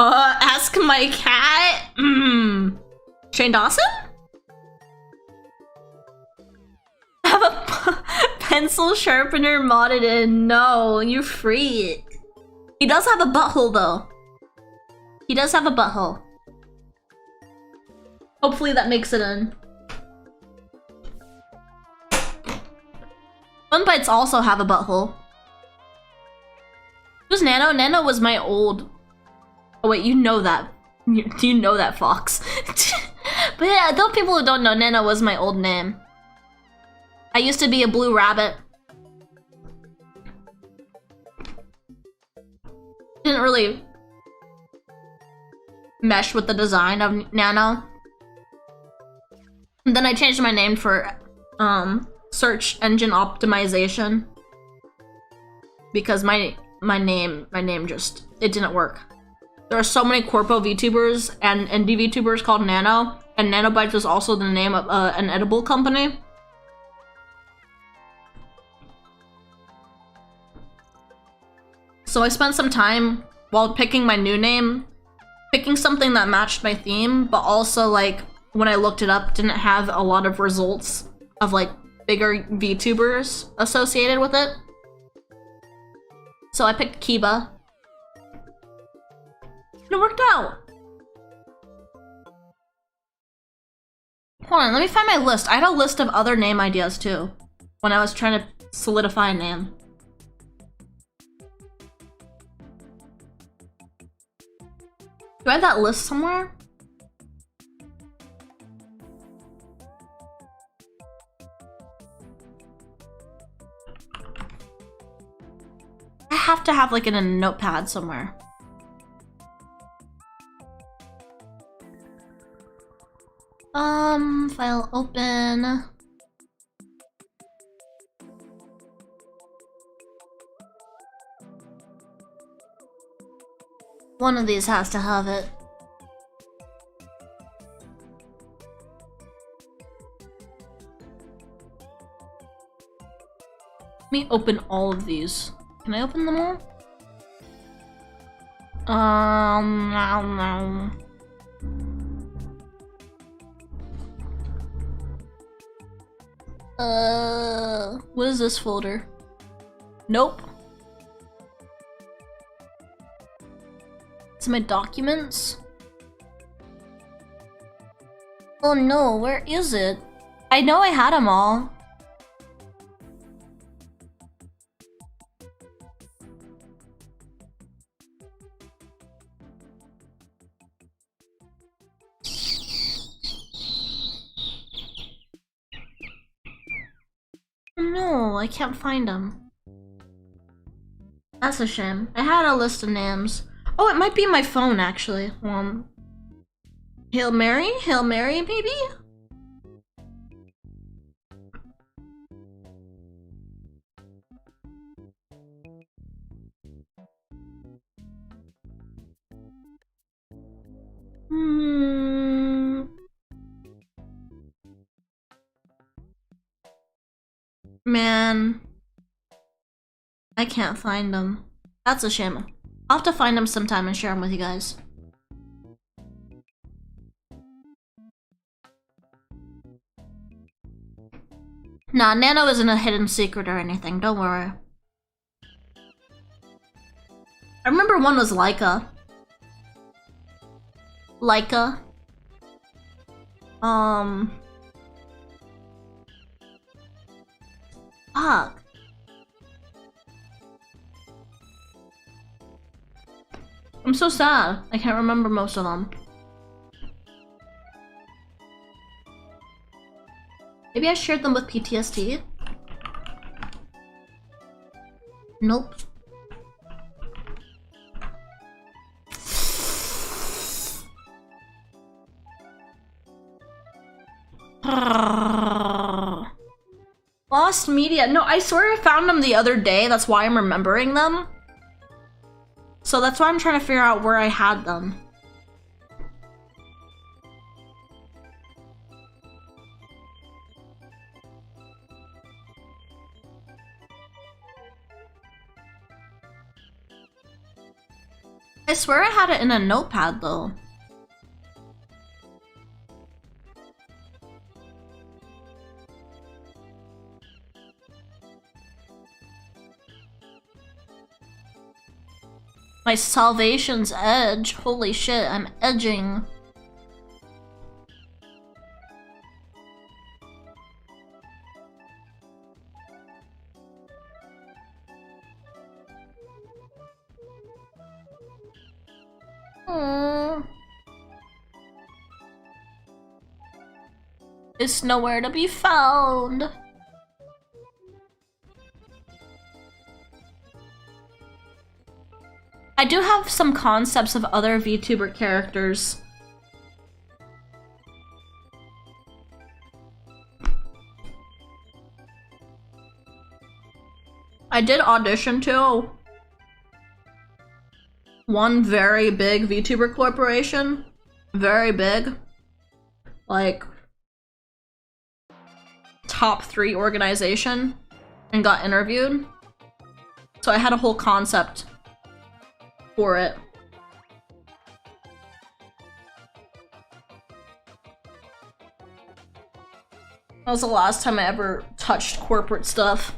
Ask my cat? Shane Dawson? Have a pencil sharpener modded in. No, you freak. He does have a butthole though. He does have a butthole. Hopefully that makes it in. Fun Bites also have a butthole. Who's Nano? Nano was my old... Oh wait, you know that. You know that, Fox. But yeah, those people who don't know, Nano was my old name. I used to be a blue rabbit. Didn't really mesh with the design of Nano. And then I changed my name for search engine optimization because my name just, it didn't work. There are so many corpo VTubers and indie VTubers called Nano, and Nanobytes was also the name of an edible company. So I spent some time while picking my new name, picking something that matched my theme, but also like when I looked it up, didn't have a lot of results of like bigger VTubers associated with it. So I picked Kiba. And it worked out. Hold on, let me find my list. I had a list of other name ideas too when I was trying to solidify a name. Do I have that list somewhere? I have to have like in a notepad somewhere. File open. One of these has to have it. Let me open all of these. Can I open them all? No. What is this folder? Nope. It's my documents. Oh no, where is it? I know I had them all. No, I can't find them. That's a shame. I had a list of names. Oh, it might be my phone, actually. Hail Mary? Hail Mary, maybe? Man. I can't find them. That's a shame. I'll have to find them sometime and share them with you guys. Nah, Nano isn't a hidden secret or anything, don't worry. I remember one was Laika. Laika. Fuck. I'm so sad. I can't remember most of them. Maybe I shared them with PTSD? Nope. Lost media. No, I swear I found them the other day. That's why I'm remembering them. So that's why I'm trying to figure out where I had them. I swear I had it in a notepad though. My salvation's edge. Holy shit, I'm edging. Aww. It's nowhere to be found. I do have some concepts of other VTuber characters. I did audition to one very big VTuber corporation. Very big. Like, top 3 organization, and got interviewed. So I had a whole concept for it. That was the last time I ever touched corporate stuff.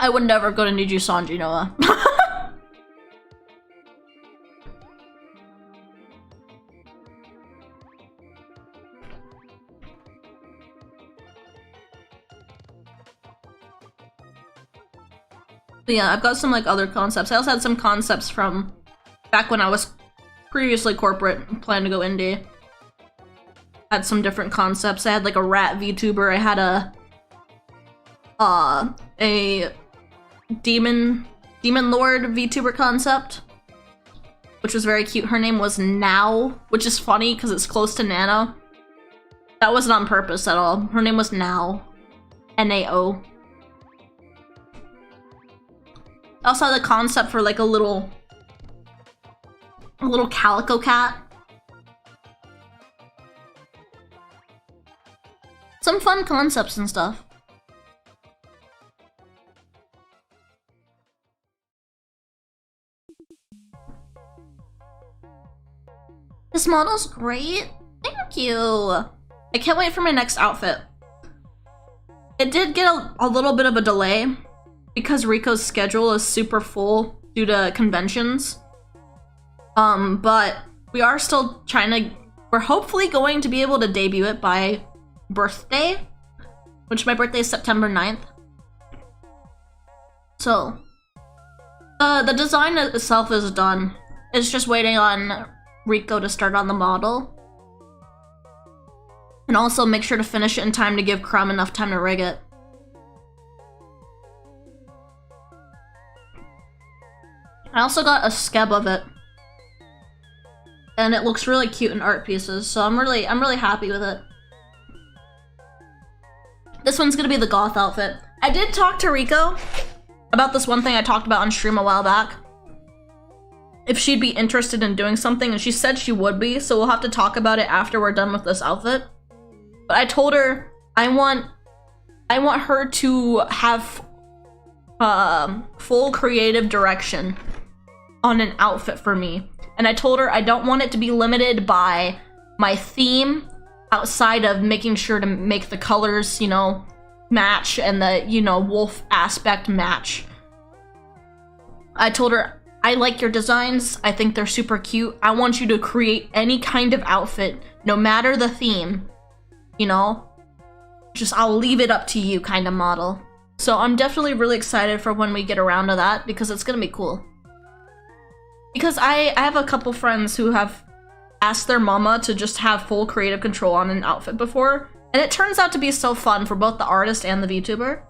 I would never go to Niju Sanji Noah. But yeah, I've got some like other concepts. I also had some concepts from back when I was previously corporate and planned to go indie. Had some different concepts. I had like a rat VTuber. I had a demon lord VTuber concept, which was very cute. Her name was Now, which is funny because it's close to Nano. That wasn't on purpose at all. Her name was Now. N-A-O. I also had the concept for like a little calico cat. Some fun concepts and stuff. This model's great. Thank you. I can't wait for my next outfit. It did get a little bit of a delay because Rico's schedule is super full due to conventions. But we are still we're hopefully going to be able to debut it by birthday, which my birthday is September 9th. So, the design itself is done. It's just waiting on Rico to start on the model. And also make sure to finish it in time to give Crumb enough time to rig it. I also got a skeb of it. And it looks really cute in art pieces, so I'm really happy with it. This one's gonna be the goth outfit. I did talk to Rico about this one thing I talked about on stream a while back. If she'd be interested in doing something, and she said she would be, so we'll have to talk about it after we're done with this outfit. But I told her I want her to have full creative direction on an outfit for me. And I told her I don't want it to be limited by my theme outside of making sure to make the colors, you know, match and the, you know, wolf aspect match. I told her, I like your designs. I think they're super cute. I want you to create any kind of outfit, no matter the theme, you know? Just, I'll leave it up to you kind of model. So I'm definitely really excited for when we get around to that because it's gonna be cool. Because I have a couple friends who have asked their mama to just have full creative control on an outfit before, and it turns out to be so fun for both the artist and the VTuber.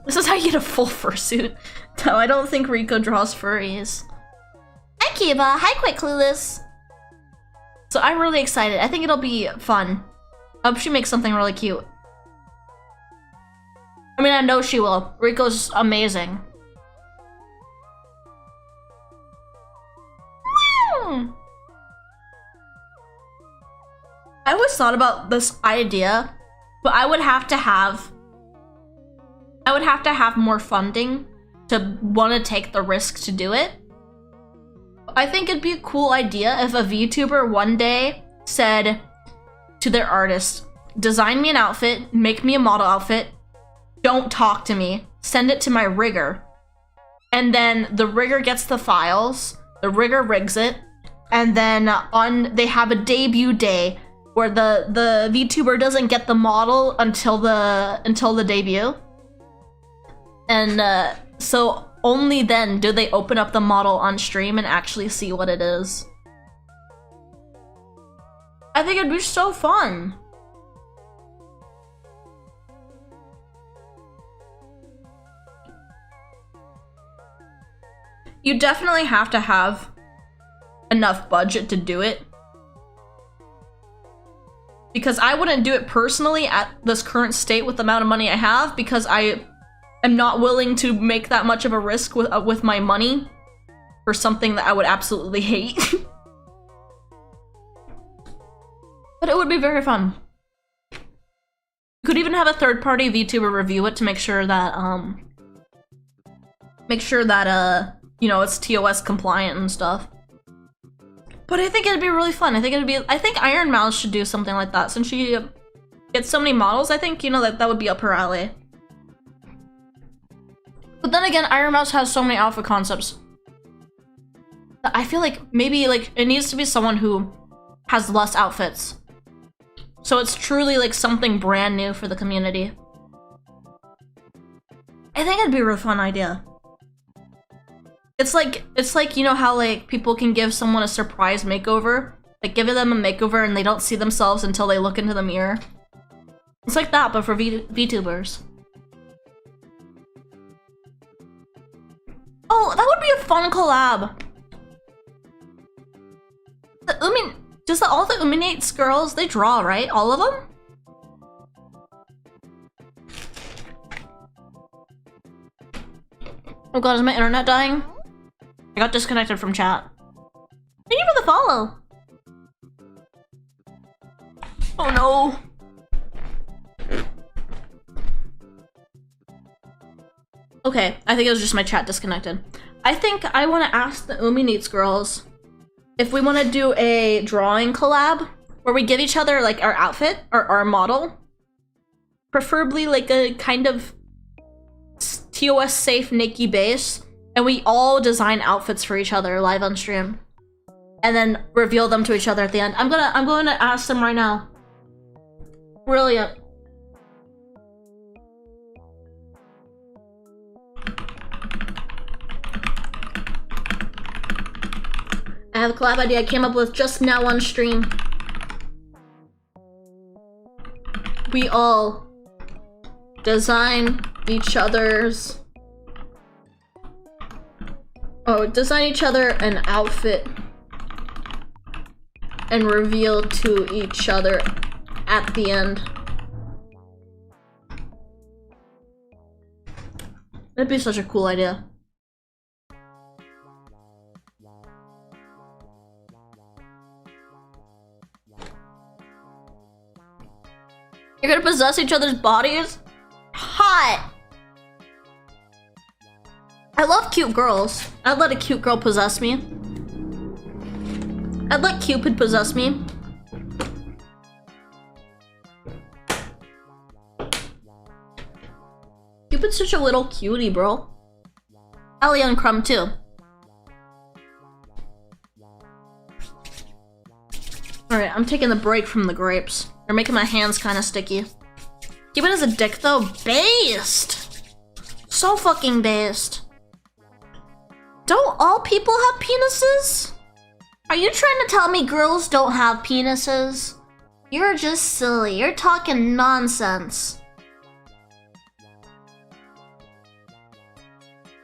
This is how you get a full fursuit. No, I don't think Rico draws furries. Hi Kiba, hi Quick Clueless. So I'm really excited. I think it'll be fun. I hope she makes something really cute. I mean, I know she will. Rico's amazing. I always thought about this idea, but I would have to have more funding to want to take the risk to do it. I think it'd be a cool idea if a VTuber one day said to their artist, design me an outfit, make me a model outfit, don't talk to me, send it to my rigger, and then the rigger gets the files, the rigger rigs it, and then they have a debut day where the VTuber doesn't get the model until the debut. And so only then do they open up the model on stream and actually see what it is. I think it'd be so fun. You definitely have to have enough budget to do it. Because I wouldn't do it personally at this current state with the amount of money I have, because I am not willing to make that much of a risk with my money for something that I would absolutely hate. But it would be very fun. You could even have a third-party VTuber review it to make sure that you know, it's TOS compliant and stuff. But I think it'd be really fun. I think Iron Mouse should do something like that, since she gets so many models. I think, you know, that would be up her alley. But then again, Iron Mouse has so many alpha concepts. I feel like maybe like it needs to be someone who has less outfits. So it's truly like something brand new for the community. I think it'd be a really fun idea. It's like, you know how like people can give someone a surprise makeover? Like give them a makeover and they don't see themselves until they look into the mirror. It's like that, but for VTubers. Oh, that would be a fun collab. I mean, all the Uminates girls, they draw, right? All of them? Oh god, is my internet dying? I got disconnected from chat. Thank you for the follow. Oh no. Okay, I think it was just my chat disconnected. I think I want to ask the Uminates girls if we want to do a drawing collab where we give each other like our outfit or our model. Preferably like a kind of TOS safe Nikki base, and we all design outfits for each other live on stream, and then reveal them to each other at the end. I'm going to ask them right now. Brilliant. I have a collab idea I came up with just now on stream. We all design each other's... design each other an outfit and reveal to each other at the end. That'd be such a cool idea. You're gonna possess each other's bodies? Hot! I love cute girls. I'd let a cute girl possess me. I'd let Cupid possess me. Cupid's such a little cutie, bro. Allie and Crumb too. Alright, I'm taking the break from the grapes. They're making my hands kind of sticky. Cupid is a dick though. Based! So fucking based. Don't all people have penises? Are you trying to tell me girls don't have penises? You're just silly. You're talking nonsense.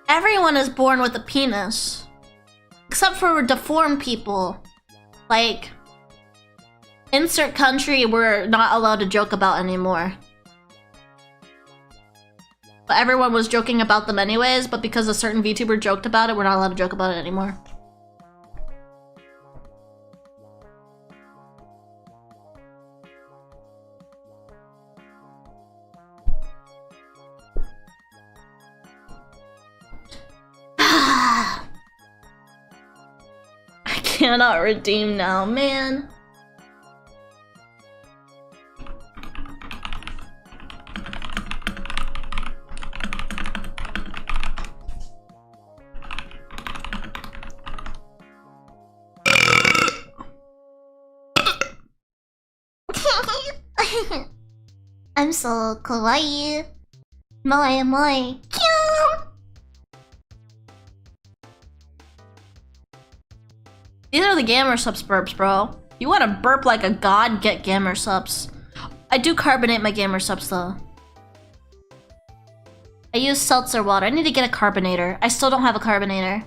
Everyone is born with a penis. Except for deformed people. Like, insert country we're not allowed to joke about anymore. But everyone was joking about them anyways, but because a certain VTuber joked about it, we're not allowed to joke about it anymore. I cannot redeem now, man. so kawaii. Moi moi. Cute. These are the gamer subs burps, bro. You want to burp like a god, get gamer subs. I do carbonate my gamer subs though. I use seltzer water. I need to get a carbonator. I still don't have a carbonator.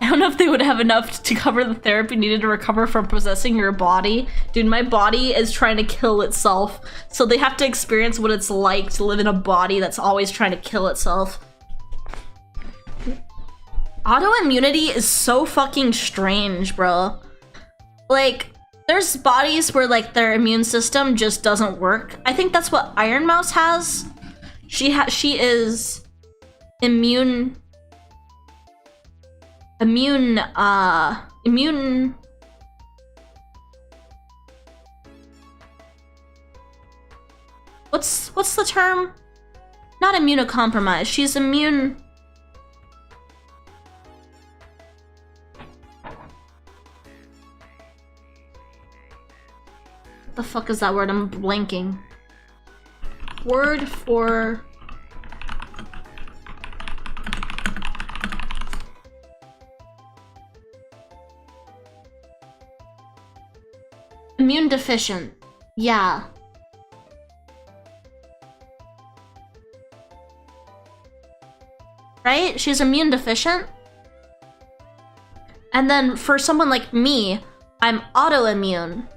I don't know if they would have enough to cover the therapy needed to recover from possessing your body. Dude, my body is trying to kill itself. So they have to experience what it's like to live in a body that's always trying to kill itself. Autoimmunity is so fucking strange, bro. Like, there's bodies where, like, their immune system just doesn't work. I think that's what Iron Mouse has. She is immune. What's the term? Not immunocompromised. She's immune. The fuck is that word? I'm blanking. Word for... immune deficient. Yeah. Right? She's immune deficient. And then for someone like me, I'm autoimmune.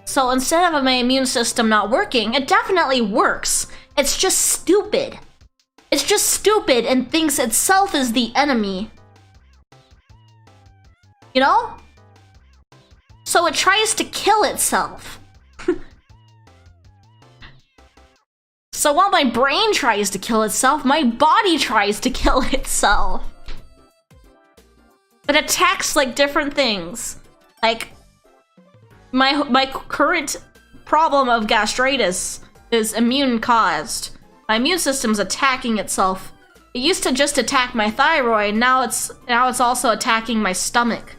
So instead of my immune system not working, it definitely works. It's just stupid. It's just stupid and thinks itself is the enemy. You know? So it tries to kill itself. So while my brain tries to kill itself, my body tries to kill itself. It attacks like different things. Like, my current problem of gastritis is immune caused. My immune system's attacking itself. It used to just attack my thyroid, now it's also attacking my stomach.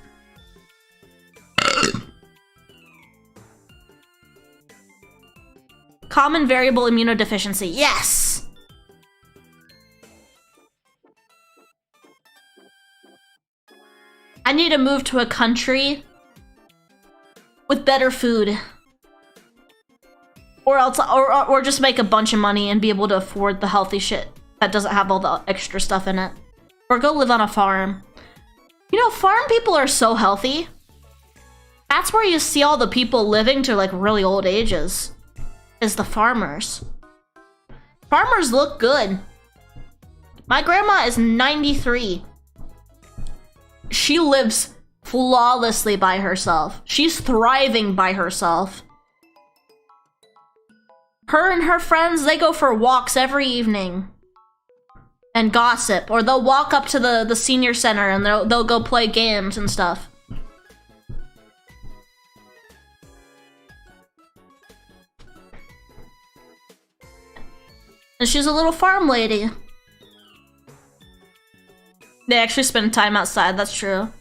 Common variable immunodeficiency. Yes! I need to move to a country with better food. Or else, or just make a bunch of money and be able to afford the healthy shit that doesn't have all the extra stuff in it. Or go live on a farm. You know, farm people are so healthy. That's where you see all the people living to like really old ages. Is the farmers. Farmers look good. My grandma is 93. She lives flawlessly by herself. She's thriving by herself. Her and her friends, they go for walks every evening. And gossip. Or they'll walk up to the senior center and they'll go play games and stuff. And she's a little farm lady. They actually spend time outside, that's true.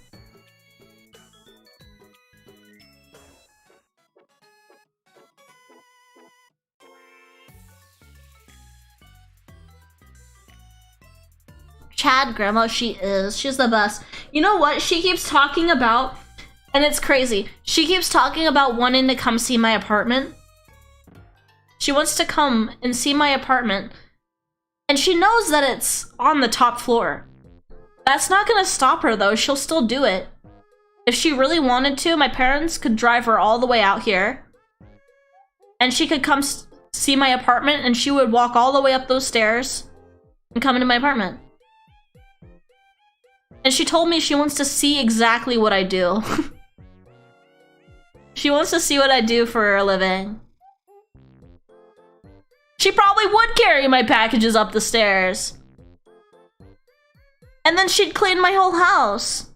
Chad grandma, she is. She's the best. You know what she keeps talking about? And it's crazy. She keeps talking about wanting to come see my apartment. She wants to come and see my apartment. And she knows that it's on the top floor. That's not gonna stop her though. She'll still do it. If she really wanted to, my parents could drive her all the way out here. And she could come see my apartment and she would walk all the way up those stairs and come into my apartment. And she told me she wants to see exactly what I do. She wants to see what I do for a living. She probably would carry my packages up the stairs. And then she'd clean my whole house.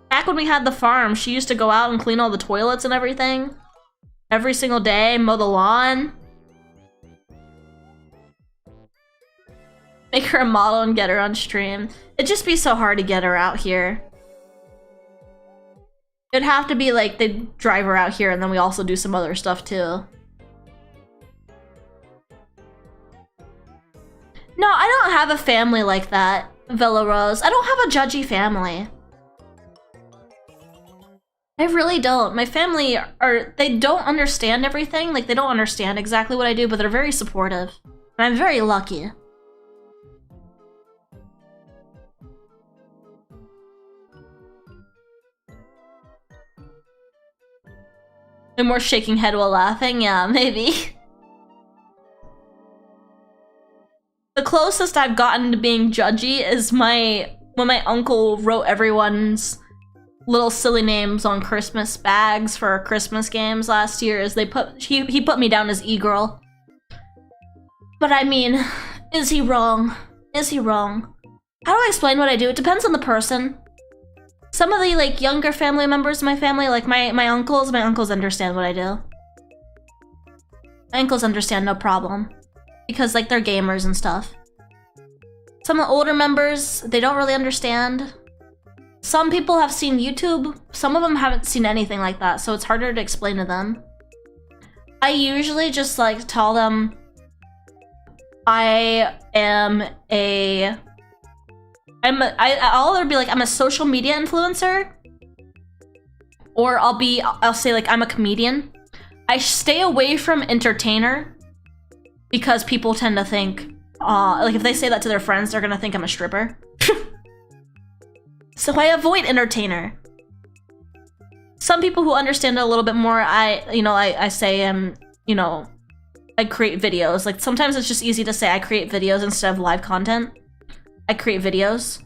Back when we had the farm, she used to go out and clean all the toilets and everything. Every single day, mow the lawn. Make her a model and get her on stream. It'd just be so hard to get her out here. It'd have to be like they drive her out here and then we also do some other stuff too. No, I don't have a family like that, Villa Rose. I don't have a judgy family. I really don't. My family they don't understand everything. Like, they don't understand exactly what I do, but they're very supportive. And I'm very lucky. And more shaking head while laughing? Yeah, maybe. The closest I've gotten to being judgy is when my uncle wrote everyone's little silly names on Christmas bags for our Christmas games last year. Is he put me down as e-girl. But I mean, is he wrong? Is he wrong? How do I explain what I do? It depends on the person. Some of the like younger family members of my family, like my uncles understand what I do. My uncles understand no problem. Because like they're gamers and stuff. Some of the older members, they don't really understand. Some people have seen YouTube, some of them haven't seen anything like that, so it's harder to explain to them. I usually just like tell them I'll either be like I'm a social media influencer, or I'll say like I'm a comedian. I stay away from entertainer because people tend to think like if they say that to their friends, they're gonna think I'm a stripper. So I avoid entertainer. Some people who understand it a little bit more, I say I create videos. Like sometimes it's just easy to say I create videos instead of live content. I create videos.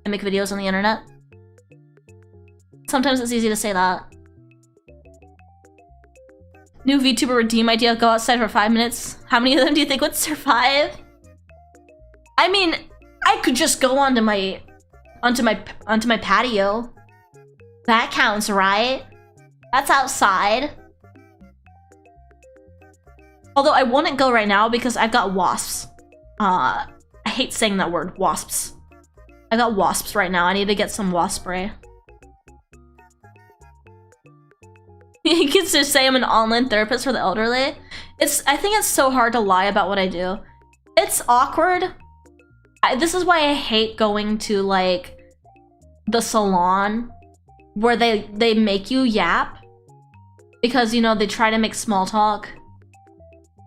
I make videos on the internet. Sometimes it's easy to say that. New VTuber redeem idea, go outside for 5 minutes. How many of them do you think would survive? I mean, I could just go onto my patio. That counts, right? That's outside. Although I wouldn't go right now because I've got wasps. I hate saying that word, wasps. I got wasps right now. I need to get some wasp spray. You can just say I'm an online therapist for the elderly. I think it's so hard to lie about what I do. It's awkward. This is why I hate going to like the salon where they make you yap because they try to make small talk.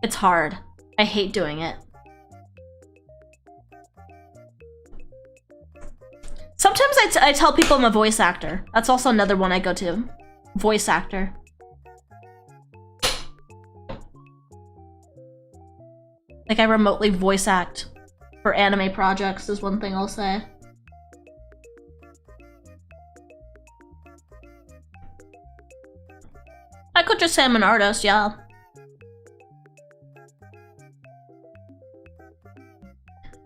It's hard. I hate doing it. Sometimes I tell people I'm a voice actor. That's also another one I go to. Voice actor. Like I remotely voice act for anime projects is one thing I'll say. I could just say I'm an artist, yeah.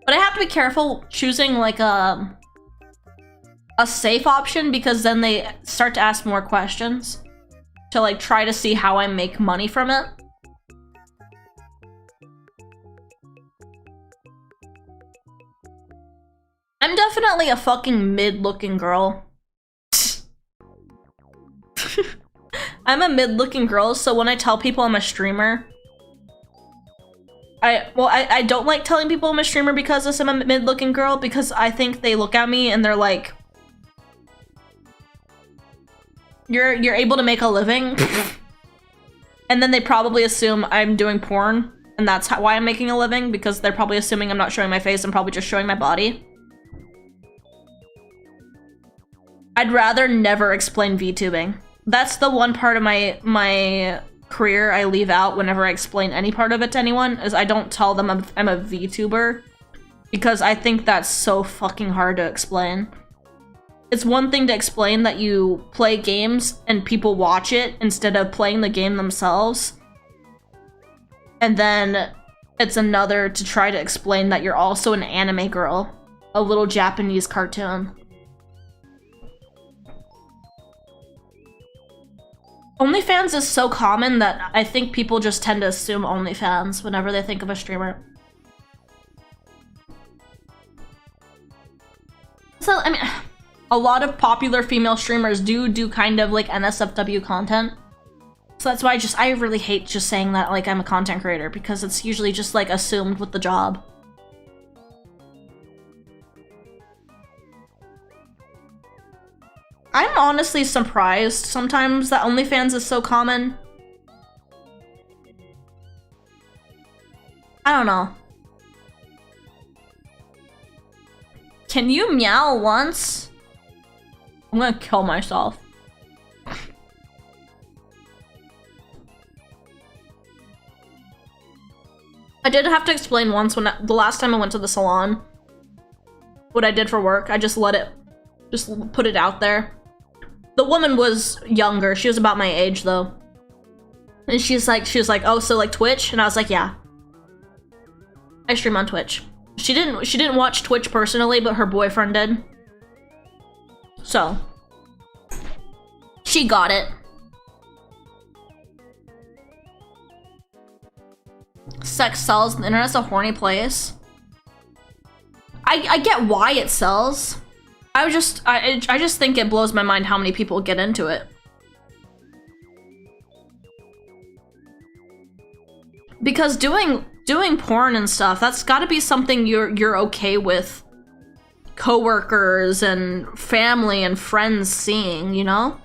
But I have to be careful choosing like a safe option because then they start to ask more questions to like try to see how I make money from it. I'm definitely a fucking mid-looking girl. I'm a mid-looking girl, so when I tell people I'm a streamer, I don't like telling people I'm a streamer because I'm a mid-looking girl, because I think they look at me and they're like, You're able to make a living? And then they probably assume I'm doing porn, and that's why I'm making a living, because they're probably assuming I'm not showing my face, I'm probably just showing my body. I'd rather never explain VTubing. That's the one part of my career I leave out whenever I explain any part of it to anyone, is I don't tell them I'm a VTuber, because I think that's so fucking hard to explain. It's one thing to explain that you play games and people watch it instead of playing the game themselves. And then it's another to try to explain that you're also an anime girl, a little Japanese cartoon. OnlyFans is so common that I think people just tend to assume OnlyFans whenever they think of a streamer. So, I mean, a lot of popular female streamers do kind of like NSFW content. So that's why I really hate just saying that like I'm a content creator, because it's usually just like assumed with the job. I'm honestly surprised sometimes that OnlyFans is so common. I don't know. Can you meow once? I'm gonna kill myself. I did have to explain once when the last time I went to the salon what I did for work. I just put it out there. The woman was younger. She was about my age though. And she was like, oh, so like Twitch? And I was like, yeah. I stream on Twitch. She didn't watch Twitch personally, but her boyfriend did. So she got it. Sex sells. The internet's a horny place. I get why it sells. I just think it blows my mind how many people get into it. Because doing porn and stuff, that's got to be something you're okay with coworkers and family and friends seeing, you know?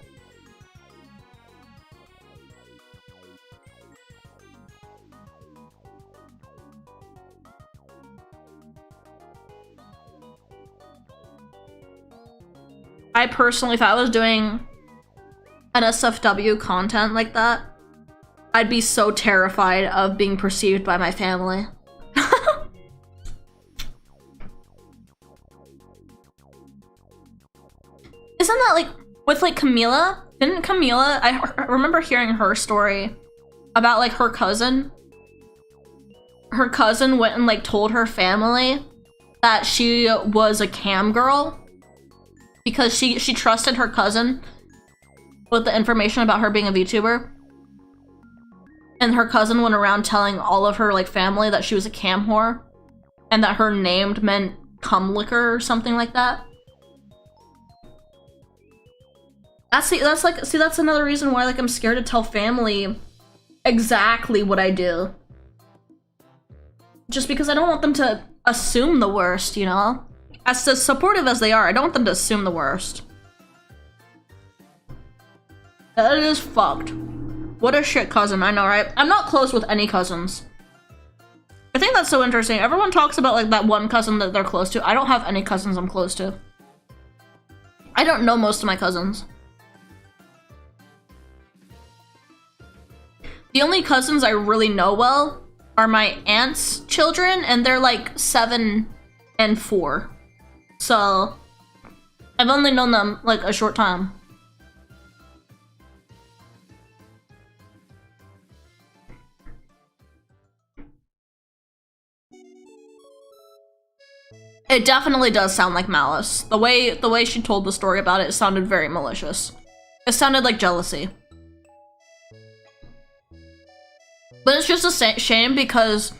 I personally, if I was doing NSFW content like that, I'd be so terrified of being perceived by my family. Isn't that like with like Camila? Didn't Camila, I remember hearing her story about like her cousin. Her cousin went and like told her family that she was a cam girl because she trusted her cousin with the information about her being a VTuber. And her cousin went around telling all of her like family that she was a cam whore and that her name meant cum licker or something like that. That's another reason why like I'm scared to tell family exactly what I do. Just because I don't want them to assume the worst, you know? As supportive as they are, I don't want them to assume the worst. That is fucked. What a shit cousin, I know, right? I'm not close with any cousins. I think that's so interesting. Everyone talks about like that one cousin that they're close to. I don't have any cousins I'm close to. I don't know most of my cousins. The only cousins I really know well are my aunt's children, and they're like 7 and 4. So I've only known them like a short time. It definitely does sound like malice. The way she told the story about it sounded very malicious. It sounded like jealousy. But it's just a shame because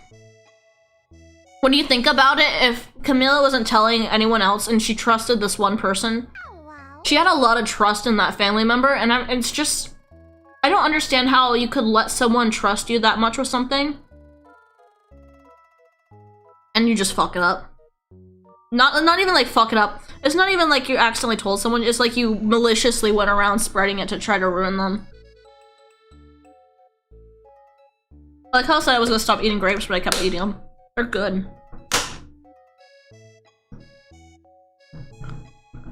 when you think about it, if Camila wasn't telling anyone else and she trusted this one person, she had a lot of trust in that family member, and it's just, I don't understand how you could let someone trust you that much with something and you just fuck it up. Not even like fuck it up. It's not even like you accidentally told someone, it's like you maliciously went around spreading it to try to ruin them. Like how I said I was gonna stop eating grapes, but I kept eating them. They're good.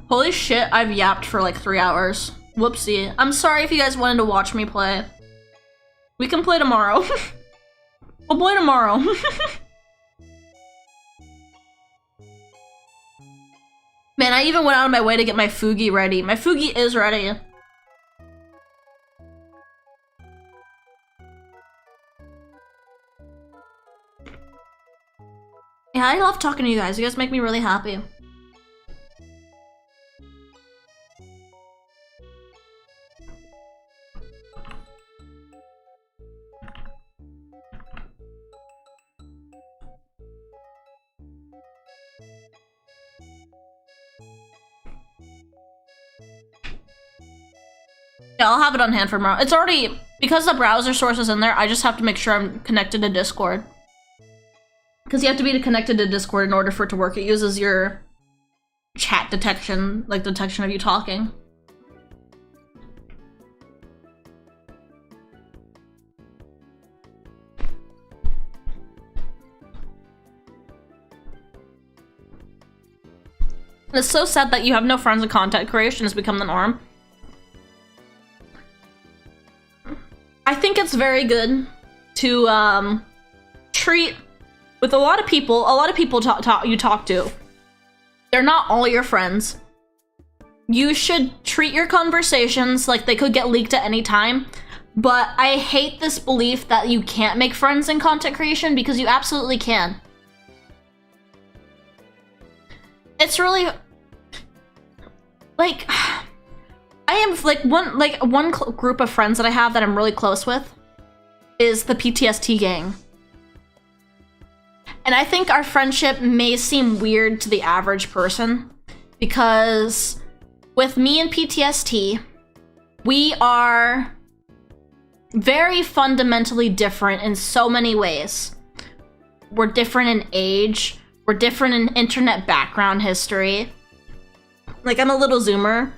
Holy shit, I've yapped for like 3 hours. Whoopsie. I'm sorry if you guys wanted to watch me play. We can play tomorrow. We'll play tomorrow. Man, I even went out of my way to get my Fugi ready. My Fugi is ready. Yeah, I love talking to you guys. You guys make me really happy. Yeah, I'll have it on hand for tomorrow. It's already, because the browser source is in there, I just have to make sure I'm connected to Discord. Because you have to be connected to Discord in order for it to work. It uses your chat detection, like detection of you talking. It's so sad that you have no friends and content creation has become the norm. I think it's very good to treat, with a lot of people you talk to, they're not all your friends. You should treat your conversations like they could get leaked at any time, but I hate this belief that you can't make friends in content creation, because you absolutely can. It's really, like, I am, like, one group of friends that I have that I'm really close with is the PTST gang. And I think our friendship may seem weird to the average person, because with me and PTST, we are very fundamentally different in so many ways. We're different in age, we're different in internet background history. Like, I'm a little zoomer.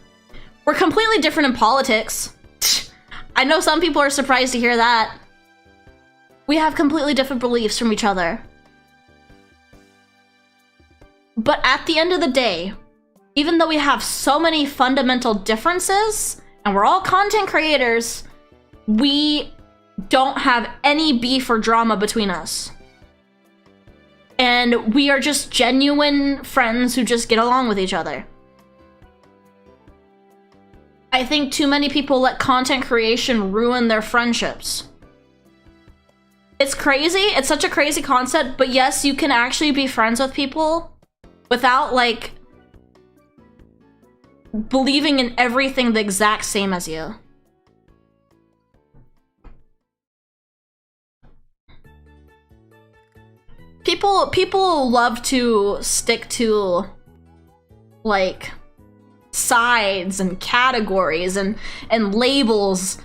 We're completely different in politics. I know some people are surprised to hear that. We have completely different beliefs from each other. But at the end of the day, even though we have so many fundamental differences, and we're all content creators, we don't have any beef or drama between us. And we are just genuine friends who just get along with each other. I think too many people let content creation ruin their friendships. It's crazy, it's such a crazy concept, but yes, you can actually be friends with people without, like, believing in everything the exact same as you. People love to stick to, like, sides and categories and labels.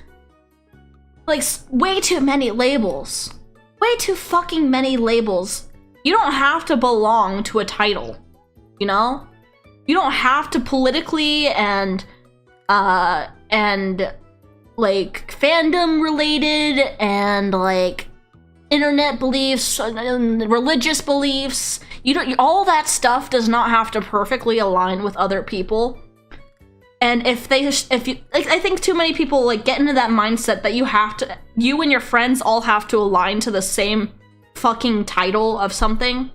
Like, way too many labels. Way too fucking many labels. You don't have to belong to a title, you know? You don't have to politically and like fandom related and like internet beliefs and religious beliefs. You don't, all that stuff does not have to perfectly align with other people. And if you, like, I think too many people like get into that mindset that you and your friends all have to align to the same fucking title of something,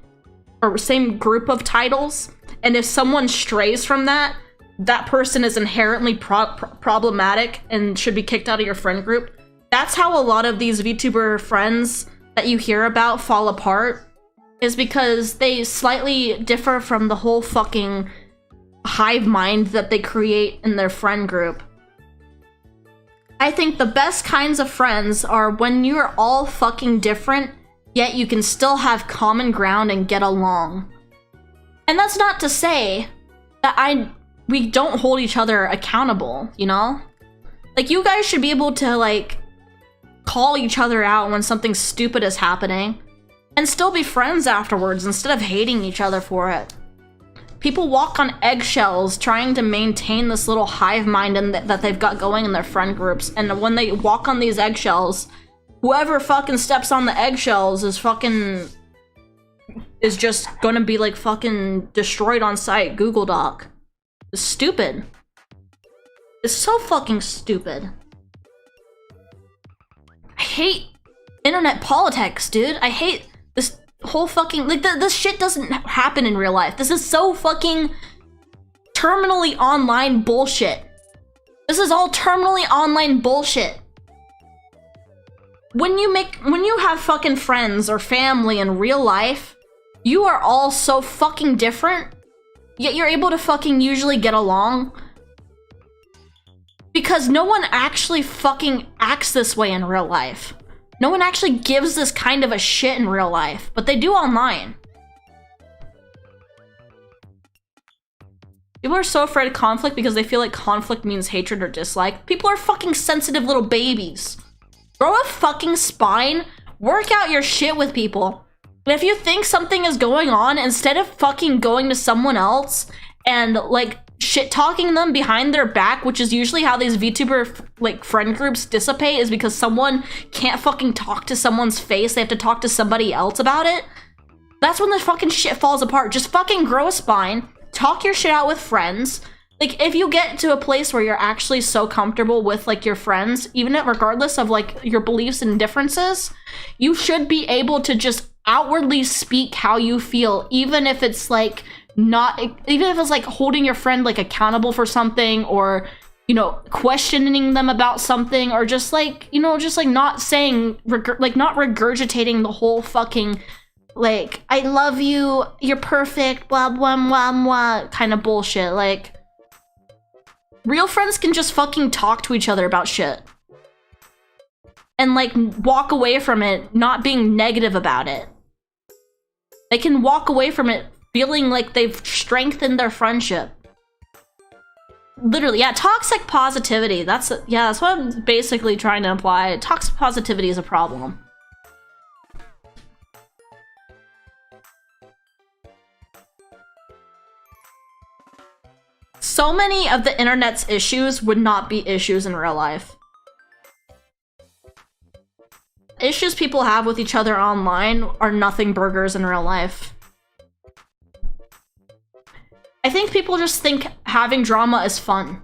or same group of titles. And if someone strays from that, that person is inherently problematic and should be kicked out of your friend group. That's how a lot of these VTuber friends that you hear about fall apart, is because they slightly differ from the whole fucking hive mind that they create in their friend group. I think the best kinds of friends are when you're all fucking different, yet you can still have common ground and get along. And that's not to say that we don't hold each other accountable, you know? Like, you guys should be able to, like, call each other out when something stupid is happening and still be friends afterwards instead of hating each other for it. People walk on eggshells trying to maintain this little hive mind that they've got going in their friend groups, and when they walk on these eggshells, whoever fucking steps on the eggshells is just gonna be like fucking destroyed on sight. Google Doc. It's stupid. It's so fucking stupid. I hate internet politics, dude. I hate this whole fucking, like, this shit doesn't happen in real life. This is so fucking terminally online bullshit. This is all terminally online bullshit. When you have fucking friends or family in real life, you are all so fucking different, yet you're able to fucking usually get along. Because no one actually fucking acts this way in real life. No one actually gives this kind of a shit in real life, but they do online. People are so afraid of conflict because they feel like conflict means hatred or dislike. People are fucking sensitive little babies. Grow a fucking spine. Work out your shit with people. And if you think something is going on, instead of fucking going to someone else and like shit talking them behind their back, which is usually how these VTuber like friend groups dissipate, is because someone can't fucking talk to someone's face. They have to talk to somebody else about it. That's when the fucking shit falls apart. Just fucking grow a spine. Talk your shit out with friends. Like, if you get to a place where you're actually so comfortable with, like, your friends, even regardless of, like, your beliefs and differences, you should be able to just outwardly speak how you feel, even if it's, like, even if it's, like, holding your friend, like, accountable for something, or, you know, questioning them about something, or just, like, you know, just, like, not saying, not regurgitating the whole fucking, like, I love you, you're perfect, blah, blah, blah, blah, kind of bullshit. Like, real friends can just fucking talk to each other about shit. And, like, walk away from it not being negative about it. They can walk away from it feeling like they've strengthened their friendship. Literally, yeah, toxic positivity. That's what I'm basically trying to imply. Toxic positivity is a problem. So many of the internet's issues would not be issues in real life. Issues people have with each other online are nothing burgers in real life. I think people just think having drama is fun.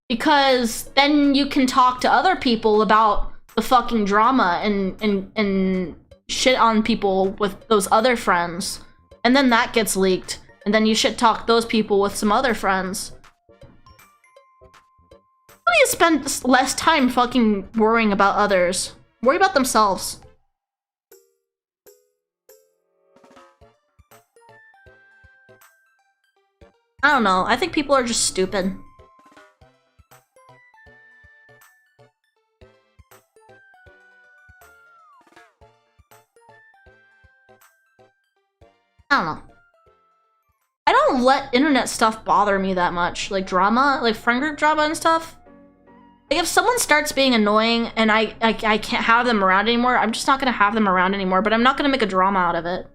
Because then you can talk to other people about the fucking drama and shit on people with those other friends. And then that gets leaked. And then you shit talk those people with some other friends. Why do you spend less time fucking worrying about others? Worry about themselves. I don't know. I think people are just stupid. I don't know. I don't let internet stuff bother me that much. Like drama, like friend group drama and stuff. Like if someone starts being annoying and I can't have them around anymore, I'm just not gonna have them around anymore, but I'm not gonna make a drama out of it.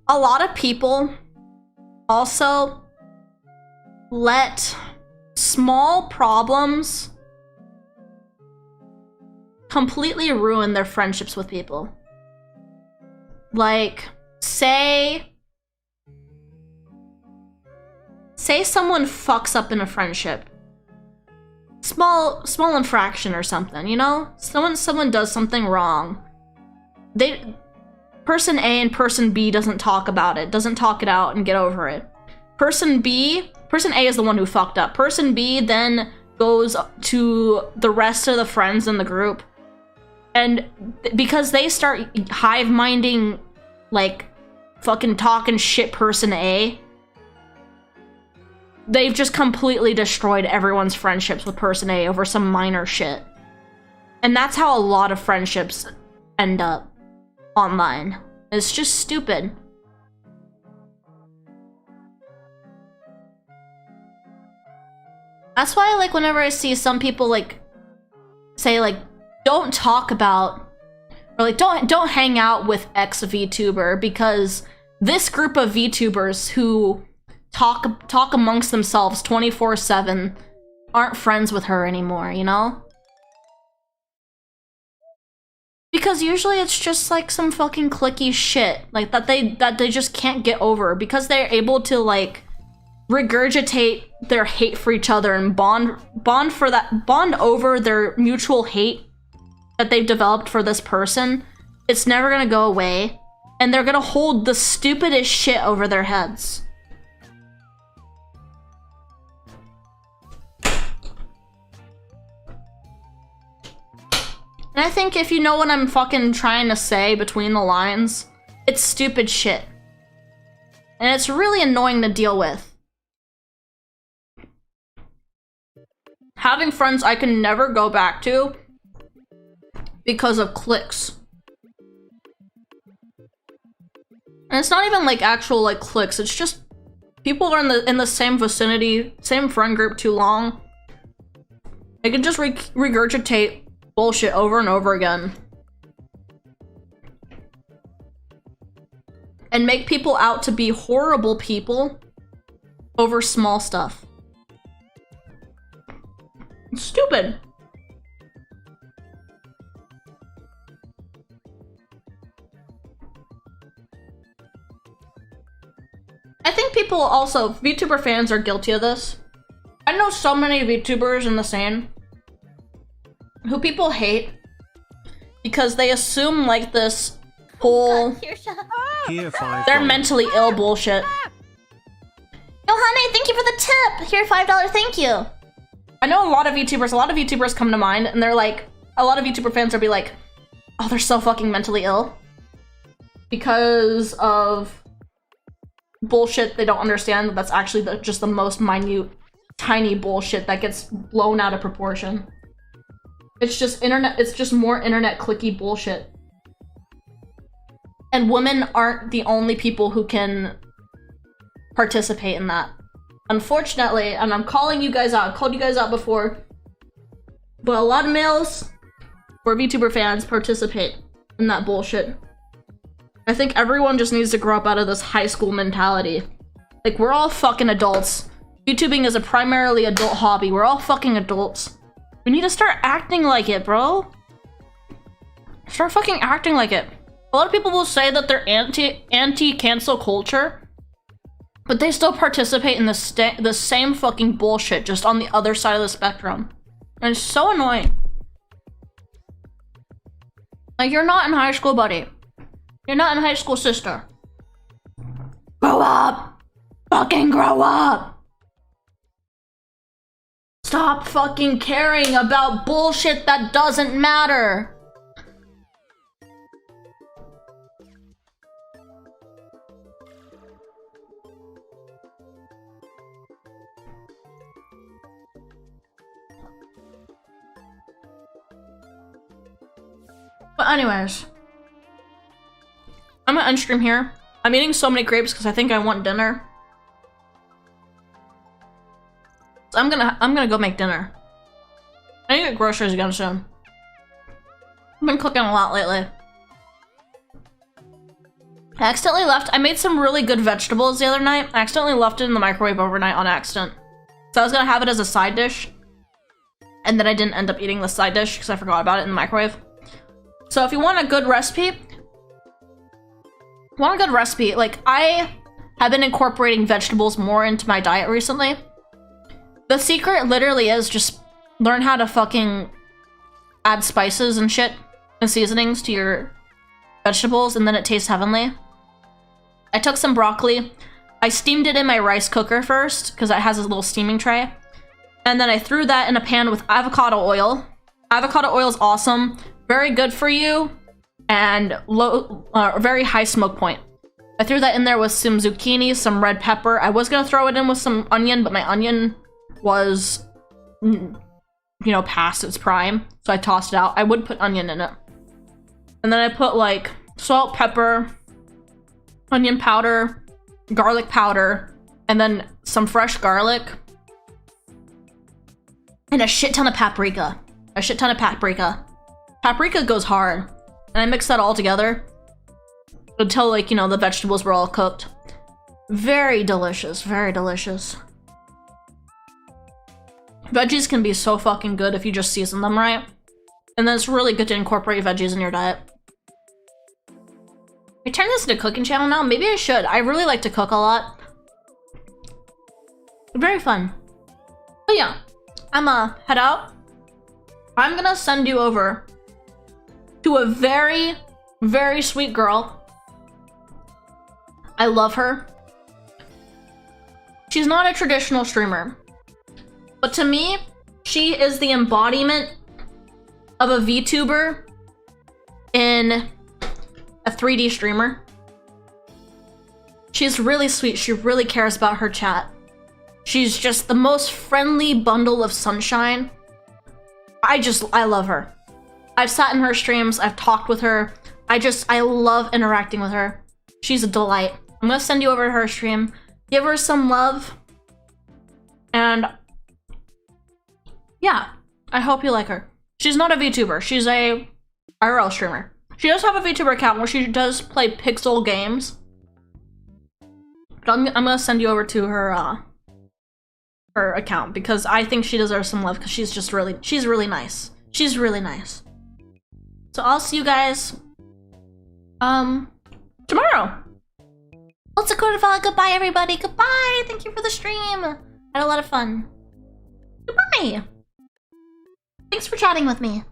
A lot of people also let small problems completely ruin their friendships with people. Like, say someone fucks up in a friendship. Small infraction or something, you know? Someone does something wrong. Person A and person B doesn't talk about it, doesn't talk it out and get over it. Person A is the one who fucked up. Person B then goes to the rest of the friends in the group. And because they start hive-minding, like, fucking talking shit person A, they've just completely destroyed everyone's friendships with person A over some minor shit. And that's how a lot of friendships end up online. It's just stupid. That's why, like, whenever I see some people, like, say, like, don't talk about, or like don't hang out with X VTuber because this group of VTubers who talk amongst themselves 24/7 aren't friends with her anymore, you know? Because usually it's just like some fucking cliquey shit, like that they just can't get over because they're able to like regurgitate their hate for each other and bond over their mutual hate that they've developed for this person. It's never gonna go away, and they're gonna hold the stupidest shit over their heads. And I think if you know what I'm fucking trying to say between the lines, it's stupid shit. And it's really annoying to deal with. Having friends I can never go back to because of cliques. And it's not even like actual like cliques, it's just people are in the same vicinity, same friend group too long. They can just regurgitate bullshit over and over again. And make people out to be horrible people over small stuff. It's stupid. I think people also, VTuber fans are guilty of this. I know so many VTubers in the scene who people hate because they assume like this whole they're mentally ill bullshit. Yo, honey, thank you for the tip. Here, $5, thank you. I know a lot of VTubers come to mind, and they're like, a lot of VTuber fans will be like, oh, they're so fucking mentally ill because of bullshit they don't understand. That's actually just the most minute, tiny bullshit that gets blown out of proportion. It's just more internet clicky bullshit. And women aren't the only people who can participate in that. Unfortunately, and I'm calling you guys out, I've called you guys out before, but a lot of males or VTuber fans participate in that bullshit. I think everyone just needs to grow up out of this high school mentality. Like, we're all fucking adults. VTubing is a primarily adult hobby. We're all fucking adults. We need to start acting like it, bro. Start fucking acting like it. A lot of people will say that they're anti-cancel culture, but they still participate in the same fucking bullshit, just on the other side of the spectrum. And it's so annoying. Like, you're not in high school, buddy. You're not in high school, sister. Grow up! Fucking grow up! Stop fucking caring about bullshit that doesn't matter! But anyways, I'm gonna unstream here. I'm eating so many grapes because I think I want dinner. So I'm gonna go make dinner. I need to get groceries again soon. I've been cooking a lot lately. I accidentally left. I made some really good vegetables the other night. I accidentally left it in the microwave overnight on accident. So I was gonna have it as a side dish, and then I didn't end up eating the side dish because I forgot about it in the microwave. So if you want a good recipe, like, I have been incorporating vegetables more into my diet recently. The secret literally is just learn how to fucking add spices and shit and seasonings to your vegetables, and then it tastes heavenly. I took some broccoli. I steamed it in my rice cooker first because it has a little steaming tray. And then I threw that in a pan with avocado oil. Avocado oil is awesome. Very good for you, and very high smoke point. I threw that in there with some zucchini, some red pepper. I was gonna throw it in with some onion, but my onion was, you know, past its prime, so I tossed it out. I would put onion in it. And then I put like salt, pepper, onion powder, garlic powder, and then some fresh garlic, and a shit ton of paprika. Paprika goes hard, and I mixed that all together until, like, you know, the vegetables were all cooked. Very delicious, very delicious. Veggies can be so fucking good if you just season them right. And then it's really good to incorporate veggies in your diet. I turned this into a cooking channel now? Maybe I should. I really like to cook a lot. Very fun. But yeah, I'ma head out. I'm gonna send you over to a very, very sweet girl. I love her. She's not a traditional streamer, but to me, she is the embodiment of a VTuber in a 3D streamer. She's really sweet. She really cares about her chat. She's just the most friendly bundle of sunshine. I love her. I've sat in her streams, I've talked with her. I love interacting with her. She's a delight. I'm gonna send you over to her stream. Give her some love. And yeah, I hope you like her. She's not a VTuber. She's a IRL streamer. She does have a VTuber account where she does play pixel games. But I'm gonna send you over to her her account because I think she deserves some love because she's really nice. She's really nice. So I'll see you guys tomorrow. Let's goodbye everybody. Goodbye. Thank you for the stream. Had a lot of fun. Goodbye. Thanks for chatting with me.